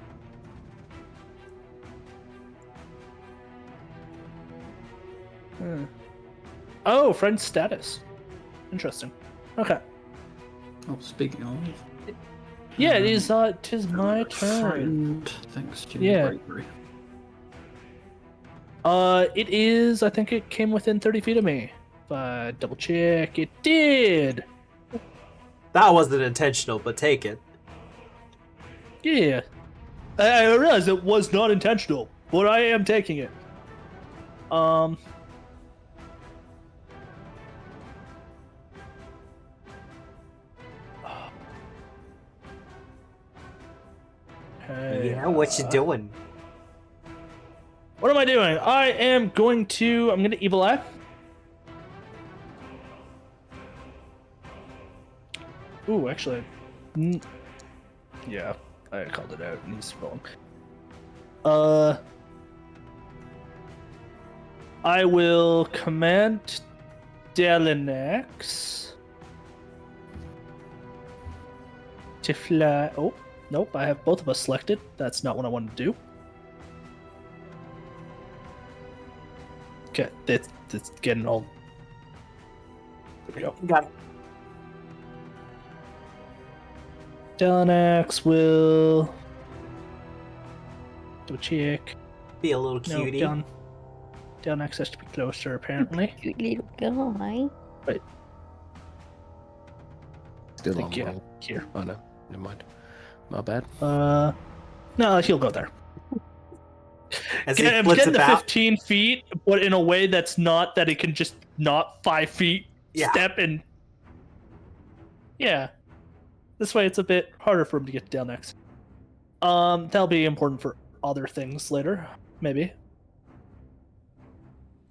Oh, friend status. Interesting. Okay. Oh, speaking of. Yeah, it is. Tis my turn. Friend. Thanks, Jimmy. Yeah. Bravery. It is. I think it came within 30 feet of me. But double check. It did. That wasn't intentional, but take it. Yeah. I realize it was not intentional, but I am taking it. Okay. Yeah, what you doing? What am I doing? I'm gonna Evil Eye. Ooh, actually. Yeah, I called it out and he's wrong. I will command Delinex to fly. Oh, nope, I have both of us selected. That's not what I wanted to do. Okay, that's getting all. There we go. Got it. Delinex will. Do a check. Be a little No, cutie. Delinex has to be closer, apparently. Cute little guy. Right. Still on Think, yeah, roll. here. Oh no, never mind. My bad. No, he'll go there. As he I'm flips getting the about. 15 feet, but in a way that's not that it can just not 5 feet Yeah. step and. Yeah. This way it's a bit harder for him to get down next. That'll be important for other things later, maybe.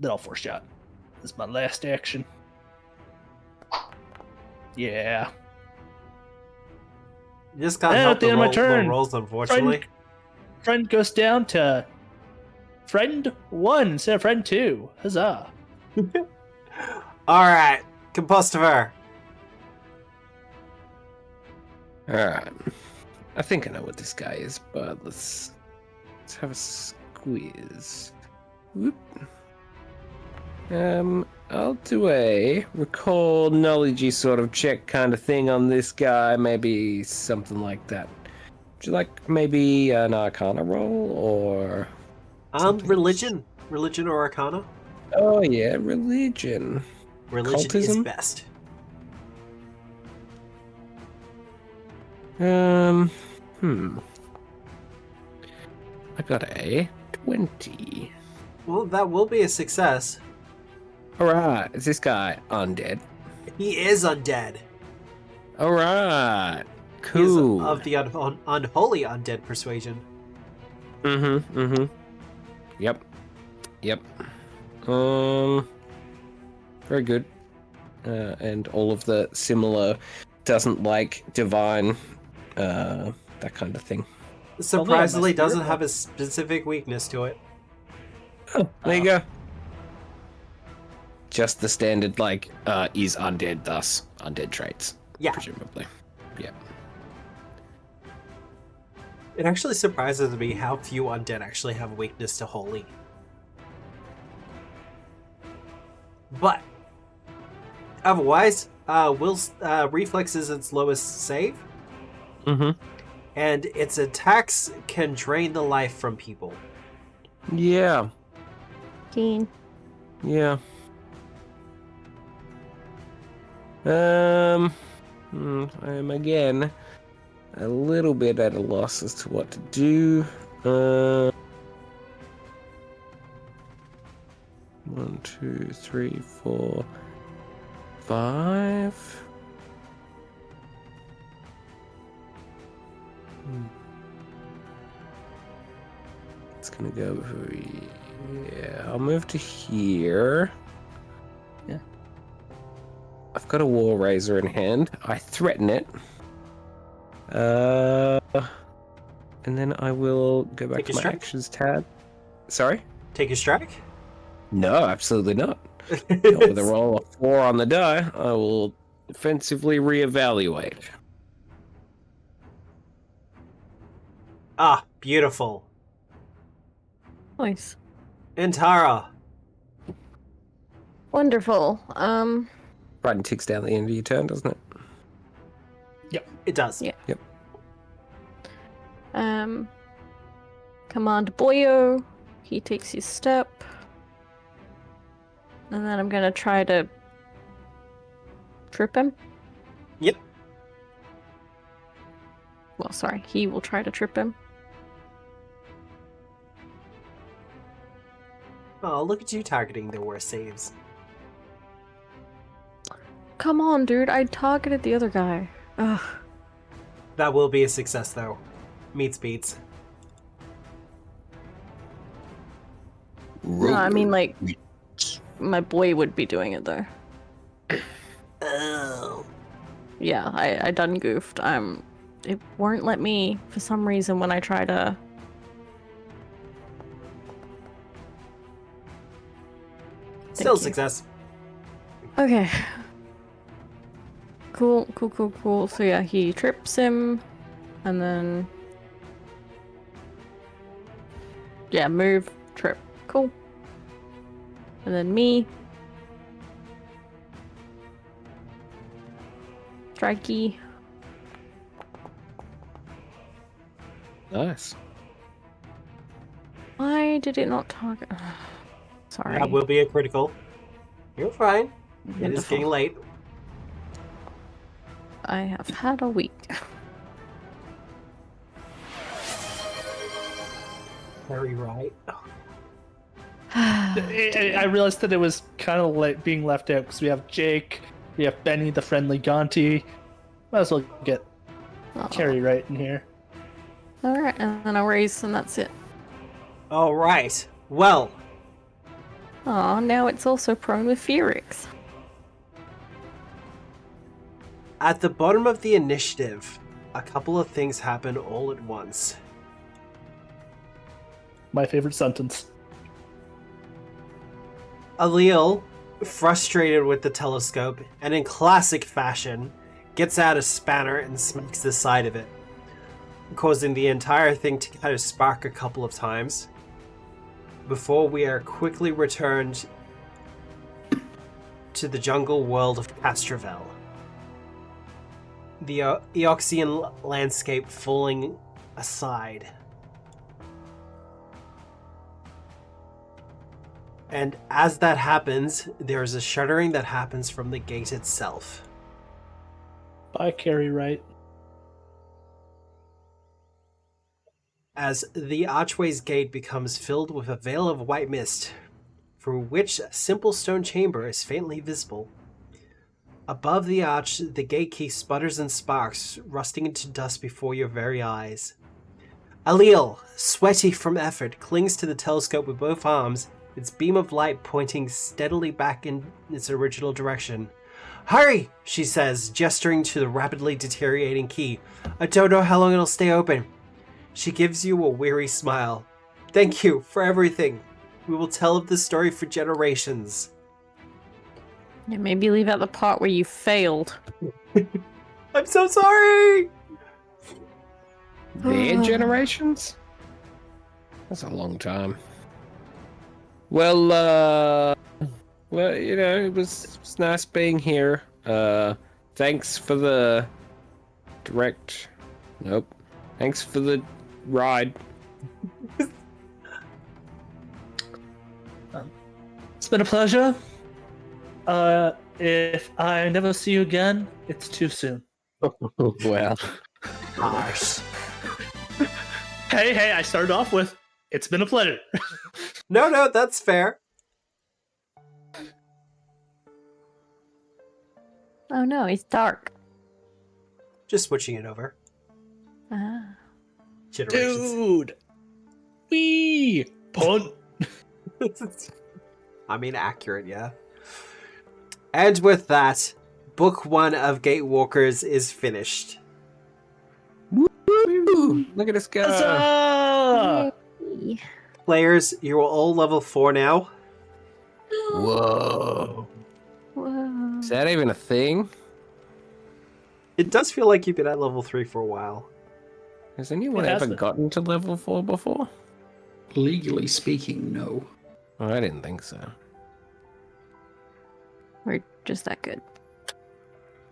Then I'll force shot. This is my last action. Yeah. You just can't And help at the the end of my roll, turn, low rolls, unfortunately. Friend goes down to friend 1 instead of friend 2. Huzzah. Alright, Compostiver. Alright. I think I know what this guy is, but let's have a squeeze. Whoop. I'll do a recall knowledge sort of check kind of thing on this guy, maybe something like that. Would you like maybe an Arcana roll or something Religion. Religion or Arcana? Oh yeah, religion. Religion is Cultism? best. I got a 20. Well, that will be a success. Alright, is this guy undead? He is undead. Alright, He is cool. of the unholy undead persuasion. Yep. very good. And all of the similar doesn't like divine, that kind of thing. Surprisingly, spirit doesn't have book. a specific weakness to it. Oh, there you go. Just the standard, like, is undead, thus undead traits. Yeah. Presumably. Yeah. It actually surprises me how few undead actually have a weakness to holy. But otherwise, Will's reflex is its lowest save, Mm-hmm. and its attacks can drain the life from people. Yeah. Keen. Yeah. I am again a little bit at a loss as to what to do. 1, 2, 3, 4, 5. It's gonna go. Yeah, I'll move to here. Yeah. I've got a war razor in hand. I threaten it. And then I will go back Take to a my strike? actions tab. Sorry? Take a strike. No, absolutely not. Not with a roll of 4 on the die, I will defensively reevaluate. Ah, beautiful. Nice. Intara. Wonderful. Right, and ticks down the end of your turn, doesn't it? It does. Yeah. Command Boyo. He takes his step. And then I'm gonna try to trip him. Yep. Well, sorry, he will try to trip him. Oh, look at you targeting the worst saves. Come on, dude, I targeted the other guy. Ugh. That will be a success, though. Meets beats. No, I mean, like, my boy would be doing it, though. Oh. Yeah, I done goofed. It won't let me, for some reason, when I try to... Still a you. success. Okay. Cool. So yeah, he trips him, and then... Yeah, move, trip. Cool. And then me. Strikey. Nice. Why did it not target? Sorry. That will be a critical. You're fine. It is Wonderful. getting late. I have had a week. Very right. I realized that it was kind of like being left out because we have Jake, we have Benny, the friendly Gonti. Might as well get Carrie right in here. Alright, and then I'll raise, and that's it. All right. Well, Oh, now it's also prone with Felix. at the bottom of the initiative, a couple of things happen all at once. My favorite sentence. Alil, frustrated with the telescope, and in classic fashion, gets out a spanner and smacks the side of it, causing the entire thing to kind of spark a couple of times, before we are quickly returned to the jungle world of Castrovel. The Eoxian landscape falling aside. And as that happens, there is a shuddering that happens from the gate itself. Bye, Carrie Wright. As the archway's gate becomes filled with a veil of white mist, through which a simple stone chamber is faintly visible. Above the arch, the gate key sputters and sparks, rusting into dust before your very eyes. Alil, sweaty from effort, clings to the telescope with both arms its beam of light pointing steadily back in its original direction. Hurry, she says, gesturing to the rapidly deteriorating key. I don't know how long it'll stay open. She gives you a weary smile. Thank you for everything. We will tell of this story for generations. Yeah, maybe leave out the part where you failed. I'm so sorry! Their generations? That's a long time. Well, you know, it was nice being here. Thanks for the direct... Nope. Thanks for the ride. It's been a pleasure. If I never see you again, it's too soon. Well, Gosh. Hey, I started off with, it's been a pleasure. No, that's fair. Oh no, it's dark. Just switching it over. Ah. Generations. Dude! Wee! Punt! I mean, accurate, yeah. And with that, Book 1 of Gatewalkers is finished. woo! Look at us go. Huzzah! Yay. Players, you're all level 4 now. Whoa. Whoa. Is that even a thing? It does feel like you've been at level 3 for a while. Has anyone It has ever been. gotten to level 4 before? Legally speaking, no. Oh, I didn't think so. We're just that good.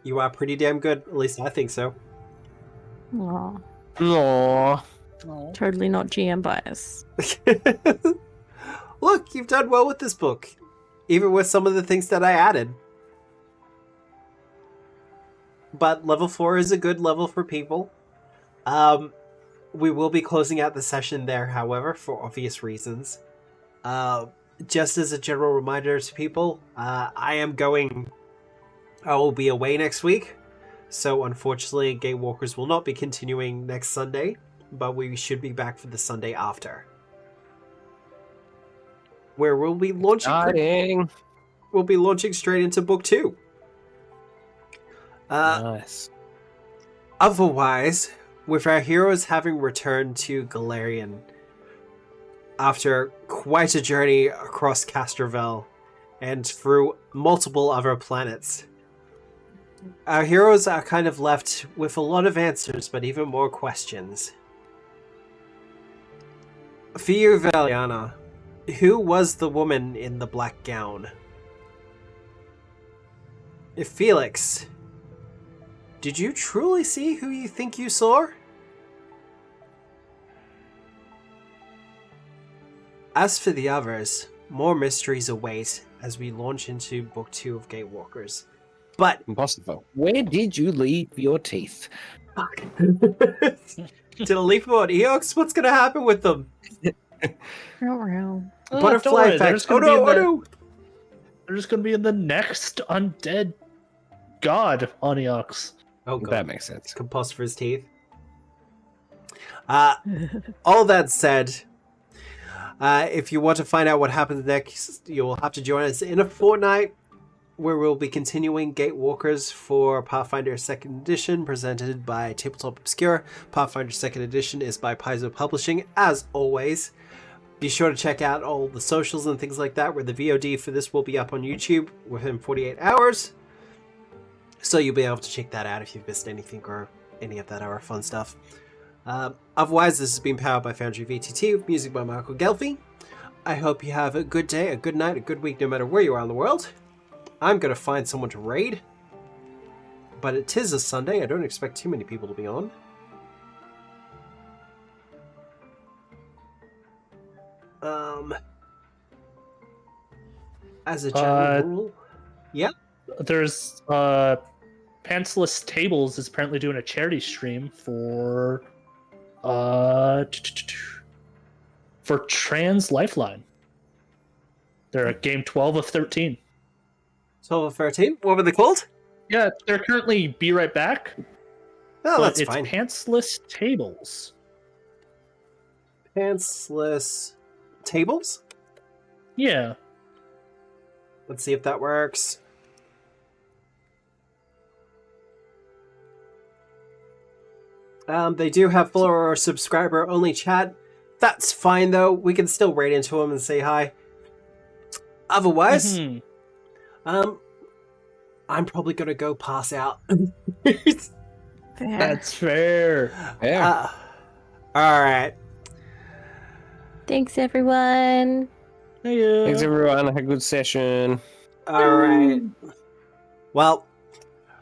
You are pretty damn good, at least I think so. Aw. Aww. Totally not GM bias. Look, you've done well with this book. Even with some of the things that I added. But level 4 is a good level for people. We will be closing out the session there, however, for obvious reasons. Just as a general reminder to people, I will be away next week. So unfortunately, Gatewalkers will not be continuing next Sunday, but we should be back for the Sunday after. Where we'll be launching straight into book 2. Nice. Otherwise, with our heroes having returned to Galarian after quite a journey across Castrovel and through multiple other planets, our heroes are kind of left with a lot of answers, but even more questions. For you, Valiana, who was the woman in the black gown? If Felix, did you truly see who you think you saw? As for the others, more mysteries await as we launch into Book 2 of Gatewalkers. But Impossible. Where did you leave your teeth? did I leave them on Eox? What's gonna happen with them? Butterfly don't worry, effect. Oh no! They're just gonna be in the next undead god Onyx. Oh god. That makes sense. Compost for his teeth. All that said, if you want to find out what happens next, you'll have to join us in a fortnight, where we'll be continuing Gatewalkers for Pathfinder 2nd Edition, presented by Tabletop Obscura. Pathfinder 2nd Edition is by Paizo Publishing, as always. Be sure to check out all the socials and things like that, where the VOD for this will be up on YouTube within 48 hours. So you'll be able to check that out if you've missed anything or any of that other fun stuff. Otherwise, this has been powered by Foundry VTT with music by Michael Gelfi. I hope you have a good day, a good night, a good week, no matter where you are in the world. I'm going to find someone to raid. But it is a Sunday. I don't expect too many people to be on. As a general rule. Yeah. There's Pantsless Tables is apparently doing a charity stream for Trans Lifeline. They're at game 12 of 13. 12 of 13? What were they called? Yeah, they're currently Be Right Back. Oh, but that's it's fine. Pantsless Tables. Pantsless tables? Yeah. Let's see if that works. They do have follower or subscriber only chat. That's fine though. We can still raid into them and say hi. Otherwise, I'm probably gonna go pass out. Fair. That's fair. Yeah. All right. Thanks, everyone. Yeah. Thanks, everyone. Have a good session. All right. Well,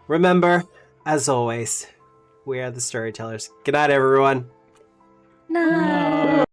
remember, as always, we are the storytellers. Good night, everyone. Night.